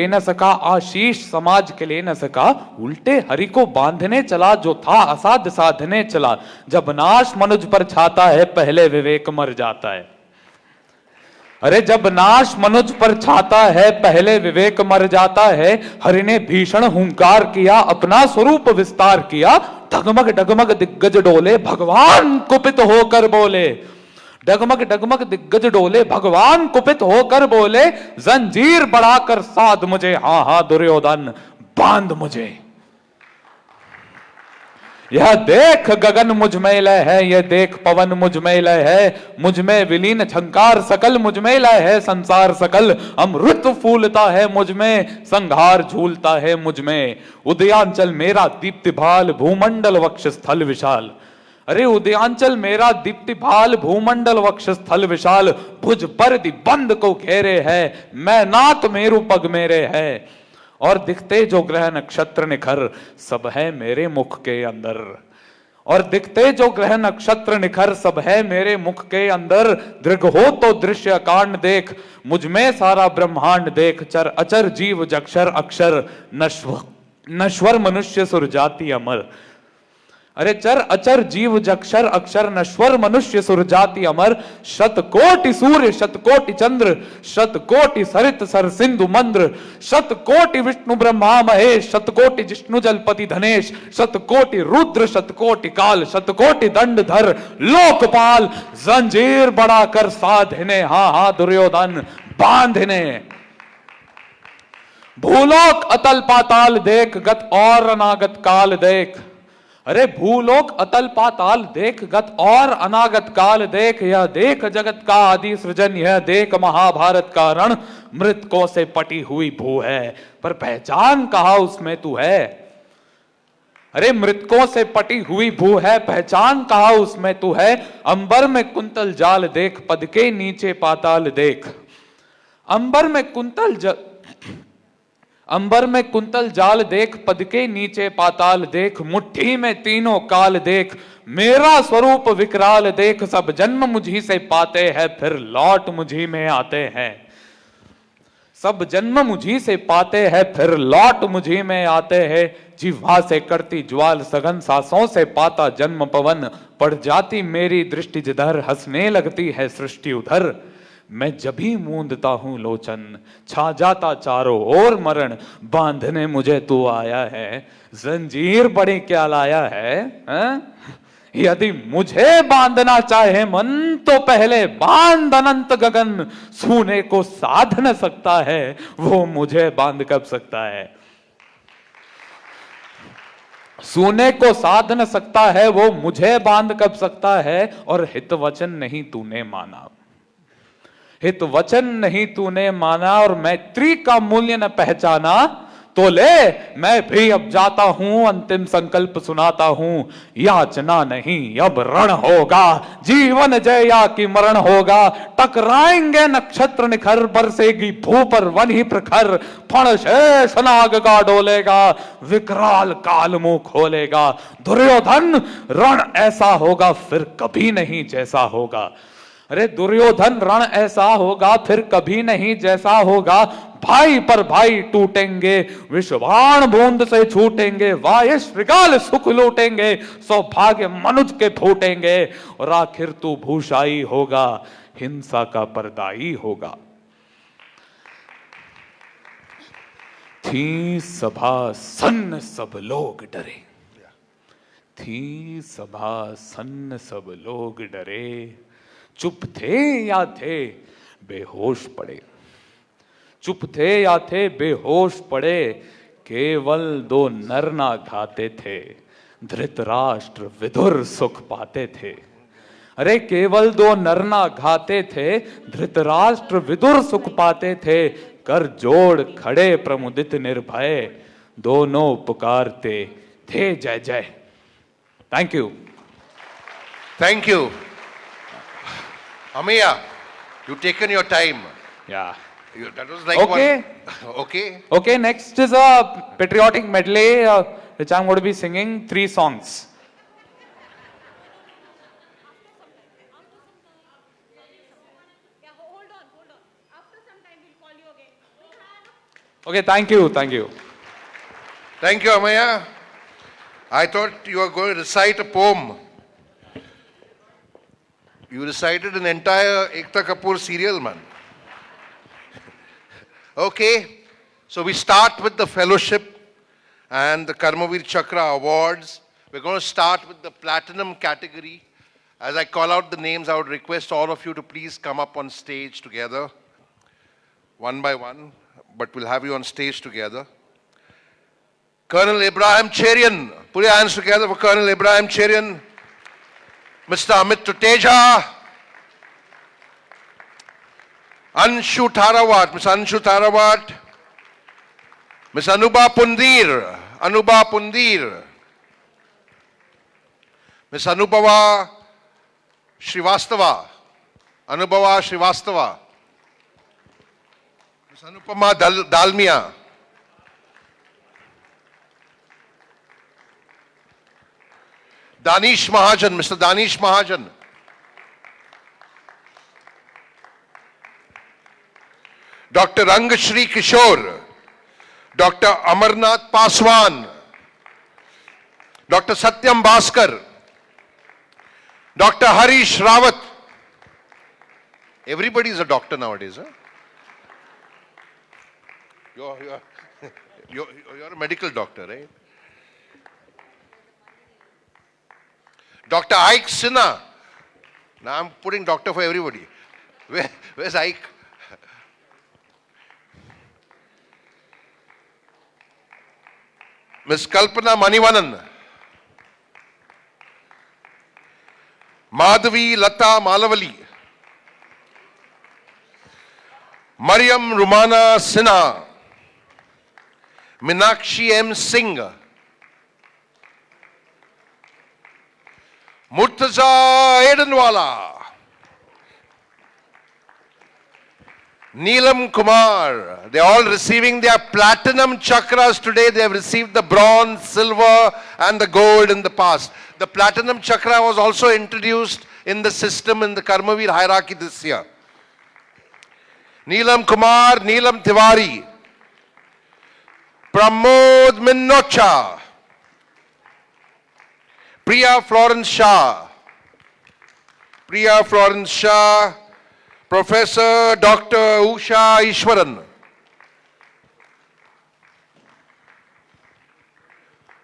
न सका आशीष समाज के ले न सका उल्टे हरि को बांधने चला जो था असाध्य साधने चला जब नाश मनुज पर छाता है पहले विवेक मर जाता है अरे जब नाश मनुज पर छाता है पहले विवेक मर जाता है हरि ने भीषण हुंकार किया अपना स्वरूप विस्तार किया डगमग डगमग दिग्गज डोले भगवान कुपित होकर बोले डगमग दिग्गज डोले भगवान कुपित होकर बोले जंजीर बढ़ाकर साध मुझे हाँ दुर्योधन बांध मुझे यह देख गगन मुझ में लय है यह देख पवन मुझ में लय है मुझ में विलीन झंकार सकल मुझ में लय है संसार सकल अमृत फूलता है मुझ में संघार झूलता है मुझ में उदयांचल मेरा दीप्ति भाल भूमंडल वक्ष स्थल विशाल अरे उदयांचल मेरा दीप्ति भाल भूमंडल वक्ष स्थल विशाल भुज पर बंद को घेरे है मैं नाथ मेरु पग मेरे है और दिखते जो ग्रह नक्षत्र निखर सब है मेरे मुख के अंदर। और दिखते जो ग्रह नक्षत्र निखर सब है मेरे मुख के अंदर। दृग हो तो दृश्य कांड देख मुझ में सारा ब्रह्मांड देख। चर अचर जीव जक्षर अक्षर नश्वर मनुष्य सुरजाति अमर। अरे चर अचर जीव जक्षर अक्षर नश्वर मनुष्य सुरजाति अमर। शतकोटि सूर्य शतकोटि चंद्र शतकोटि सरित सर सिंधु मंद्र। शतकोटि विष्णु ब्रह्मा महेश शतकोटि जिष्णु जलपति धनेश। शतकोटि रुद्र शतकोटि काल शतकोटि दंडधर लोकपाल। जंजीर बड़ा कर साधने हा हा दुर्योधन बांधने। भूलोक अतल पाताल देख गत और अनागत काल देख। अरे भूलोक अतल पाताल देख गत और अनागत काल देख। यह देख जगत का आदि सृजन यह देख महाभारत का रण। मृतकों से पटी हुई भू है पर पहचान कहा उसमें तू है। अरे मृतकों से पटी हुई भू है पहचान कहा उसमें तू है। अंबर में कुंतल जाल देख पद के नीचे पाताल देख। अंबर में कुंतल जाल देख पद के नीचे पाताल देख। मुट्ठी में तीनों काल देख मेरा स्वरूप विकराल देख। सब जन्म मुझी से पाते हैं फिर लौट मुझी में आते हैं। सब जन्म मुझी से पाते हैं फिर लौट मुझी में आते हैं। जिह्वा से करती ज्वाल सघन सांसों से पाता जन्म पवन। पड़ जाती मेरी दृष्टि जिधर हंसने लगती है सृष्टि उधर। मैं जभी मूंदता हूं लोचन छा जाता चारों ओर मरण। बांधने मुझे तू आया है जंजीर बड़ी क्या लाया है, यदि मुझे बांधना चाहे मन तो पहले बांध अनंत गगन। छूने को साध न सकता है वो मुझे बांध कब सकता है। सोने को साध न सकता है वो मुझे बांध कब सकता है। और हित वचन नहीं तूने माना हित वचन नहीं तूने माना। और मैत्री का मूल्य न पहचाना तो ले मैं भी अब जाता हूं अंतिम संकल्प सुनाता हूं। याचना नहीं अब रण होगा जीवन जया की मरण होगा। टकराएंगे नक्षत्र निखर बरसेगी भू पर वन ही प्रखर। फण शेष नाग का डोलेगा विकराल काल मुंह खोलेगा। दुर्योधन रण ऐसा होगा फिर कभी नहीं जैसा होगा। अरे दुर्योधन रण ऐसा होगा फिर कभी नहीं जैसा होगा। भाई पर भाई टूटेंगे विषबाण बूंद से छूटेंगे। वाय श्रृगाल सुख लूटेंगे सौभाग्य मनुज के फूटेंगे। और आखिर तू भूषाई होगा हिंसा का परदाई होगा। थी सभा सन्न सब लोग डरे। थी सभा सन्न सब लोग डरे। चुप थे या थे बेहोश पड़े। चुप थे या थे बेहोश पड़े। केवल दो नर ना खाते थे धृतराष्ट्र विदुर सुख पाते थे। अरे केवल दो नर ना खाते थे धृतराष्ट्र विदुर सुख पाते थे। कर जोड़ खड़े प्रमुदित निर्भय दोनों पुकारते थे जय जय। Thank you. Thank you. Ameya, you've taken your time. Yeah. That was like Okay. one. Okay. Okay, next is a patriotic medley which I'm going to be singing 3 songs. Okay, thank you, thank you. Thank you, Ameya. I thought you were going to recite a poem. You recited an entire Ekta Kapoor serial, man. Okay, so we start with the fellowship and the Karmaveer Chakra awards. We're going to start with the platinum category. As I call out the names, I would request all of you to please come up on stage together, one by one, but we'll have you on stage together. Colonel Ibrahim Cherian, put your hands together for Colonel Ibrahim Cherian. Mr. Amit Tuteja, Anshu Tharawat, Ms. Anshu Tharawat, Ms. Anuba Pundir, Ms. Anubhava Srivastava, Ms. Anupama Dalmia, Danish Mahajan, Mr. Danish Mahajan. Dr. Rangashri Kishore, Dr. Amarnath Paswan, Dr. Satyam Bhaskar, Dr. Harish Rawat. Everybody is a doctor nowadays, huh? You're, you're a medical doctor, right? Dr. Ike Sinha. Now I'm putting doctor for everybody. Where's Ike? Miss Kalpana Manivanan. Madhavi Lata Malavali. Mariam Rumana Sinha. Minakshi M. Singh. Murtaza Edenwala. Neelam Kumar. They are all receiving their platinum chakras today. They have received the bronze, silver and the gold in the past. The platinum chakra was also introduced in the system in the Karmaveer hierarchy this year. Neelam Kumar, Neelam Tiwari. Pramod Minocha. Priya Florence Shah. Priya Florence Shah. Professor Dr. Usha Ishwaran.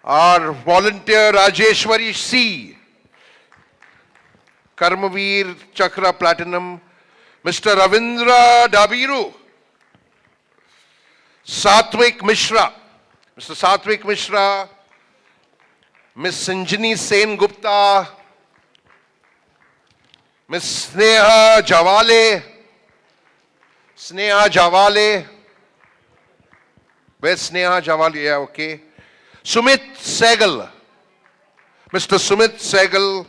Our volunteer Rajeshwari C. Karmaveer Chakra Platinum. Mr. Ravindra Dabiru. Satvik Mishra. Mr. Satvik Mishra. Miss Sanjini Sen Gupta. Miss Sneha Javale. Sneha Javale. Where's Sneha Javale? Yeah, okay. Sumit Sehgal. Mr. Sumit Sehgal.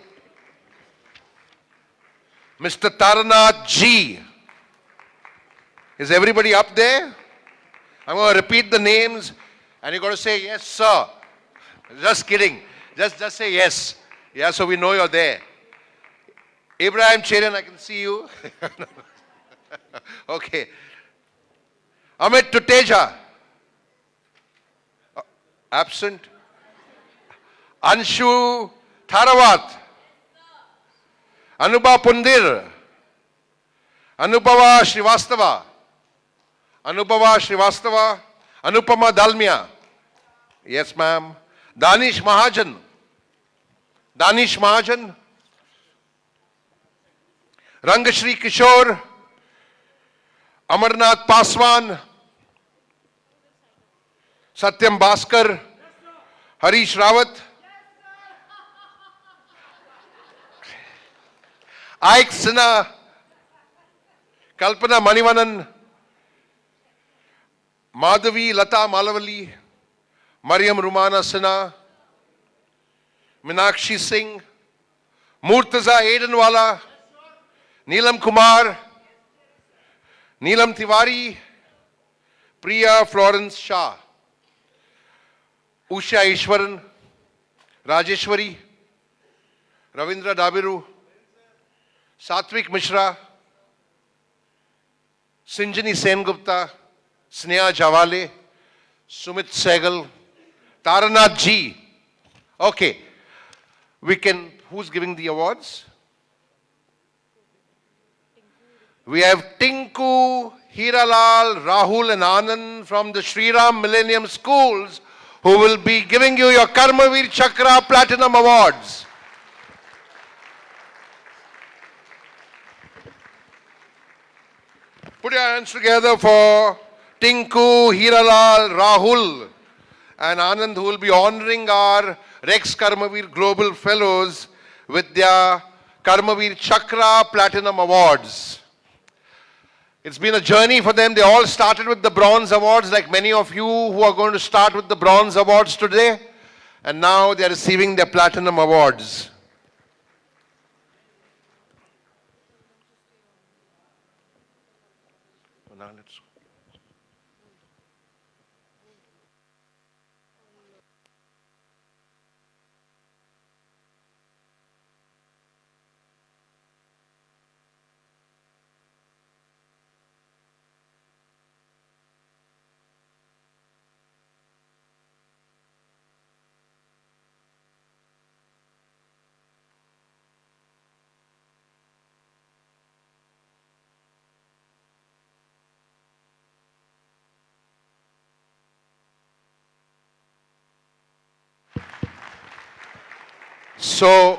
Mr. Taranath G. Is everybody up there? I'm going to repeat the names and you're going to say, yes, sir. Just kidding. Just say yes. Yeah, so we know you're there. Ibrahim Cherian, I can see you. Okay. Amit Tuteja. Absent. Anshu Tharawat. Anubha Pundir. Anubhava Srivastava. Anubhava Srivastava. Anupama Dalmia. Yes, ma'am. Danish Mahajan. Danish Mahajan. Rangashri Kishore. Amarnath Paswan. Satyam Bhaskar. Harish Rawat. Ike Sinha. Kalpana Manivanan. Madhavi Lata Malavali. Mariam Rumana Sinha. Minakshi Singh. Murtaza Edenwala. Neelam Kumar. Neelam Tiwari. Priya Florence Shah. Usha Ishwaran. Rajeshwari. Ravindra Dabiru. Satvik Mishra. Sanjini Sen Gupta. Sneha Javale. Sumit Sehgal. Taranath G. Okay. We can, who's giving the awards? We have Tinku, Hiralal, Rahul and Anand from the Sri Ram Millennium Schools who will be giving you your Karmaveer Chakra Platinum Awards. Put your hands together for Tinku, Hiralal, Rahul and Anand who will be honoring our Rex Karmaveer Global Fellows with their Karmaveer Chakra Platinum Awards. It's been a journey for them. They all started with the Bronze Awards, like many of you who are going to start with the Bronze Awards today. And now they are receiving their Platinum Awards. Now let's So,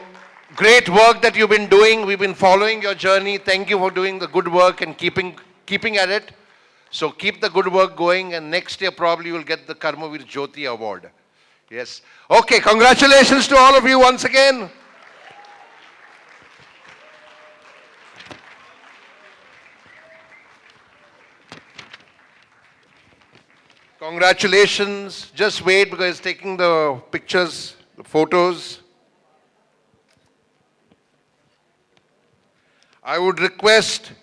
great work that you've been doing. We've been following your journey. Thank you for doing the good work and keeping at it. So keep the good work going, and next year probably you'll get the Karmaveer Jyoti Award. Yes. Okay, congratulations to all of you once again. Congratulations. Just wait because it's taking the pictures, the photos. I would request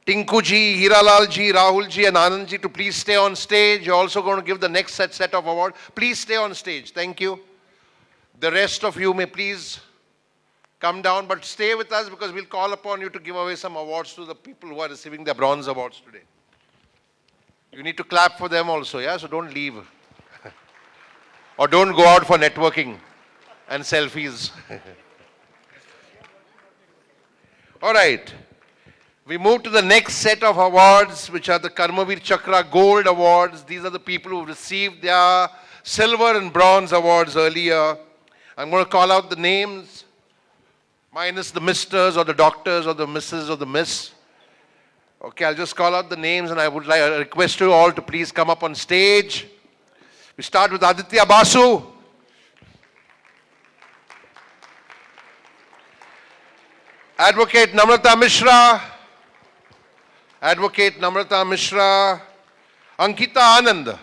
Tinku ji, Hiralal ji, Rahul ji and Anand ji to please stay on stage. You're also going to give the next set of awards. Please stay on stage. Thank you. The rest of you may please come down, but stay with us because we'll call upon you to give away some awards to the people who are receiving their bronze awards today. You need to clap for them also, yeah? So don't leave. Or don't go out for networking and selfies. All right. We move to the next set of awards, which are the Karmaveer Chakra Gold Awards. These are the people who received their silver and bronze awards earlier. I'm going to call out the names, minus the misters or the doctors or the misses or the miss. Okay, I'll just call out the names, and I would like to request you all to please come up on stage. We start with Aditya Basu. Advocate Namrata Mishra. Advocate Namrata Mishra. Ankita Anand.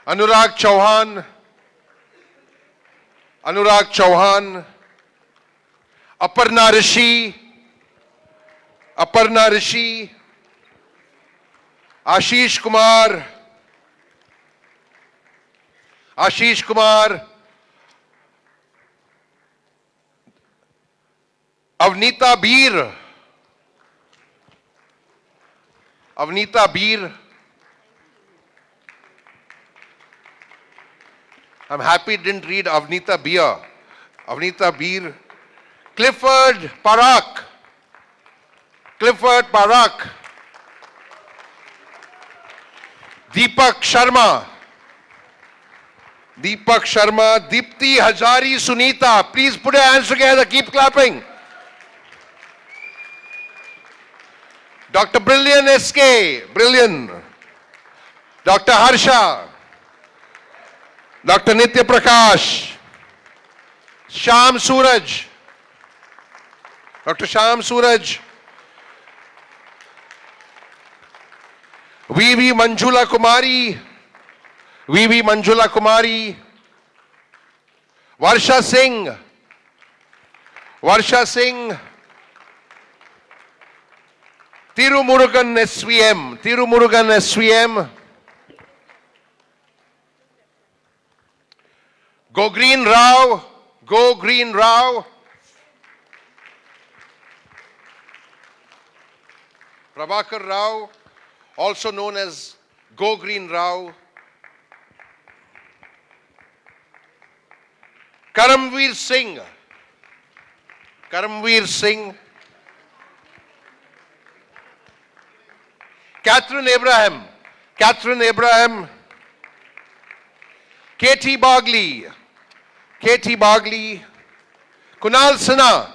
Anurag Chauhan. Anurag Chauhan. Aparna Rishi. Aparna Rishi. Ashish Kumar. Ashish Kumar. Avnita Beer. Avnita Beer. I'm happy didn't read Avnita Beer. Avnita Beer. Clifford Parak. Clifford Parak. Deepak Sharma. Deepak Sharma. Deepti Hazari Sunita. Please put your hands together. Keep clapping. Dr. Brilliant SK. Brilliant. Dr. Harsha. Dr. Nitya Prakash. Sham Suraj. Dr. Sham Suraj. VV Manjula Kumari. VV Manjula Kumari. Varsha Singh. Varsha Singh. Tirumurugan SVM. Tirumurugan SVM. Go Green Rao. Go Green Rao. Prabhakar Rao, also known as Go Green Rao. Karmaveer Singh. Karmaveer Singh. Catherine Abraham. Catherine Abraham. Katie Bagley. Katie Bagley. Kunal Sinha.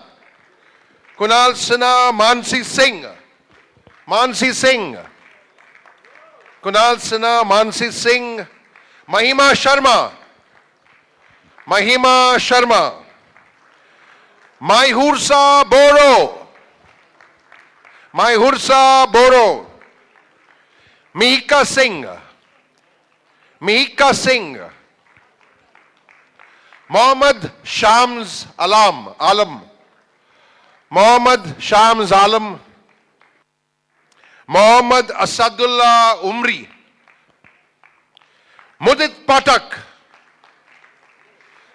Kunal Sinha. Mansi Singh. Mansi Singh. Kunal Sinha. Mansi Singh. Mahima Sharma. Mahima Sharma. Maihursa Boro. Maihursa Boro. Mihika Singh. Mihika Singh. Mohammad Shams Alam. Mohammad Shams Alam. Mohammad Asadullah Umri. Mudit Patak.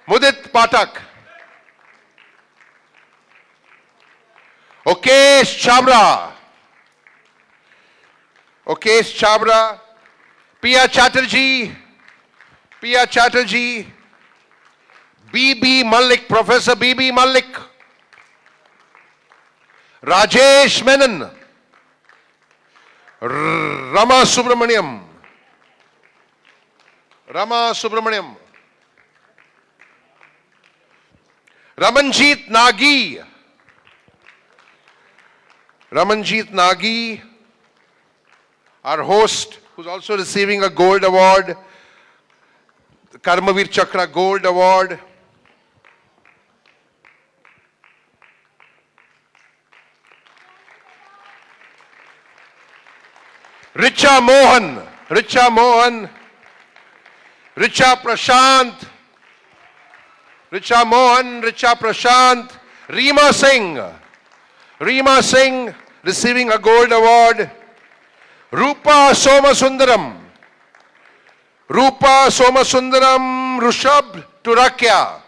Mudit Patak. Okesh Chabra. Okesh Chabra. Pia Chatterjee. Pia Chatterjee. B.B. Malik. Professor B.B. Malik. Rajesh Menon. Rama Subramaniam. Rama Subramaniam. Ramanjeet Nagi. Ramanjeet Nagi, our host, who's also receiving a gold award, the Karmaveer Chakra Gold Award. Richa Mohan, Richa Mohan, Richa Prashant, Richa Mohan, Richa Prashant, Reema Singh, Reema Singh receiving a gold award. Rupa Somasundaram, Rupa Somasundaram, Rushabh Turakya,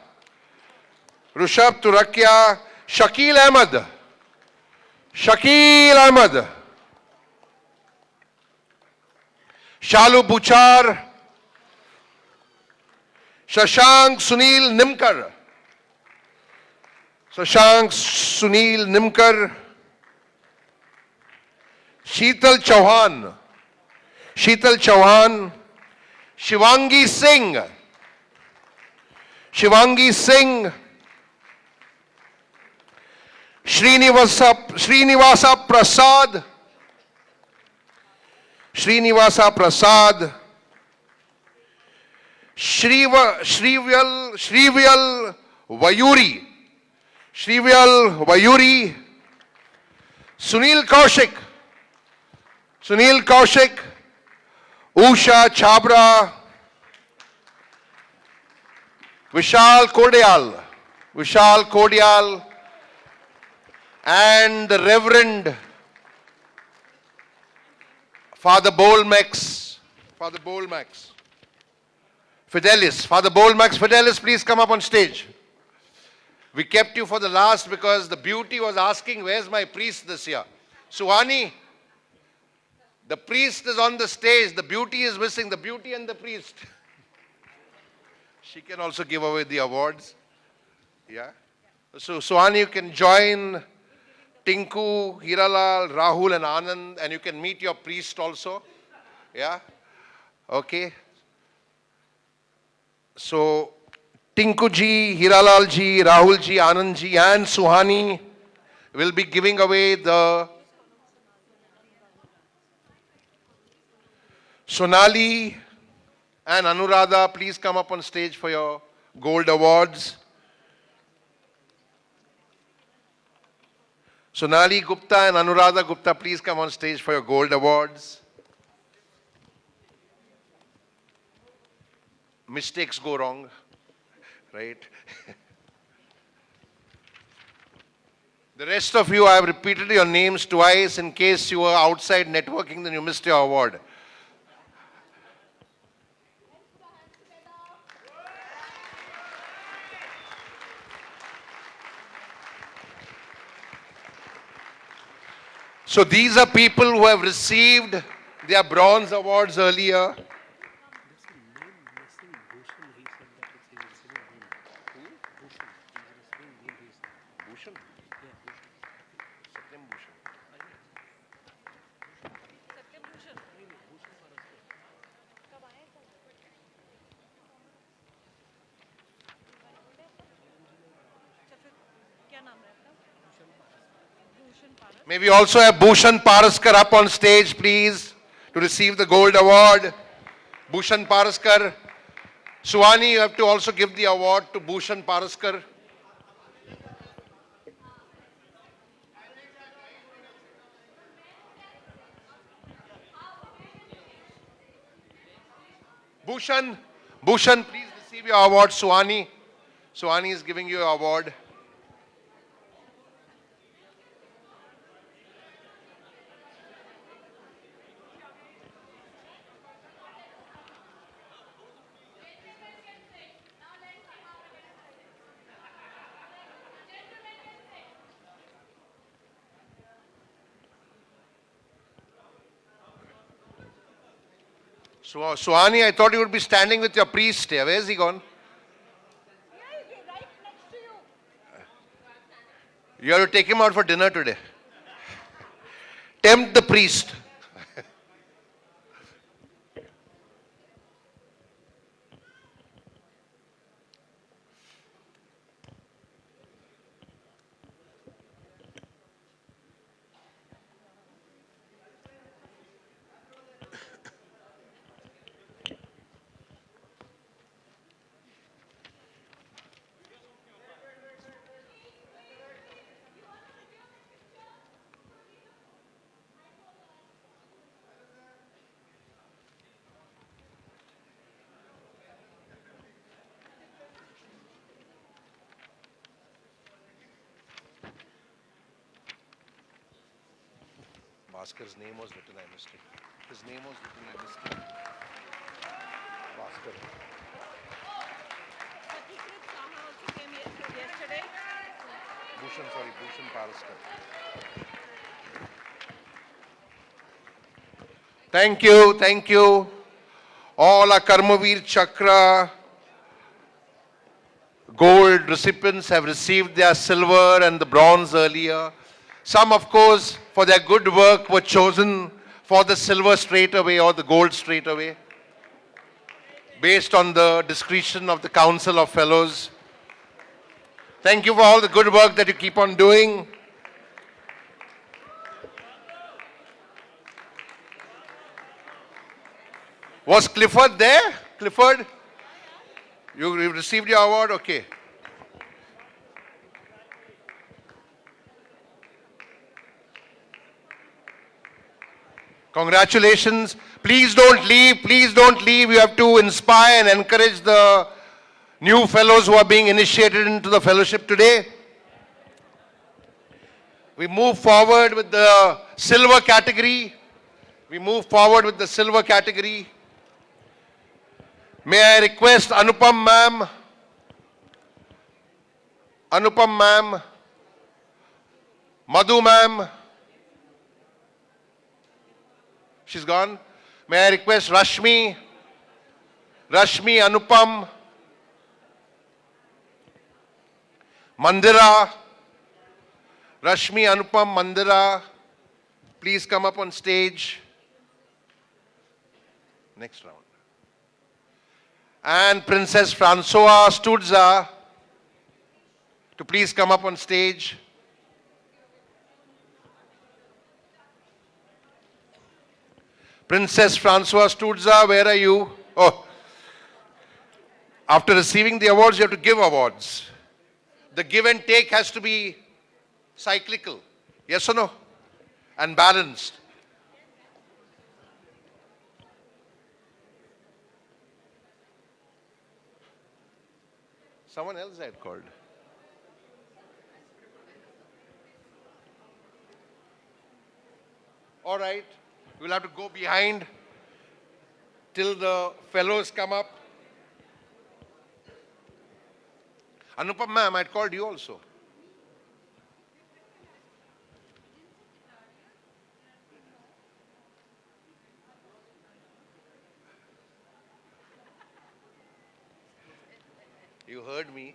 Rushabh Turakya, Shakil Ahmed, Shakil Ahmed, Shalu Buchar, Shashank Sunil Nimkar, Shashank Sunil Nimkar, Sheetal Chauhan, Sheetal Chauhan, Shivangi Singh, Shivangi Singh, Srinivasa Prasad, Srinivasa Prasad, Shrivyal Vayuri, Shrivyal Vayuri, Sunil Kaushik, Sunil Kaushik, Usha Chabra, Vishal Kodial, Vishal Kodial, and the Reverend Father Bolmax, Father Bolmax, Fidelis, Father Bolmax Fidelis, please come up on stage. We kept you for the last because the beauty was asking, where's my priest this year? Suhani, the priest is on the stage, the beauty is missing, the beauty and the priest. She can also give away the awards. Yeah. So Suhani, you can join Tinku, Hiralal, Rahul and Anand, and you can meet your priest also. Yeah. Okay. So Tinku ji, Hiralal ji, Rahul ji, Anand ji and Suhani will be giving away the Sonali and Anuradha, please come up on stage for your gold awards. Sonali Gupta and Anuradha Gupta, please come on stage for your gold awards. Mistakes go wrong, right? The rest of you, I have repeated your names twice in case you were outside networking, then you missed your award. So these are people who have received their bronze awards earlier. May we also have Bhushan Paraskar up on stage, please, to receive the gold award. Bhushan Paraskar. Suhani, you have to also give the award to Bhushan Paraskar. Bhushan, Bhushan, please receive your award, Suhani. Suhani is giving you your award. Suhani, I thought you would be standing with your priest here. Where is he gone? You have to take him out for dinner today. Tempt the priest. Bhaskar's name was written, I missed it. His name was written, I missed it. Bhaskar. Bhushan Palskar. Thank you. All our Karmaveer Chakra gold recipients have received their silver and the bronze earlier. Some, of course, for their good work were chosen for the silver straight away or the gold straight away, based on the discretion of the Council of Fellows. Thank you for all the good work that you keep on doing. Was Clifford there? Clifford? You received your award? Okay. Congratulations. Please don't leave. Please don't leave. You have to inspire and encourage the new fellows who are being initiated into the fellowship today. We move forward with the silver category. May I request Anupam ma'am, Madhu ma'am. She's gone. May I request Rashmi, Anupam, Mandira, please come up on stage. Next round. And Princess Francois Stutza to please come up on stage. Princess Francois Stutza, where are you? Oh, after receiving the awards, you have to give awards. The give and take has to be cyclical. Yes or no? And balanced. Someone else had called. All right. We'll have to go behind till the fellows come up. Anupam ma'am, I'd called you also. You heard me.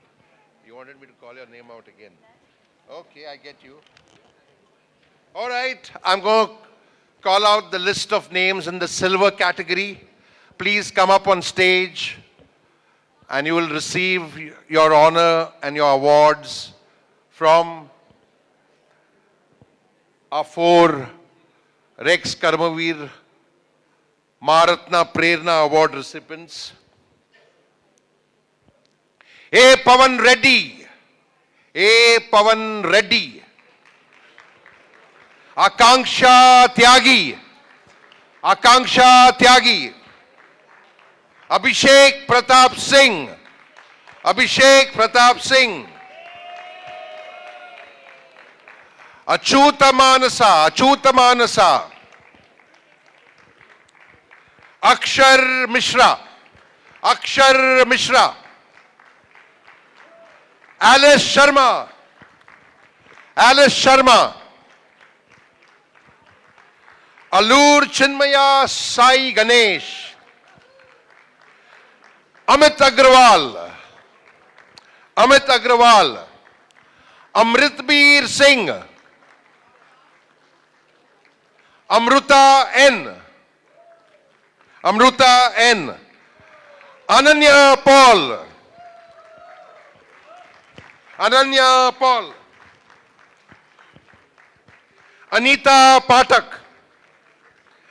You wanted me to call your name out again. Okay, I get you. All right, I'm going to call out the list of names in the silver category. Please come up on stage and you will receive your honor and your awards from our 4 Rex Karmaveer Maharatna Prerna Award recipients. A. Pavan Reddy. Akanksha Tyagi. Abhishek Pratap Singh. Achyuta Manasa. Akshar Mishra. Alice Sharma. Alur Chinmaya Sai Ganesh. Amit Agrawal. Amritbir Singh. Amruta N. Ananya Paul.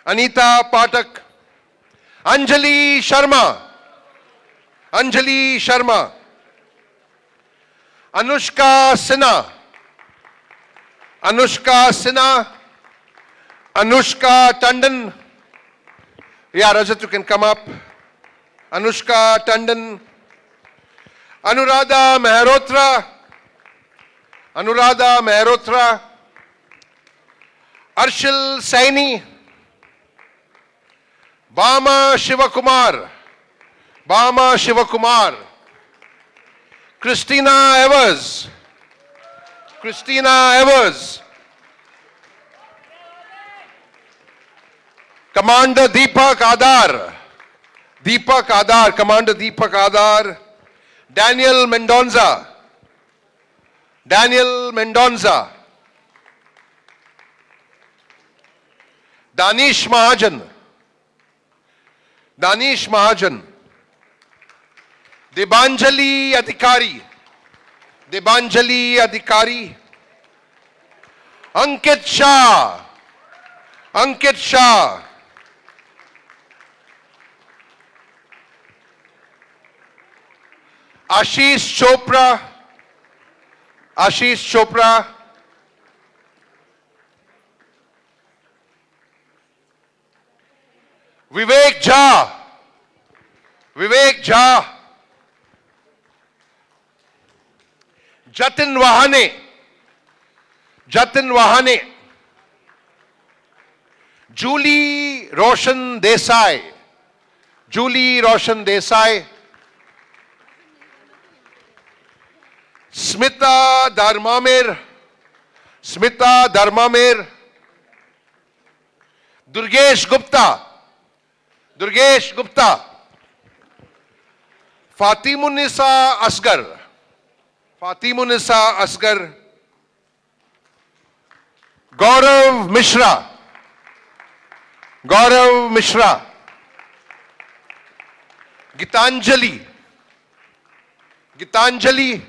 Anita Patak. Anjali Sharma. Anushka Sinha. Anushka Tandon. Yeah, Rajat, you can come up. Anushka Tandon. Anuradha Mehrotra. Arshil Saini, Bama Shivakumar, Bama Shivakumar, Christina Evers, Christina Evers, Commander Deepak Adar, Deepak Adar, Commander Deepak Adar, Daniel Mendonza, Daniel Mendonza, Danish Mahajan, Danish Mahajan, Debanjali Adhikari, Debanjali Adhikari, Ankit Shah, Ankit Shah, Ashish Chopra, Ashish Chopra, Vivek Jha, Vivek Jha, Jatin Wahane, Jatin Wahane, Julie Roshan Desai, Julie Roshan Desai, Smita Dharmamir, Smita Dharmamir, Durgesh Gupta, Durgesh Gupta, Fatimunisa Asgar, Fatimunisa Asgar, Gaurav Mishra, Gaurav Mishra, Gitanjali, Gitanjali,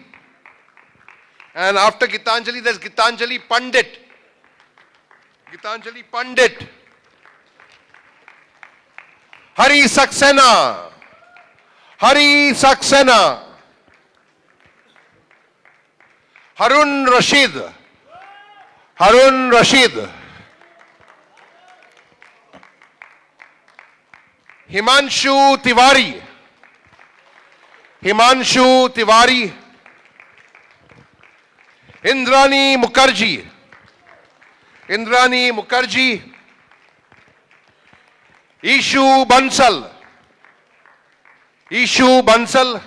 and after Gitanjali there's Gitanjali Pandit, Gitanjali Pandit, Hari Saxena, Hari Saxena, Harun Rashid, Harun Rashid, Himanshu Tiwari, Himanshu Tiwari, Indrani Mukherjee, Indrani Mukherjee, Ishu Bansal, Ishu Bansal,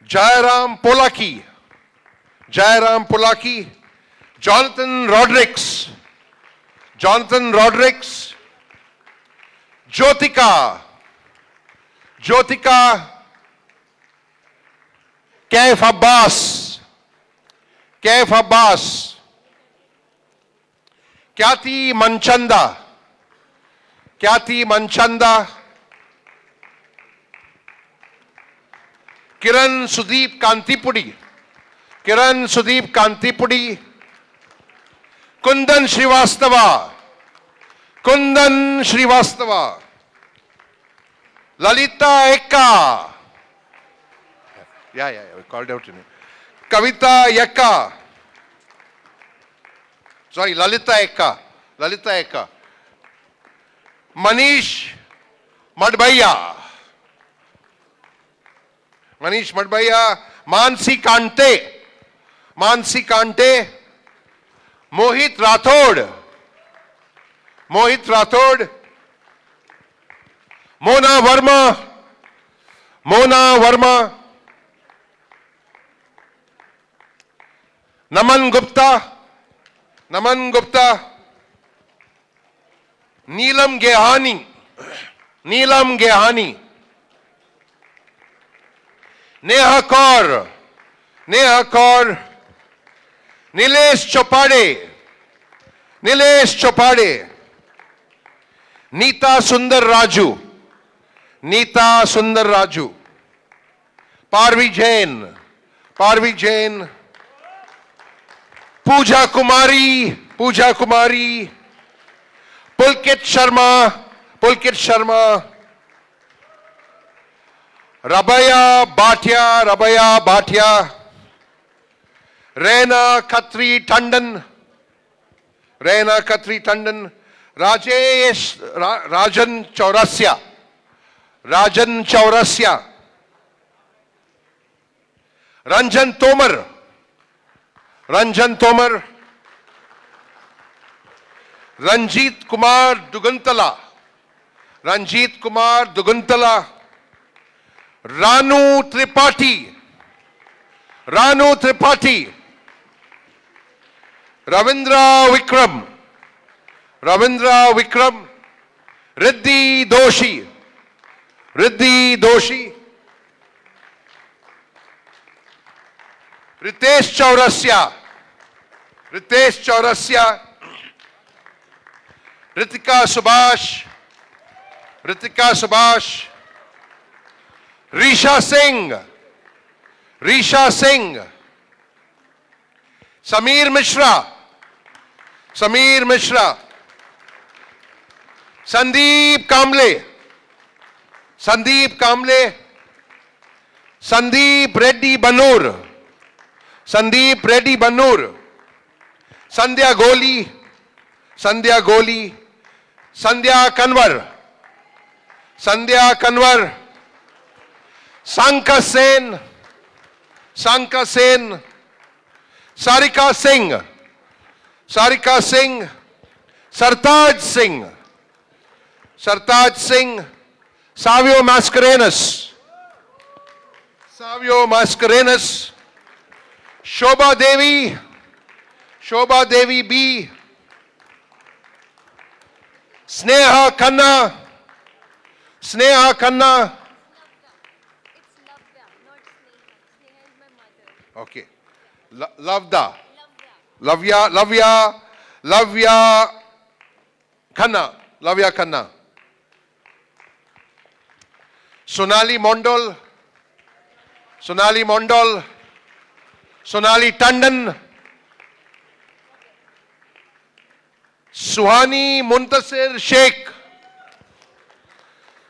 Jairam Polaki, Jairam Polaki, Jonathan Rodericks, Jonathan Rodericks, Jyotika, Jyotika, Kaif Abbas, Kaif Abbas, Kyati Manchanda, Kyati Manchanda, Kiran Sudeep Kantipudi, Kiran Sudeep Kantipudi, Kundan Srivastava, Kundan Srivastava, Lalita Ekka, yeah, we called out your name. Kavita Yekka, sorry, Lalita Ekka, Lalita Ekka, Manish Madbhaiya, Manish Madbhaiya, Mansi Kante, Mansi Kante, Mohit Rathod, Mohit Rathod, Mona Verma, Mona Verma, Naman Gupta, Naman Gupta, Neelam Gehani, Neelam Gehani, Neha Kaur, Neha Kaur, Nilesh Chopade, Nilesh Chopade, Neeta Sundar Raju, Neeta Sundar Raju, Parvi Jain, Parvi Jain, Pooja Kumari, Pooja Kumari, Pulkit Sharma, Pulkit Sharma, Rabaya Bhatia, Rabaya Bhatia, Reena Khatri Tandon, Reena Khatri Tandon, Rajesh Rajan Chaurasya, Rajan Chaurasya, Ranjan Tomar. Ranjan Tomar. Ranjit Kumar Dugantala. Ranjit Kumar Dugantala. Ranu Tripathi. Ranu Tripathi. Ravindra Vikram. Ravindra Vikram. Riddhi Doshi. Riddhi Doshi. Ritesh Chaurasya. Ritesh Chaurasya. Ritika Subhash. Ritika Subhash. Risha Singh. Risha Singh. Sameer Mishra. Sameer Mishra. Sandeep Kamble. Sandeep Kamble. Sandeep Reddy Banur. Sandeep Reddy Banur. Sandhya Goli. Sandhya Goli. Sandhya Kanwar. Sandhya Kanwar. Sanka Sen. Sanka Sen. Sarika Singh. Sarika Singh. Sartaj Singh. Sartaj Singh. Savio Mascarenhas. Savio Mascarenhas. Shobha Devi. Shobha Devi B. Sneha Khanna. Sneha Khanna. Okay. Lavda. Lavya Khanna. Lavya Khanna. Sonali Mondal. Sonali Mondal. Sonali Tandon. Suhani Muntasir Sheikh.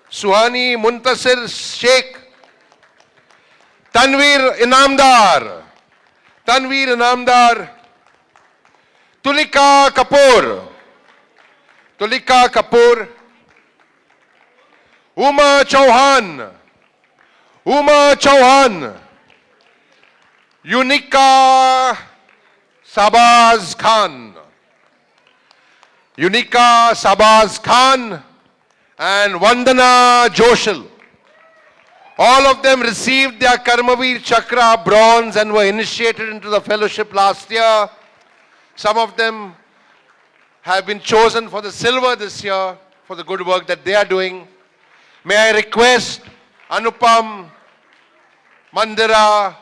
Suhani Muntasir Sheikh. Tanveer Inamdar. Tanveer Inamdar. Tulika Kapoor. Tulika Kapoor. Uma Chauhan. Uma Chauhan. Unika Sabaz Khan. Unika Sabaz Khan and Vandana Joshal. All of them received their Karmaveer Chakra bronze and were initiated into the fellowship last year. Some of them have been chosen for the silver this year for the good work that they are doing. May I request Anupam, Mandira,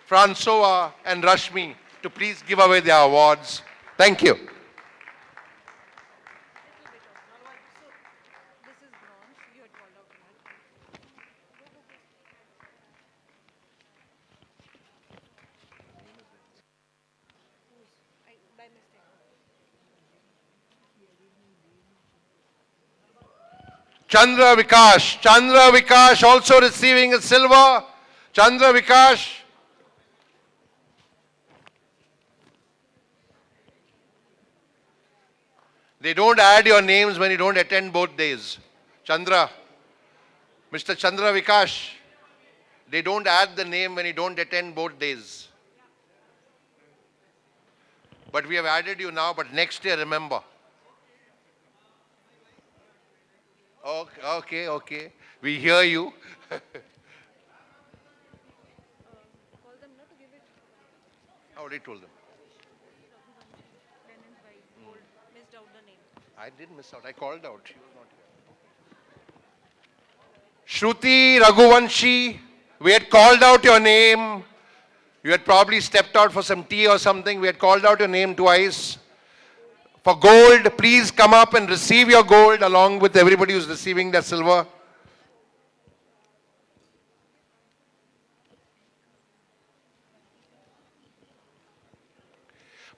Francois and Rashmi to please give away their awards. Thank you. Chandra Vikash. Chandra Vikash also receiving a silver. Chandra Vikash. They don't add your names when you don't attend both days. Chandra. Mr. Chandra Vikash. They don't add the name when you don't attend both days. But we have added you now, but next year remember. Okay. We hear you. I already told them. I didn't miss out. I called out. She was not here. Shruti Raghuvanshi, we had called out your name. You had probably stepped out for some tea or something. We had called out your name twice. For gold, please come up and receive your gold along with everybody who's receiving their silver.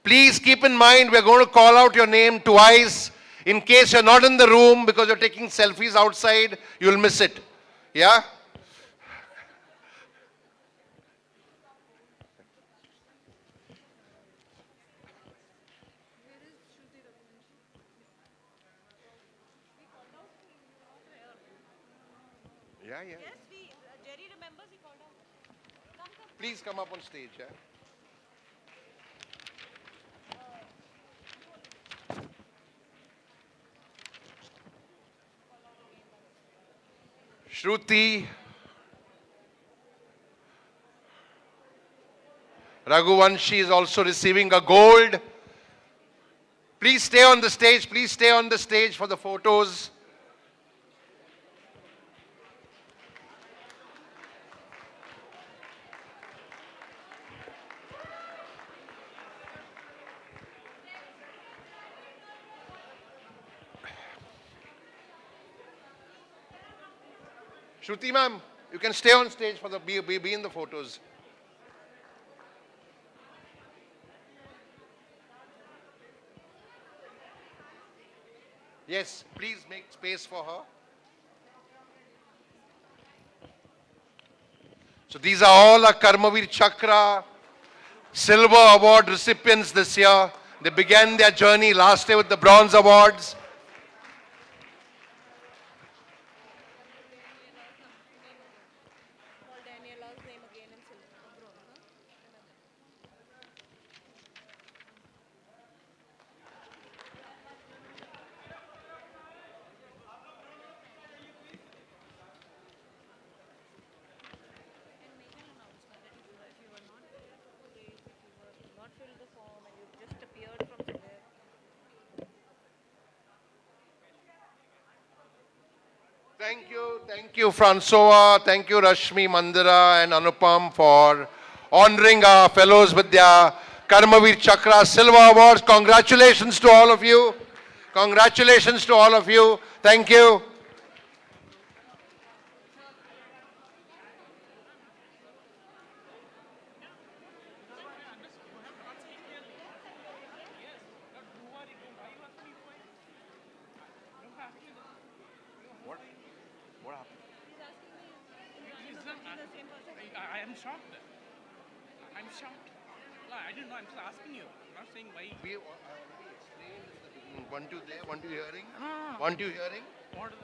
Please keep in mind, we're going to call out your name twice. In case you're not in the room because you're taking selfies outside, you'll miss it. Yeah? Yeah. Please come up on stage. Yeah? Shruti, Raghuvanshi is also receiving a gold. Please stay on the stage. Please stay on the stage for the photos. Shruti ma'am, you can stay on stage for the be in the photos. Yes, please make space for her. So these are all our Karmaveer Chakra Silver Award recipients this year. They began their journey last year with the Bronze Awards. Thank you, Francois. Thank you, Rashmi, Mandira, and Anupam for honoring our fellows with their Karmaveer Chakra Silver Awards. Congratulations to all of you. Congratulations to all of you. Thank you. I am shocked. I'm shocked. I didn't know. I'm just asking you. I'm not saying why. We already explained in the beginning. Weren't you there? Weren't you hearing? No. Weren't you hearing?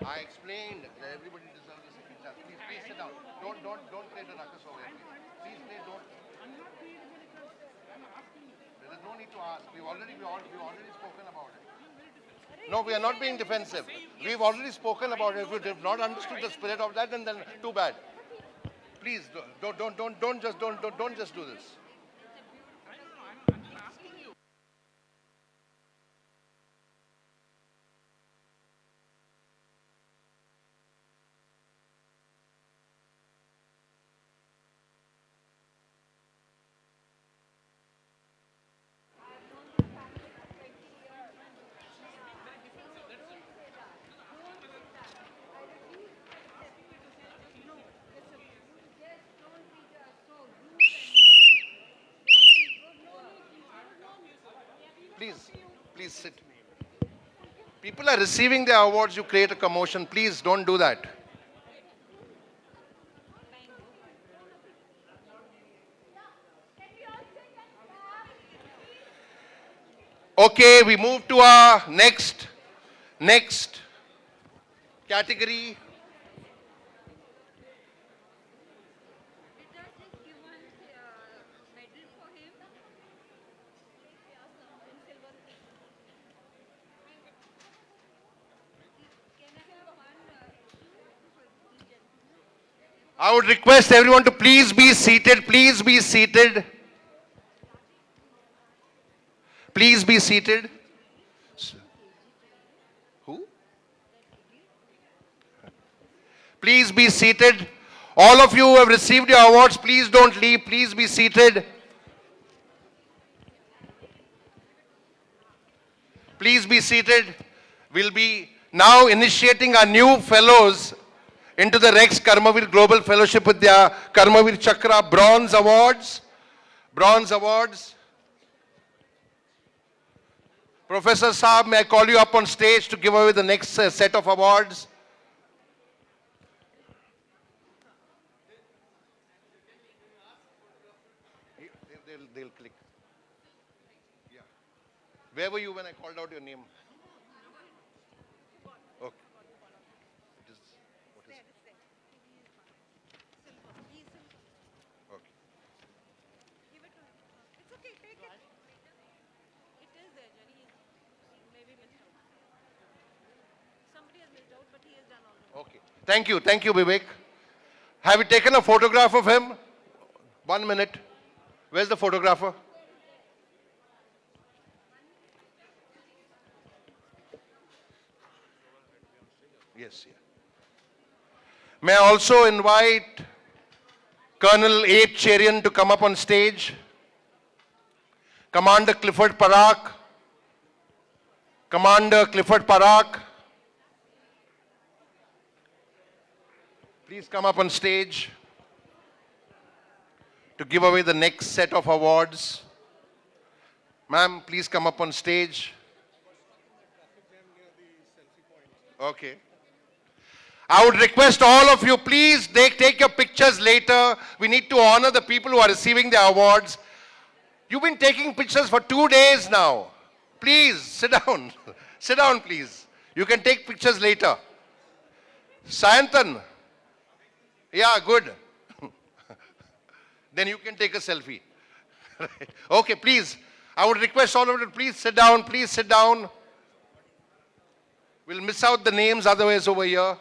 I explained that everybody deserves a second chance. Please sit down. Don't create a ruckus over here. Please, don't. I'm not creating any ruckus. I'm asking you. There is no need to ask. We've already spoken about it. No, we are not being defensive. We've already spoken about it. If you have not understood the spirit of that, then too bad. Please don't just do this. I'm just asking you. Please sit. People are receiving their awards. You create a commotion. Please don't do that. Okay, we move to our next category. I would request everyone to please be seated. Please be seated. Please be seated. Who? Please be seated. All of you who have received your awards, please don't leave. Please be seated. Please be seated. We'll be now initiating our new fellows into the Rex Karmaveer Global Fellowship with their Karmaveer Chakra Bronze Awards. Bronze Awards. Professor Saab, may I call you up on stage to give away the next set of awards? They'll click. Yeah. Where were you when I called out your name? Okay. What is it? Okay. Okay. Thank you, Vivek. Have you taken a photograph of him? 1 minute. Where's the photographer? Yes, yeah. May I also invite Colonel Abe Cherian to come up on stage. Commander Clifford Parak. Commander Clifford Parak. Please come up on stage to give away the next set of awards. Ma'am, please come up on stage. Okay. I would request all of you, please take your pictures later. We need to honor the people who are receiving the awards. You've been taking pictures for 2 days now. Please, sit down. Sit down, please. You can take pictures later. Sayantan. Yeah, good. Then you can take a selfie. Right. Okay, please. I would request all of you to please sit down. Please sit down. We'll miss out the names otherwise over here.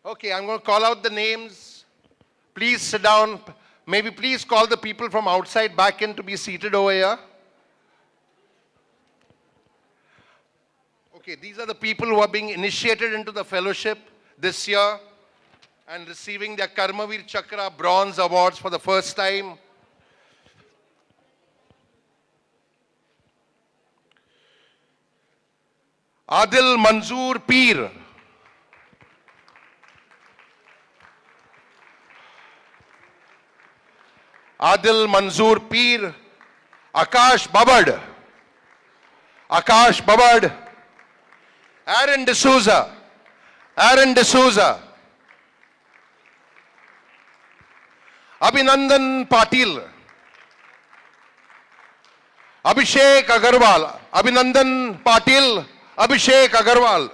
Okay, I'm going to call out the names. Please sit down. Maybe please call the people from outside back in to be seated over here. Okay, these are the people who are being initiated into the fellowship this year and receiving their Karmaveer Chakra bronze awards for the first time. Adil Manzoor Peer. Adil Manzoor Peer. Akash Babad. Akash Babad. Aaron D'Souza. Aaron D'Souza. Abhinandan Patil. Abhishek Agarwal. Abhinandan Patil. Abhishek Agarwal.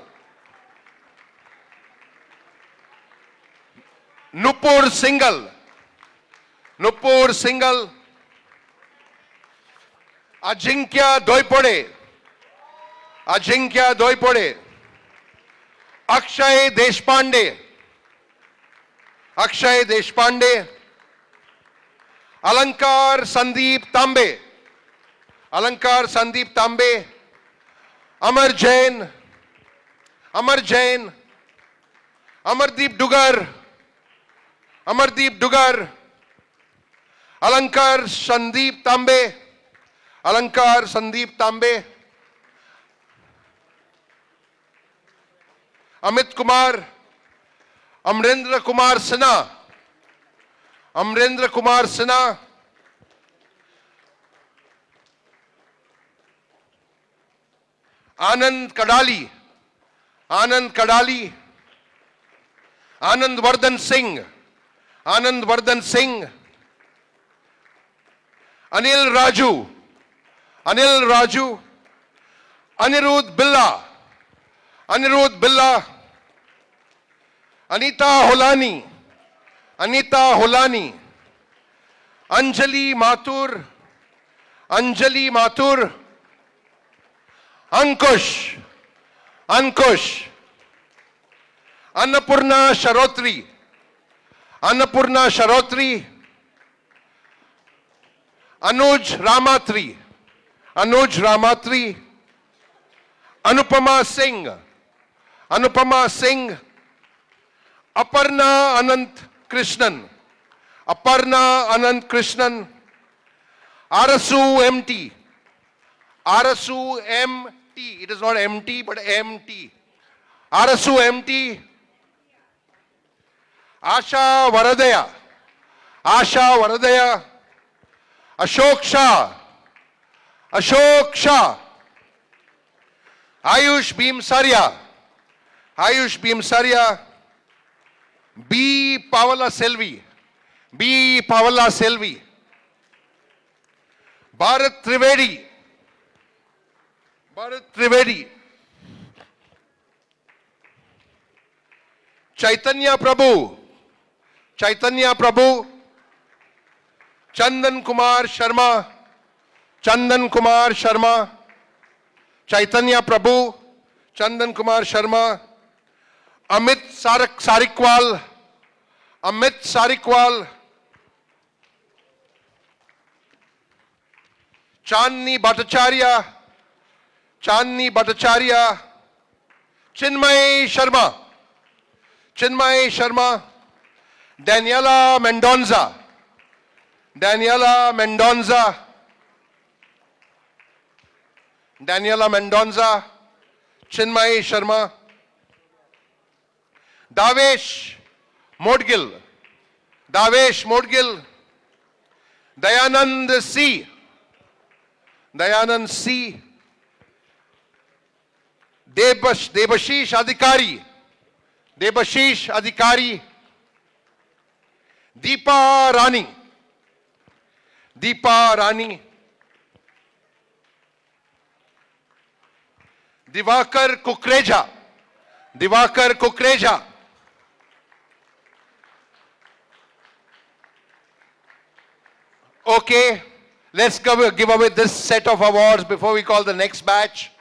Nupur Singhal. Nupur Singhal. Ajinkya Doipode. Ajinkya Doipode. Akshay Deshpande. Akshay Deshpande. Alankar Sandeep Tambe. Alankar Sandeep Tambe. Amar Jain. Amar Jain. Amardeep Dugar. Amardeep Dugar. Alankar Sandeep Tambe. Alankar Sandeep Tambe. Amit Kumar. Amrendra Kumar Sinha. Amrendra Kumar Sinha. Anand Kadali. Anand Kadali. Anand Vardhan Singh. Anand Vardhan Singh. Anil Raju. Anil Raju. Anirudh Billa. Anirudh Billa. Anita Holani. Anita Holani. Anjali Mathur. Anjali Mathur. Ankush. Ankush. Annapurna Sharotri. Annapurna Sharotri. Anuj Ramatri. Anuj Ramatri. Anupama Singh. Anupama Singh. Aparna Anant Krishnan. Aparna Anant Krishnan. Arasu MT. Arasu MT. It is not MT but MT. Arasu MT. Asha Varadaya. Asha Varadaya. Ashok Shah. Ashok Shah. Ayush Bhimsaria. Ayush Bhimsaria. B. Pavala Selvi. B. Pavala Selvi. Bharat Trivedi. Bharat Trivedi. Chaitanya Prabhu. Chaitanya Prabhu. Chandan Kumar Sharma, Chandan Kumar Sharma, Chaitanya Prabhu, Chandan Kumar Sharma, Amit Sarikwal, Amit Sarikwal, Chandni Bhattacharya, Chandni Bhattacharya, Chinmay Sharma, Chinmay Sharma, Daniela Mendonza, Daniela Mendonza, Daniela Mendonza, Chinmay Sharma, Davesh Modgil, Davesh Modgil, Dayanand C, Dayanand C, Debashish Adhikari, Debashish Adhikari, Deepa Rani, Deepa Rani, Divakar Kukreja, Divakar Kukreja, okay, let's give away this set of awards before we call the next batch.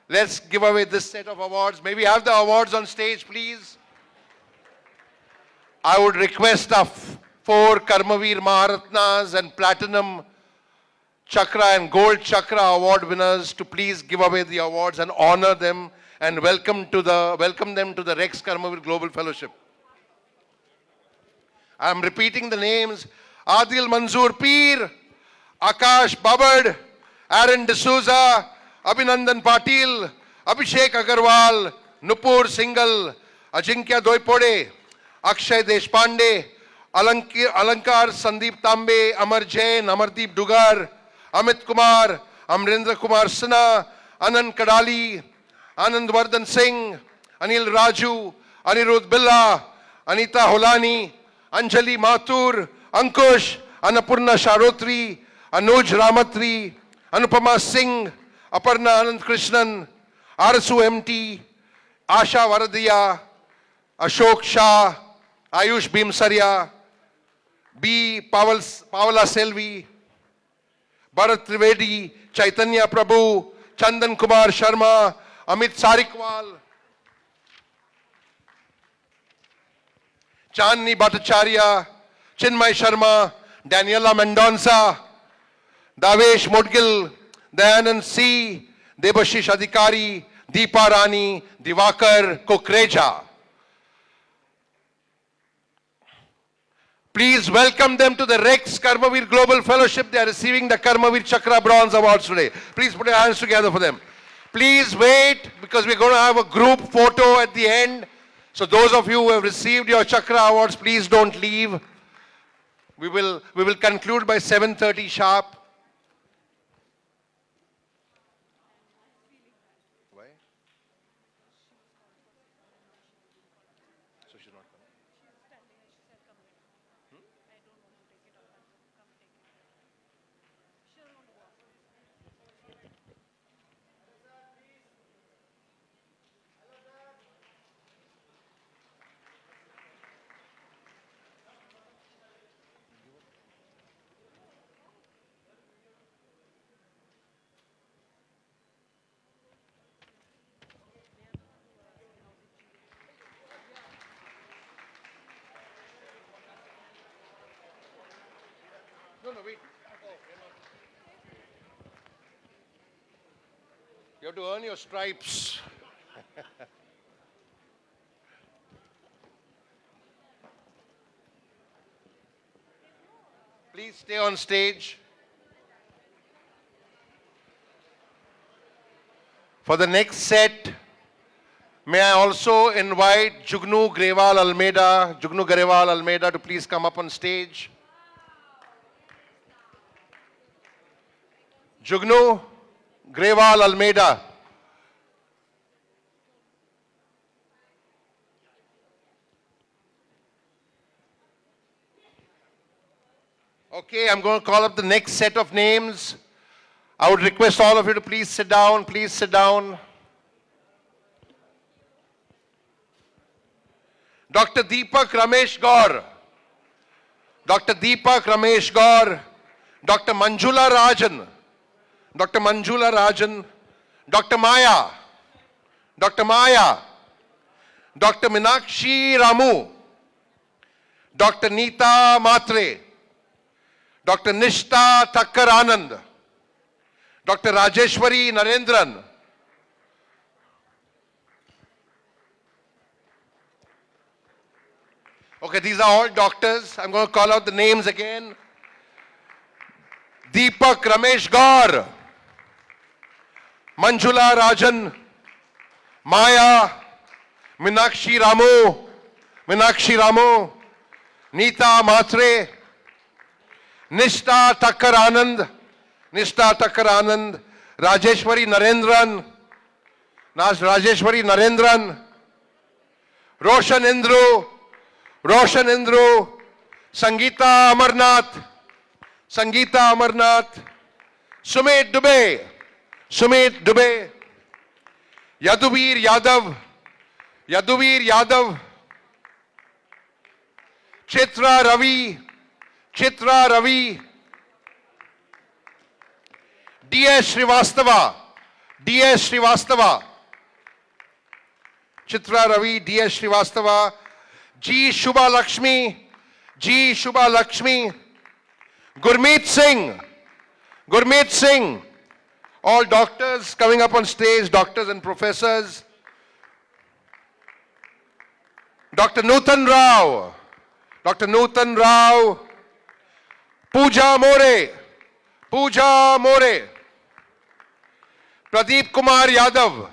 Let's give away this set of awards. May we have the awards on stage, please? I would request our 4 Karmaveer Maharatnas and Platinum Chakra and Gold Chakra award winners to please give away the awards and honor them and welcome them to the Rex Karmaveer Global Fellowship. I am repeating the names: Adil Manzoor Peer, Akash Babad, Aaron D'Souza, Abhinandan Patil, Abhishek Agarwal, Nupur Singhal, Ajinkya Doipode, Akshay Deshpande, Alankar Sandeep Tambe, Amar Jain, Amardeep Dugar, Amit Kumar, Amrendra Kumar Sinha, Anand Kadali, Anand Vardhan Singh, Anil Raju, Anirudh Billa, Anita Holani, Anjali Mathur, Ankush, Annapurna Sharotri, Anuj Ramatri, Anupama Singh, Aparna Anand Krishnan, Arasu MT, Asha Varadia, Ashok Shah, Ayush Bhimsaria, B. Pavala Selvi, Bharat Trivedi, Chaitanya Prabhu, Chandan Kumar Sharma, Amit Sarikwal, Chandni Bhattacharya, Chinmay Sharma, Daniela Mendonza, Davesh Modgil, Dayanand C, Debashish Adhikari, Deepa Rani, Divakar Kukreja. Please welcome them to the Rex Karmaveer Global Fellowship. They are receiving the Karmaveer Chakra Bronze Awards today. Please put your hands together for them. Please wait, because we're going to have a group photo at the end. So those of you who have received your Chakra Awards, please don't leave. We will conclude by 7:30 sharp. Why? So she's not coming. No, wait. You have to earn your stripes. Please stay on stage. For the next set, may I also invite Jugnu Grewal Almeida to please come up on stage. Jugnu Grewal Almeida. Okay, I'm going to call up the next set of names. I would request all of you to please sit down. Please sit down. Dr. Deepak Ramesh Gaur. Dr. Deepak Ramesh Gaur, Dr. Manjula Rajan, Dr. Manjula Rajan, Dr. Maya, Dr. Maya, Dr. Minakshi Ramu, Dr. Neeta Matre, Dr. Nishta Thakkar Anand, Dr. Rajeshwari Narendran, okay, these are all doctors. I'm going to call out the names again. Deepak Ramesh Gaur, Manjula Rajan, Maya, Minakshi Ramu, Neeta Matre, Nishta Thakkar Anand, Rajeshwari Narendran, Roshan Indru, Sangeeta Amarnath, Sumit Dubey, Yaduvir Yadav, Chitra Ravi, D.S. Srivastava, Chitra Ravi, D.S. Srivastava, G. Shubha Lakshmi, Gurmeet Singh, all doctors coming up on stage, doctors and professors. Dr. Nutan Rao, Pooja More, Pradeep Kumar Yadav,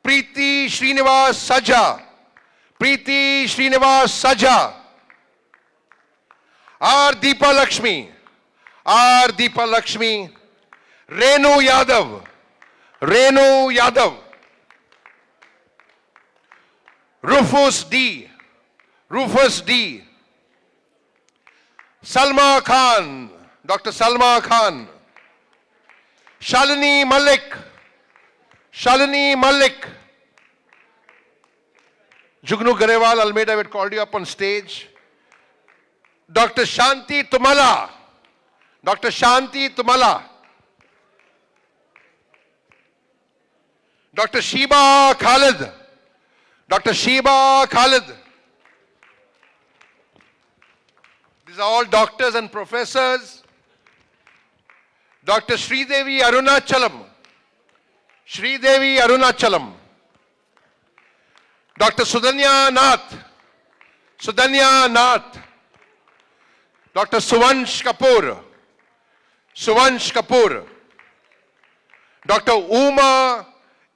Preeti Srinivas Saja, R. Deepa Lakshmi, Renu Yadav, Rufus D, Salma Khan, Dr. Salma Khan, Shalini Malik, Jugnu Garewal, Almeida, we had called you up on stage. Dr. Shanti Tumala, Dr. Sheba Khalid. These are all doctors and professors. Dr. Sridevi Arunachalam, Dr. Sudhanya Nath, Dr. Suvansh Kapoor, Dr. Uma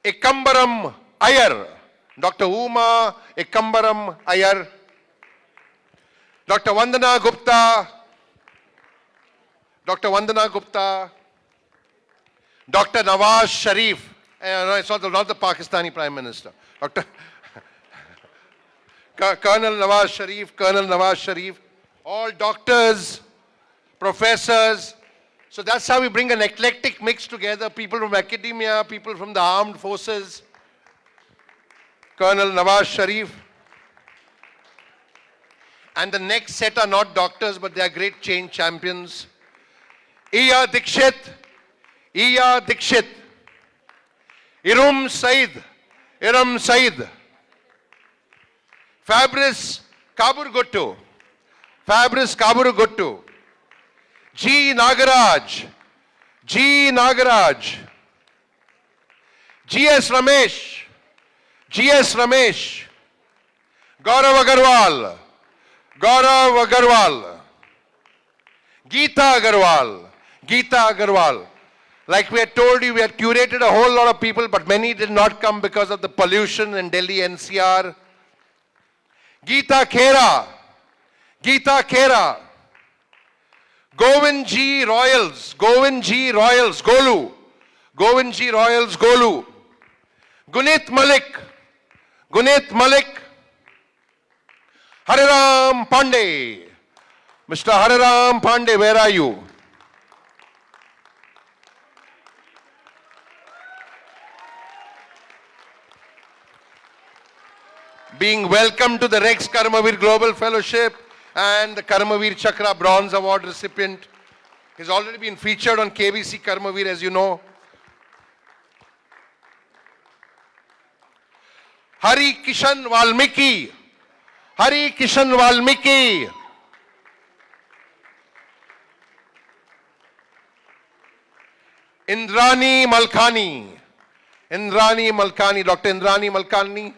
Ekambaram Iyer, Dr. Vandana Gupta, Dr. Nawaz Sharif, no, it's not the Pakistani Prime Minister, Colonel Nawaz Sharif, all doctors, professors. So that's how we bring an eclectic mix together, people from academia, people from the armed forces. Colonel Nawaz Sharif. And the next set are not doctors, but they are great change champions. Iya Dikshit, Iram Said, Fabrice Kaburguttu, G. Nagaraj, G.S. Ramesh, Gaurav Agarwal, Geeta Agarwal. Like we had told you, we had curated a whole lot of people, but many did not come because of the pollution in Delhi NCR. Geeta Khera, Govind G. Royals, Golu, Gunit Malik, Hariram Pandey. Mr. Hariram Pandey, where are you? being welcomed to the Rex Karmaveer Global Fellowship and the Karmaveer Chakra Bronze Award recipient. He's already been featured on KBC Karmaveer, as you know. Hari Kishan Valmiki. Hari Kishan Valmiki. Indrani Malkani. Indrani Malkani. Dr. Indrani Malkani.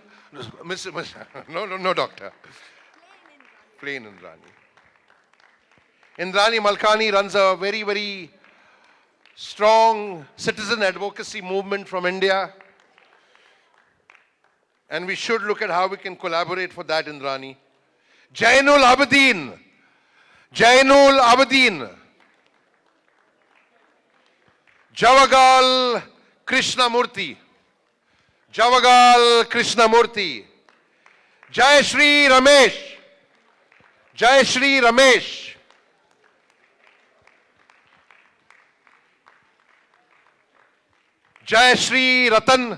No, doctor. Plain Indrani. Indrani Malkani runs a very, very strong citizen advocacy movement from India. And we should look at how we can collaborate for that, Indrani. Jainul Abedin. Jainul Abedin. Javagal Krishnamurthy. Javagal Krishnamurthy. Jai Shri Ramesh. Jai Shri Ramesh. Jai Shri Ratan.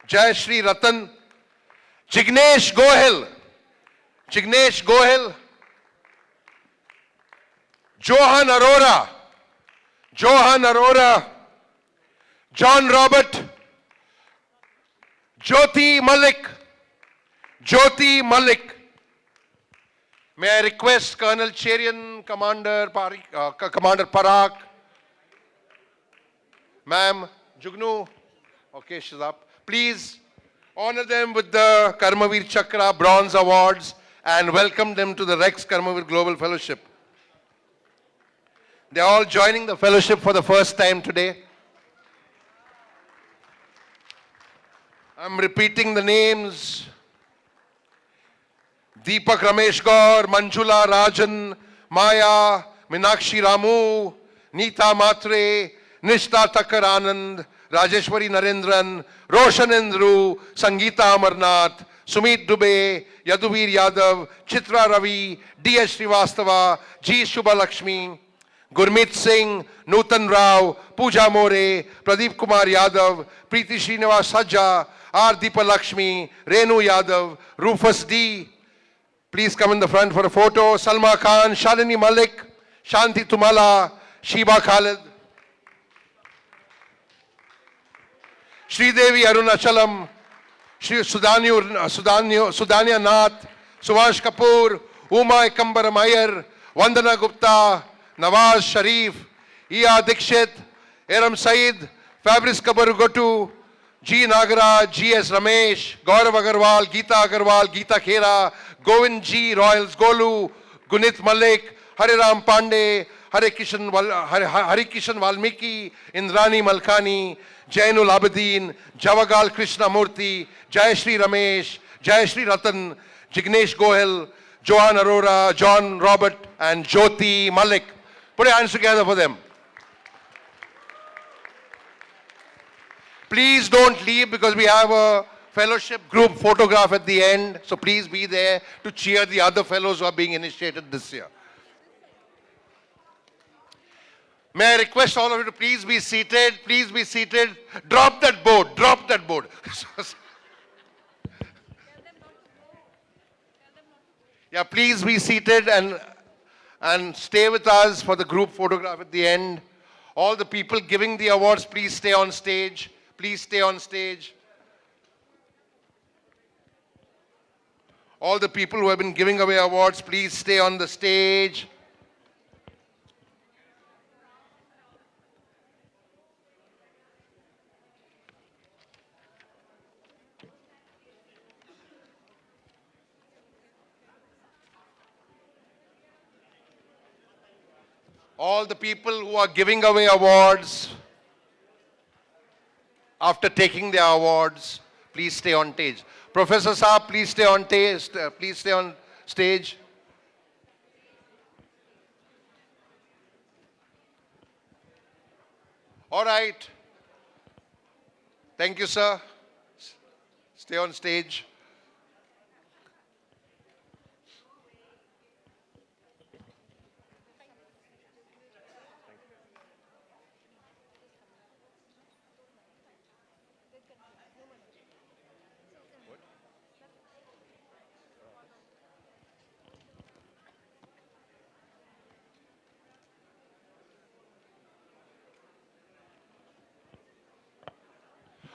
Jai Shri Ratan. Jignesh Gohel. Jignesh Gohel. Johan Arora. Johan Arora. John Robert. Jyoti Malik. Jyoti Malik. May I request Colonel Cherian, Commander Parak. Ma'am, Jugnu. Okay, she's up. Please honor them with the Karmaveer Chakra Bronze Awards and welcome them to the Rex Karmaveer Global Fellowship. They're all joining the fellowship for the first time today. I'm repeating the names. Deepak Ramesh Gaur, Manjula Rajan, Maya, Minakshi Ramu, Neeta Matre, Nishta Takar Anand, Rajeshwari Narendran, Roshan Indru, Sangeeta Amarnath, Sumit Dubey, Yaduvir Yadav, Chitra Ravi, D.S. Srivastava, G. Shubha Lakshmi, Gurmeet Singh, Nutan Rao, Pooja More, Pradeep Kumar Yadav, Preeti Srinivas Sajja, R. Deepa Lakshmi, Renu Yadav, Rufus D. Please come in the front for a photo. Salma Khan, Shalini Malik, Shanti Tumala, Shiba Khalid. Sridevi Arunachalam, Sri Sudanya Nath, Suvash Kapoor, Uma Ekambaram Iyer, Vandana Gupta, Nawaz Sharif, Iya Dikshit, Eram Said, Fabrice Kabarugotu, G. Nagaraj, G.S. Ramesh, Gaurav Agarwal, Geeta Khera, Govind G. Royals Golu, Gunit Malik, Hariram Pandey, Hari Kishan Valmiki, Indrani Malkani, Jainul Abedin, Javagal Krishnamurthy, Jai Shri Ramesh, Jai Shri Ratan, Jignesh Gohel, Johan Arora, John Robert, and Jyoti Malik. Put your hands together for them. Please don't leave because we have a fellowship group photograph at the end. So please be there to cheer the other fellows who are being initiated this year. May I request all of you to please be seated. Please be seated. Drop that board. Drop that board. Yeah, please be seated and stay with us for the group photograph at the end. All the people giving the awards, please stay on stage. Please stay on stage. All the people who have been giving away awards, please stay on the stage. All the people who are giving away awards, after taking their awards, please stay on stage. Professor Saab, please stay on stage. Please stay on stage. All right. Thank you, sir. Stay on stage.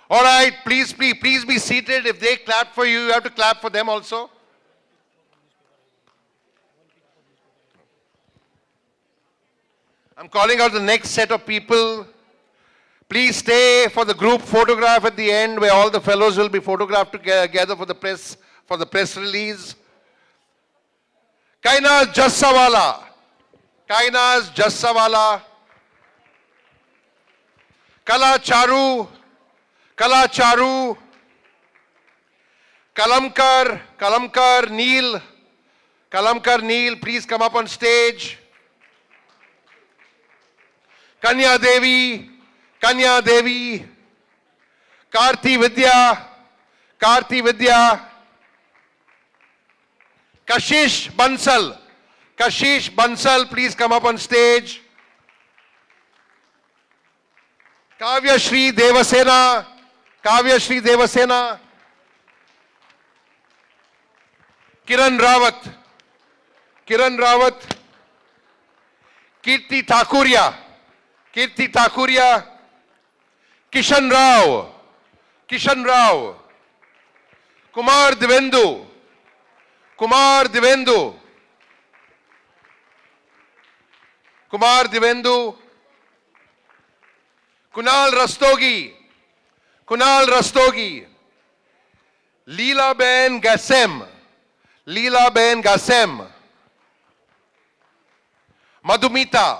All right, please be seated. If they clap for you, you have to clap for them also. I'm calling out the next set of people. Please stay for the group photograph at the end, where all the fellows will be photographed together for the press release. Kainaz Jassawala. Kainaz Jassawala. Kala Charu. Kalamkar Neil. Kalamkar Neil, please come up on stage. Kanya Devi. Karthi Vidya. Kashish Bansal, please come up on stage. Kavya Shri Devasena. Kiran Rawat. Kirti Thakuria. Kishan Rao. Kumar Divendu. Kunal Rastogi. Leela Ben Gassem. Madhumita.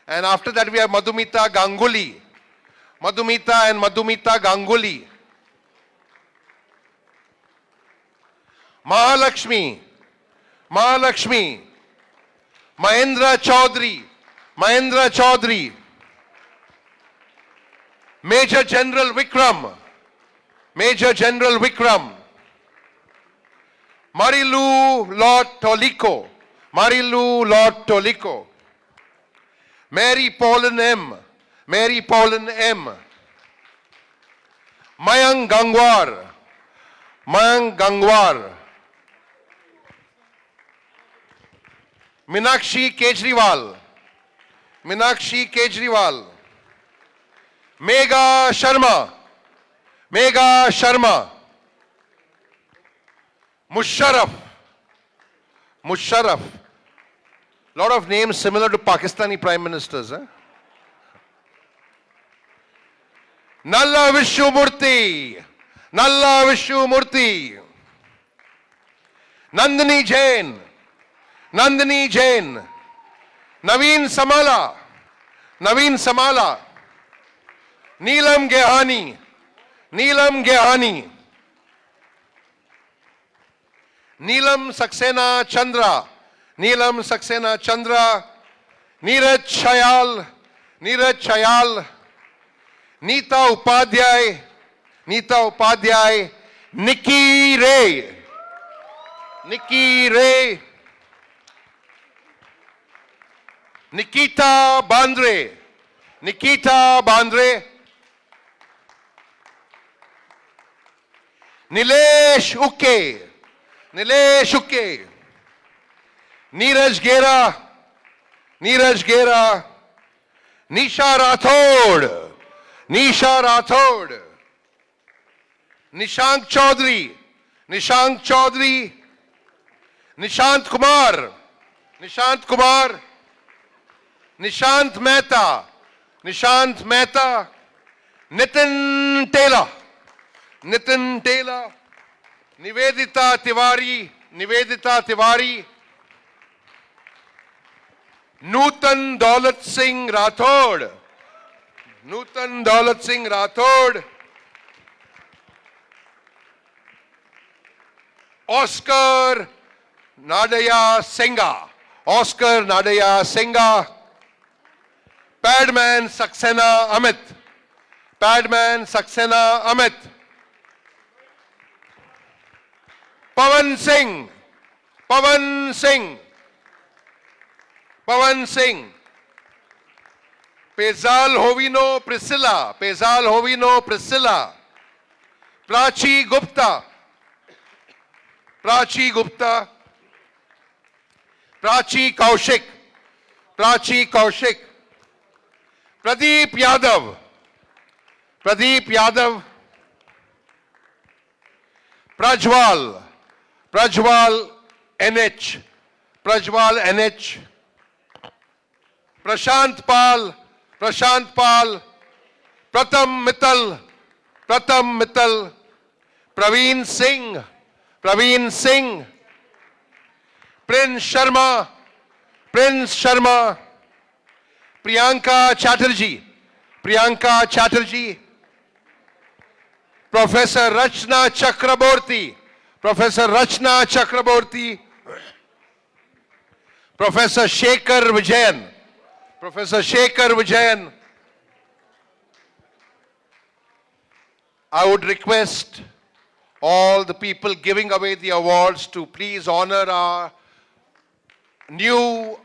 And after that we have Madhumita Ganguly. Mahalakshmi. Mahendra Chaudhary. Major General Vikram. Marilu Lord Toliko. Mary Pauline M. Mayank Gangwar. Minakshi Kejriwal. Megha Sharma. Musharraf. Lot of names similar to Pakistani prime ministers. Nalla Vishwamurthy. Nandini Jain. Naveen Samala. Neelam Gehani. Neelam Saxena Chandra. Neeraj Chayal. Neeta Upadhyay. Nikki Ray. Nikita Bandre. Nilesh Uke. Neeraj Gera. Nisha Rathod. Nishank Chaudhary. Nishant Kumar. Nishant Mehta. Nitin Taylor. Nivedita Tiwari. Nutan Daulat Singh Rathod. Oscar Nadaya Senga. Padman Saxena Amit. Pawan Singh. Pezal Hovino Priscilla. Prachi Gupta. Prachi Kaushik. Pradeep Yadav. Pradeep Yadav. Prajwal. Prajwal NH. Prajwal NH. Prashant Pal. Prashant Pal. Pratham Mittal. Pratham Mittal. Praveen Singh. Praveen Singh. Prince Sharma. Prince Sharma. Priyanka Chatterjee. Priyanka Chatterjee. Professor Rachna Chakraborty. Professor Rachna Chakraborty. Professor Shekhar Vijayan. Professor Shekhar Vijayan. I would request all the people giving away the awards to please honor our new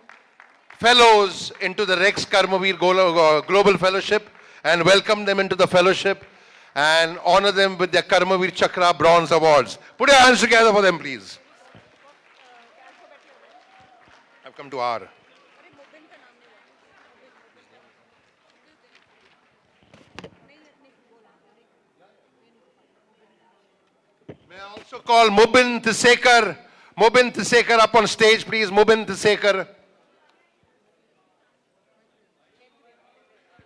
fellows into the Rex Karmaveer Global Fellowship and welcome them into the fellowship and honor them with their Karmaveer Chakra Bronze Awards. Put your hands together for them, please. I've come to R. May I also call Mubin Tisekar. Mubin Tisekar up on stage, please. Mubin Tisekar.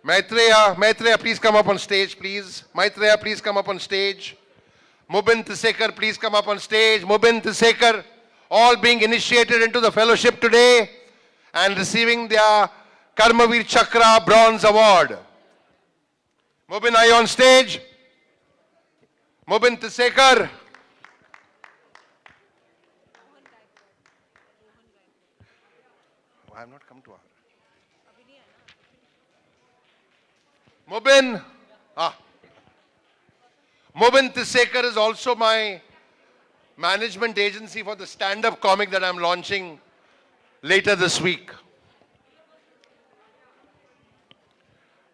Maitreya, please come up on stage, please. Maitreya, please come up on stage. Mubin Tisekar, please come up on stage. Mubin Tisekar, all being initiated into the fellowship today and receiving their Karmaveer Chakra Bronze Award. Mubin, are you on stage? Mubin Tisekar. I have not come to her. Mubin. Mubin Tisekar is also my management agency for the stand-up comic that I'm launching later this week.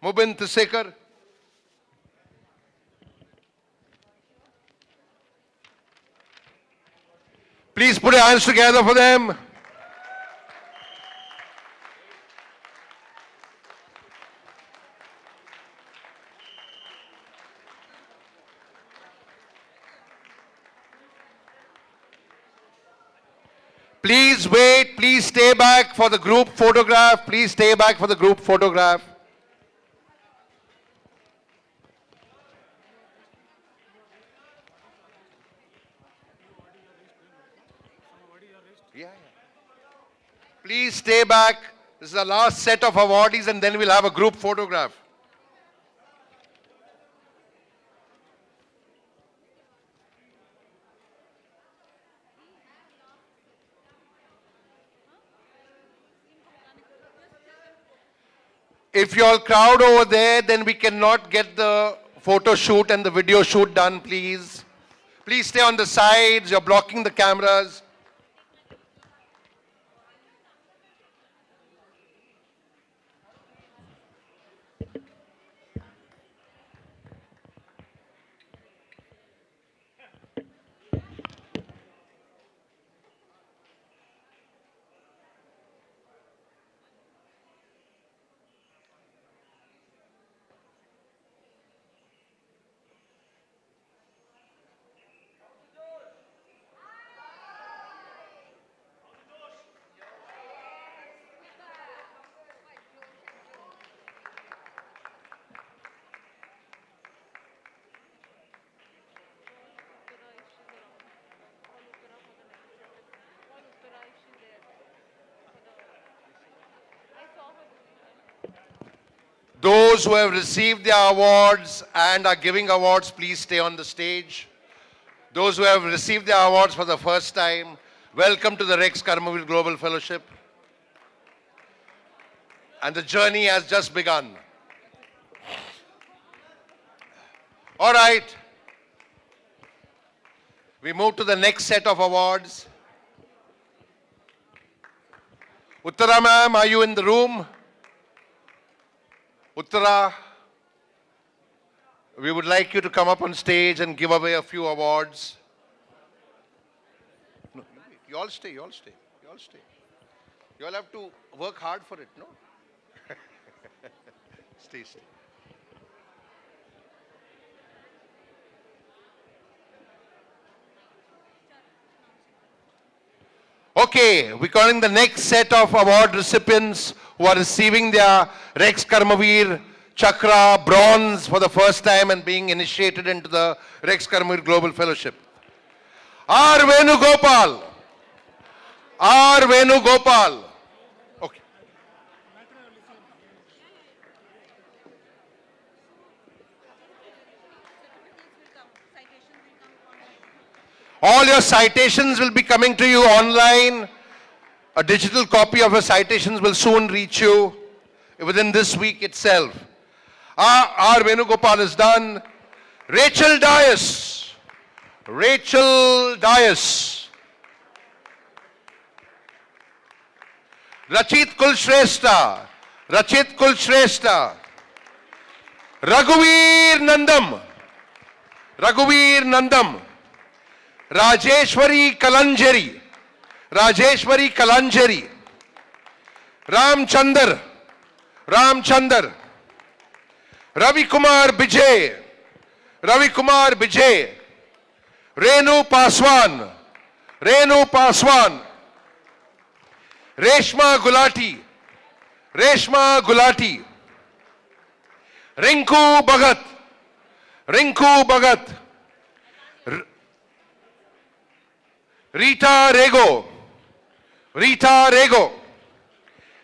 Mubin Tisekar. Please put your hands together for them. Please wait, please stay back for the group photograph. Please stay back for the group photograph. Please stay back. This is the last set of awardees and then we'll have a group photograph. If you all crowd over there, then we cannot get the photo shoot and the video shoot done, please. Please stay on the sides. You're blocking the cameras. Those who have received their awards and are giving awards, please stay on the stage. Those who have received their awards for the first time, welcome to the Rex Karmaveer Global Fellowship. And the journey has just begun. All right. We move to the next set of awards. Uttara ma'am, are you in the room? Uttara, we would like you to come up on stage and give away a few awards. No, you all stay, you all stay, you all stay. You all have to work hard for it, no? Stay, stay. Okay, we're calling the next set of award recipients who are receiving their Rex Karmaveer Chakra bronze for the first time and being initiated into the Rex Karmaveer Global Fellowship. R. Venugopal. R. Venugopal. Okay. All your citations will be coming to you online. A digital copy of your citations will soon reach you within this week itself. R. Venugopal is done. Rachel Dias. Rachel Dias. Rachit Kulshrestha. Rachit Kulshrestha. Raghuveer Nandam. Raghuveer Nandam. Rajeshwari Kalanjari. Rajeshwari Kalanjari. Ramchandar. Ramchandar. Ravi Kumar Bijay. Ravi Kumar Bijay. Renu Paswan. Renu Paswan. Reshma Gulati. Reshma Gulati. Rinku Bhagat. Rinku Bhagat. Rita Rego. Rita Rego.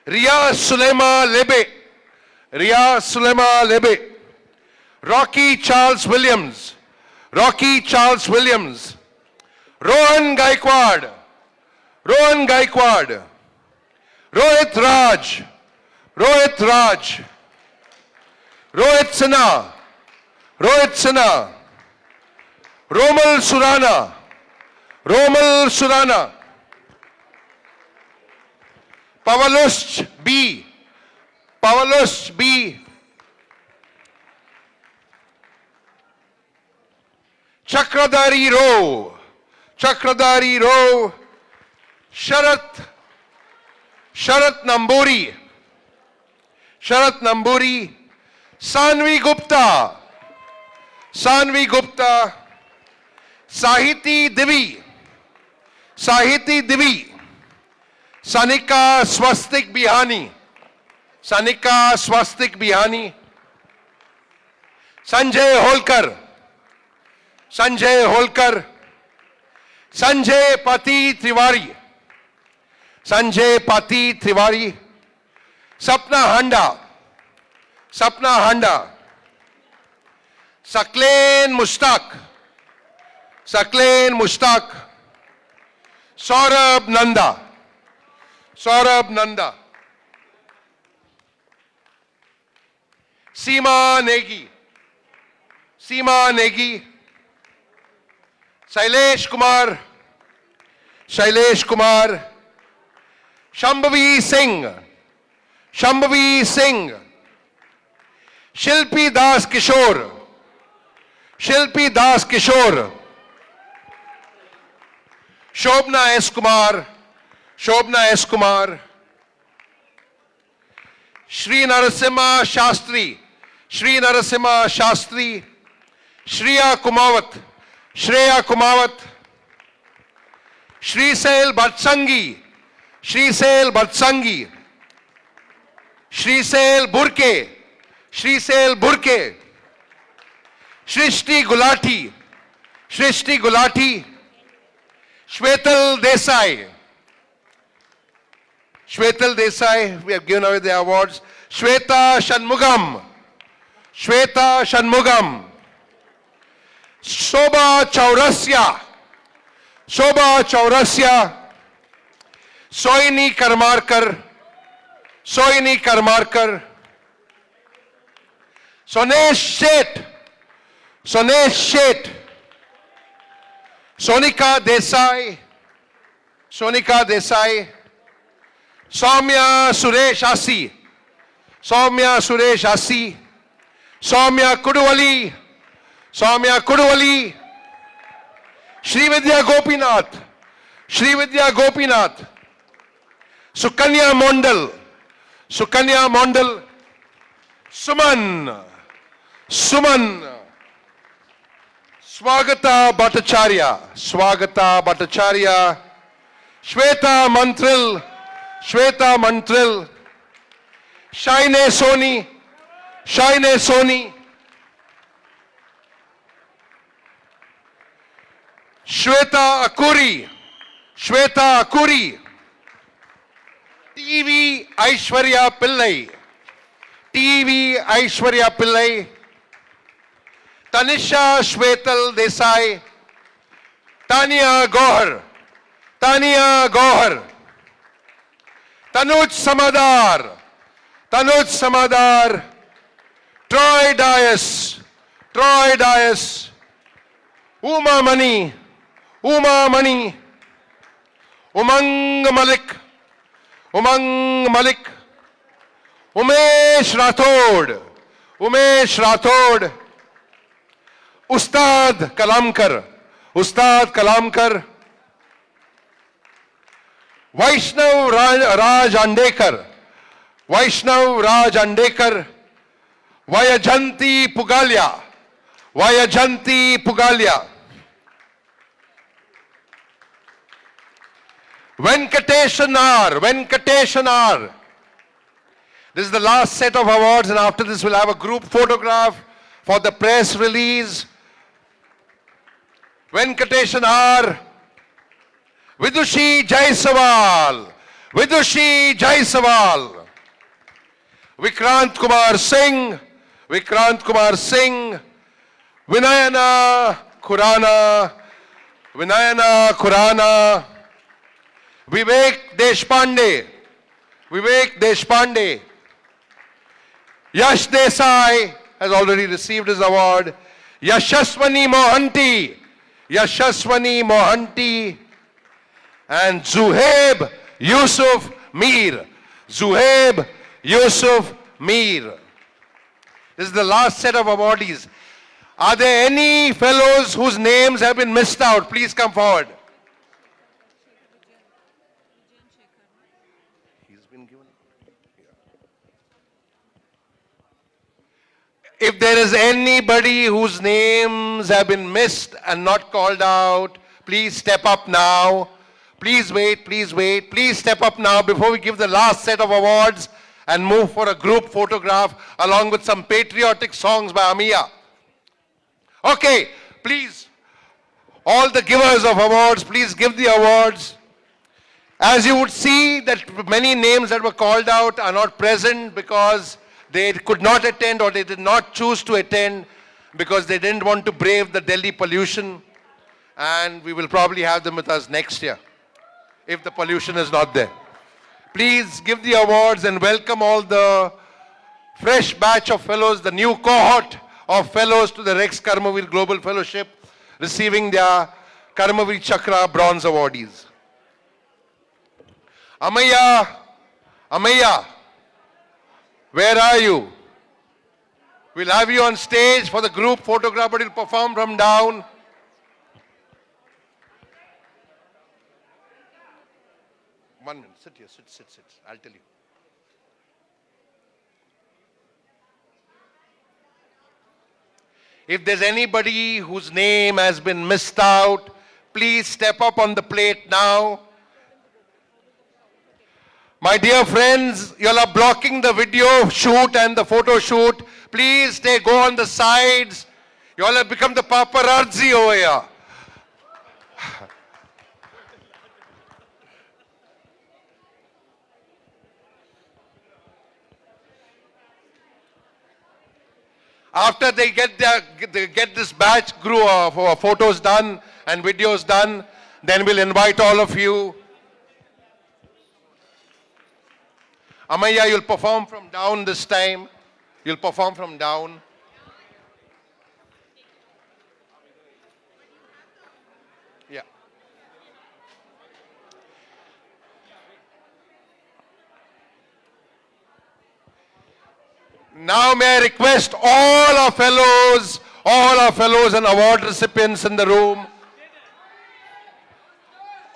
Ria Sulema Lebe. Ria Sulema Lebe. Rocky Charles Williams. Rocky Charles Williams. Rohan Gaikwad. Rohan Gaikwad. Rohit Raj. Rohit Raj. Rohit Sinha. Rohit Sinha. Romal Surana. Romal Surana. Pavalush B. Pavalush B. Chakradari Ro. Chakradari Ro. Sharat. Sharat Namburi. Sharat Namburi. Sanvi Gupta. Sanvi Gupta. Sahiti Divi. Sahiti Divi. Sanika Swastik Bihani. Sanika Swastik Bihani. Sanjay Holkar. Sanjay Holkar. Sanjay Pati Tiwari. Sanjay Pati Tiwari. Sapna Handa. Sapna Handa. Sakleen Mushtaq. Sakleen Mushtaq. Saurabh Nanda. Saurabh Nanda. Seema Negi. Seema Negi. Shailesh Kumar. Shailesh Kumar. Shambhavi Singh. Shambhavi Singh. Shilpi Das Kishore. Shilpi Das Kishore. Shobna S. Kumar. Shobna S. Kumar. Shri Narasimha Shastri. Shri Narasimha Shastri. Shreya Kumawat. Shreya Kumawat. Shri Sail Bhatsangi. Shri Sail Bhatsangi. Shri Sail Burke. Shri Sail Burke. Shrishti Gulati. Shrishti Gulati. Shwetal Desai. Shwetal Desai, we have given away the awards. Shweta Shanmugam. Shweta Shanmugam. Shobha Chaurasya. Shobha Chaurasya. Soini Karmarkar. Soini Karmarkar. Sonesh Sheth. Sonesh Sheth. Sonika Desai. Sonika Desai. Soumya Suresh Asi. Soumya Suresh Asi. Soumya Kuduvali. Soumya Kuduvali. Srividya Gopinath. Srividya Gopinath. Sukanya Mondal. Sukanya Mondal. Suman. Suman. Swagata Bhattacharya. Swagata Bhattacharya. Shweta Mantril, Shweta Mantril, Shaine Soni, Shaine Soni, Shweta Akuri, Shweta Akuri, TV Aishwarya Pillai, TV Aishwarya Pillai, Tanisha Shwetal Desai, Tania Gohar, Tania Gohar, Tanuj Samadar, Tanuj Samadar, Troy Dias, Troy Dias, Uma Mani, Uma Mani, Umang Malik, Umang Malik, Umesh Rathod, Umesh Rathod, Ustad Kalamkar, Ustad Kalamkar, Vaishnav Raj Andekar, Vaishnav Raj Andekar, Vayajanti Pugalia, Vayajanti Pugalia, Venkateshanar, Venkateshanar. This is the last set of awards, and after this we'll have a group photograph for the press release. Venkateshanar, Vidushi Jaiswal, Vidushi Jaiswal, Vikrant Kumar Singh, Vikrant Kumar Singh, Vinayana Khurana, Vinayana Khurana, Vivek Deshpande, Vivek Deshpande, Yash Desai has already received his award, Yashaswani Mohanty, Yashaswani Mohanty, and Zuhaib Yusuf Mir, Zuhaib Yusuf Mir. This is the last set of awardees. Are there any fellows whose names have been missed out? Please come forward. If there is anybody whose names have been missed and not called out, please step up now. Please wait, please wait. Please step up now before we give the last set of awards and move for a group photograph along with some patriotic songs by Amiya. Okay, please, all the givers of awards, please give the awards. As you would see that many names that were called out are not present because they could not attend or they did not choose to attend because they didn't want to brave the Delhi pollution, and we will probably have them with us next year if the pollution is not there. Please give the awards and welcome all the fresh batch of fellows, the new cohort of fellows to the Rex Karmaveer Global Fellowship receiving their Karmaveer Chakra bronze awardees. Amaya, Amaya, where are you? We'll have you on stage for the group photograph, but you'll perform from down. One minute, sit here, sit. I'll tell you. If there's anybody whose name has been missed out, please step up on the plate now. My dear friends, you all are blocking the video shoot and the photo shoot. Please go on the sides. You all have become the paparazzi over here. After they get this batch group of photos done and videos done, then we'll invite all of you. Amaya, you'll perform from down this time. You'll perform from down. Yeah. Now may I request all our fellows and award recipients in the room,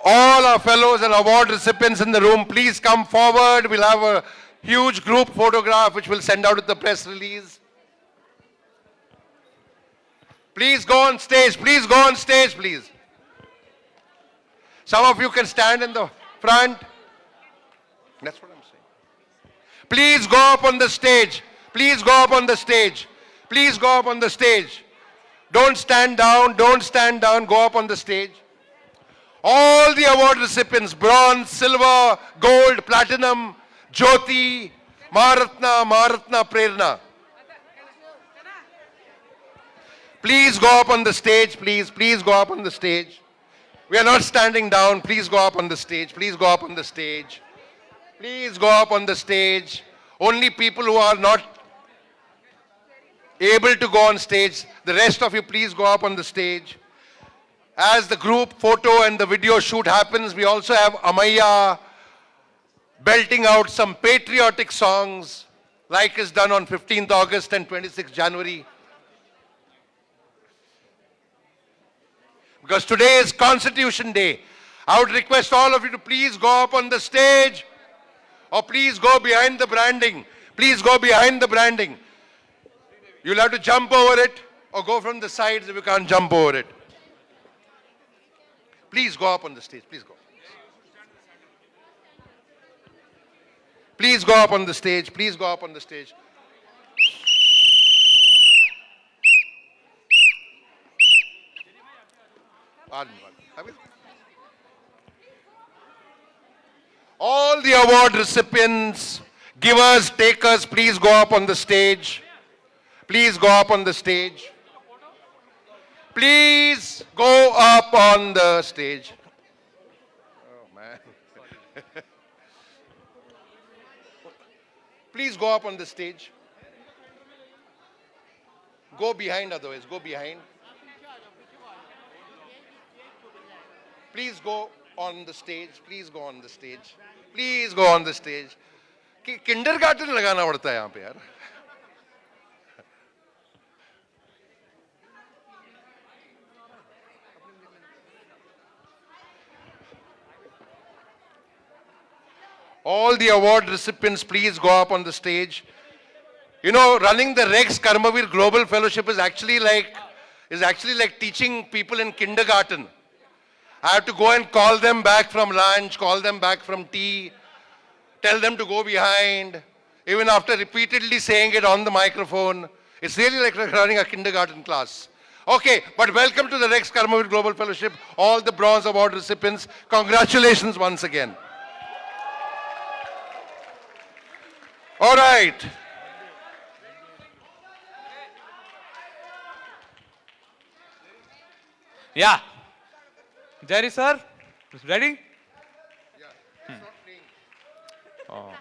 all our fellows and award recipients in the room, please come forward. We'll have a huge group photograph which we'll send out with the press release. Please go on stage, please. Some of you can stand in the Front. That's what I'm saying. Please go up on the stage. Please go up on the stage. Please go up on the stage. Don't stand down. Don't stand down. Go up on the stage. All the award recipients, bronze, silver, gold, platinum, Jyoti, Maharatna, Maharatna, Prerna. Please go up on the stage, please. Please go up on the stage. We are not standing down. Please go up on the stage. Please go up on the stage. Please go up on the stage. Only people who are not able to go on stage, the rest of you, please go up on the stage. As the group photo and the video shoot happens, we also have Amaya belting out some patriotic songs like is done on 15th August and 26th January. Because today is Constitution Day. I would request all of you to please go up on the stage or please go behind the branding. Please go behind the branding. You'll have to jump over it or go from the sides if you can't jump over it. Please go up on the stage. Please go. Please go up on the stage. Please go up on the stage. All the award recipients, givers, takers, please go up on the stage. Please go up on the stage. Please go up on the stage. Oh, man. Please go up on the stage. Go behind otherwise. Go behind. Please go on the stage. Please go on the stage. Please go on the stage. Kindergarten लगाना पड़ता है यहाँ पे यार. All the award recipients, please go up on the stage. You know, running the Rex Karmaveer Global Fellowship is actually like teaching people in kindergarten. I have to go and call them back from lunch, call them back from tea, tell them to go behind, even after repeatedly saying it on the microphone. It's really like running a kindergarten class. Okay, but welcome to the Rex Karmaveer Global Fellowship, all the Bronze Award recipients. Congratulations once again. All right. Yeah. Jerry sir, ready? Yeah. Oh.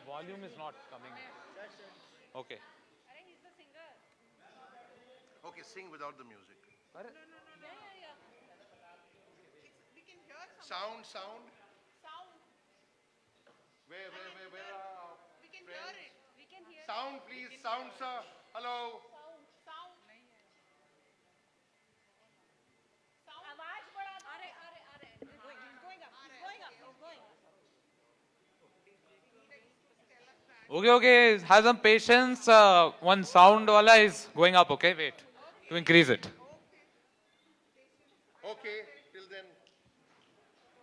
Volume is not coming. Okay. Okay, sing without the music. Sound. Where are we can hear it. We can hear sound, please. Sound, sir. Hello. Sound. Okay. Have some patience. One sound wala is going up. Okay, wait. To increase it. Okay, till then.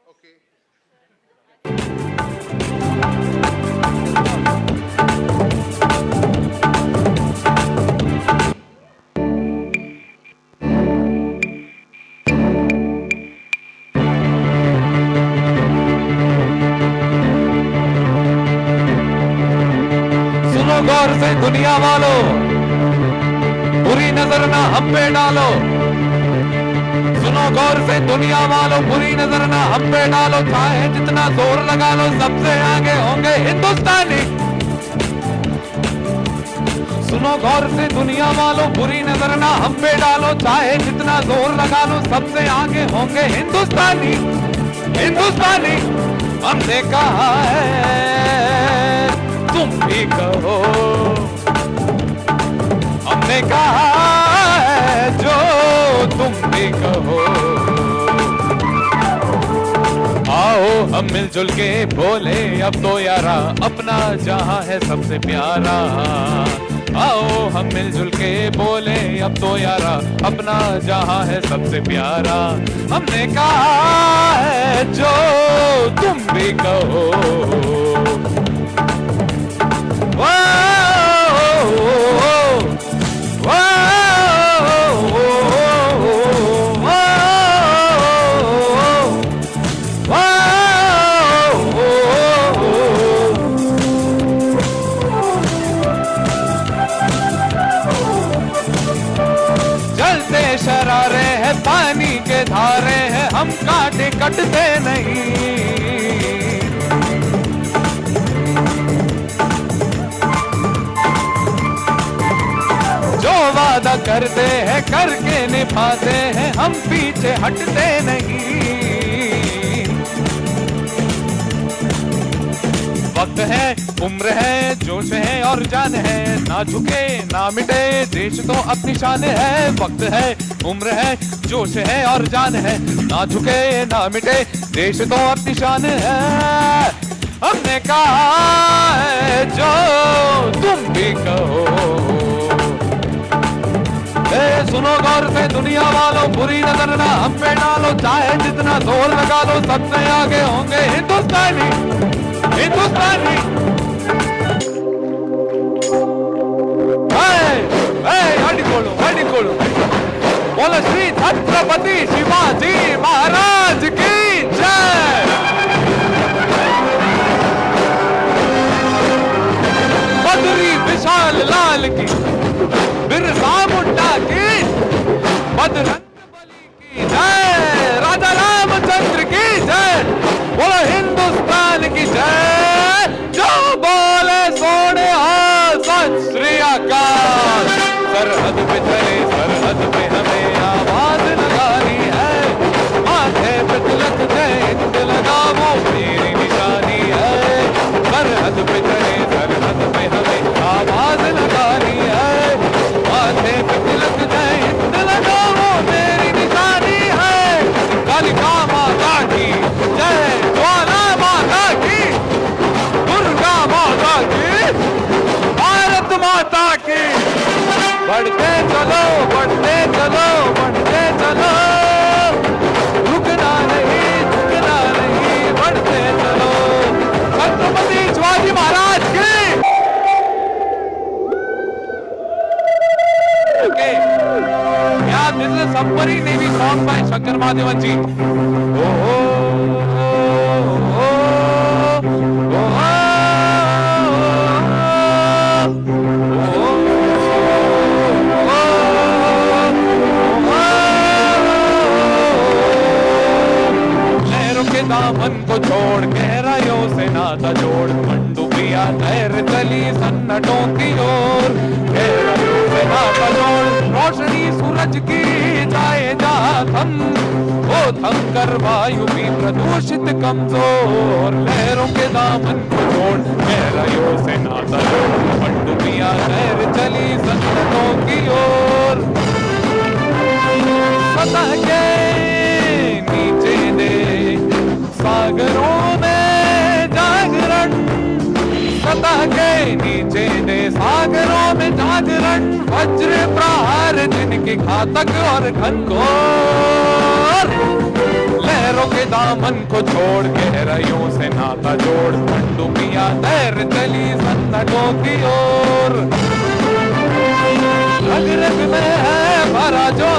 Okay. सुनो गौर से दुनिया वालों, बुरी नजर ना हम पे डालो. सुनो गौर से दुनिया वालों, बुरी नजर ना हम पे डालो. चाहे जितना जोर लगा लो, सबसे आगे होंगे हिंदुस्तानी. सुनो गौर से दुनिया वालों, बुरी नजर ना हम पे डालो. चाहे जितना जोर लगा लो, सबसे आगे होंगे हिंदुस्तानी. हिंदुस्तानी हमने कहा है, तुम भी कहो. हमने कहा है जो तुम भी कहो. हम मिलजुल के बोले अब तो यारा, अपना जहां है सबसे प्यारा। आओ हम मिलजुल के बोले अब तो यारा, अपना जहां है सबसे प्यारा। हमने कहा है जो तुम भी कहो, जलते शरारे हैं पानी के धारे हैं, हम कांटे कटते नहीं। जो वादा करते हैं करके निभाते हैं, हम पीछे हटते नहीं। वक्त है, उम्र है, जोश है और जान है, ना झुके ना मिटे देश तो अपनी शान है। वक्त है, उम्र है, जोश है और जान है, ना झुके ना मिटे देश तो अपनी शान है। हमने कहा है जो तुम भी कहो। सुनो गौर से दुनिया वालों, बुरी नजर ना हम पे डालो, चाहे जितना जोर लगा लो सबसे आगे होंगे हिंदुस्तानी, हिंदुस्तानी। अडिकोलो बोलो श्री छत्रपति शिवाजी महाराज की जय। बद्री विशाल लाल की, बिरसा मुंडा की, बजरंग बली की जय, राजा रामचंद्र की जय, बोलो हिंदुस्तान की जय। जो बोले सोने सत श्री अकाल। सरहद पे चले सरहद पे हमें आवाज लगानी है, माथे पे तिलक जय हिंद लगाओ मेरी निशानी है। सरहद पे चले सरहद पे हमें आवाज लगानी है, माथे पे तिलक जय हिंद लगाओ मेरी निशानी है। कालिका माता की जय, ज्वाला माता की, दुर्गा माता की, भारत माता की। बढ़ते चलो बढ़ते चलो बढ़ते चलो, रुकना नहीं झुकना नहीं, बढ़ते चलो। छत्रपति शिवाजी महाराज की। Okay, yeah, this is a submarine navy song by Shankar Mahadevan ji. दामन को छोड़ गहराइयों से नाता जोड़, मंडुबिया तैर चली सन्नटों की ओर। गहराइयों से नाता जोड़, रोशनी सूरज की जाए जहाँ थम, वो थम कर वायु भी प्रदूषित कमजोर। लहरों के दामन को छोड़ गहराइयों से नाता जोड़, मंडुबिया तैर चली सन्नटों की ओर। सतह के नीचे दे सागरों में जागरण, सतह के नीचे दे सागरों में जागरण। वज्र प्रहार जिनके घातक और घनघोर, लहरों के दामन को छोड़ गहराइयों से नाता जोड़, मंडुबिया तैर चली सन्नटों की ओर। रग रग में है भरा जो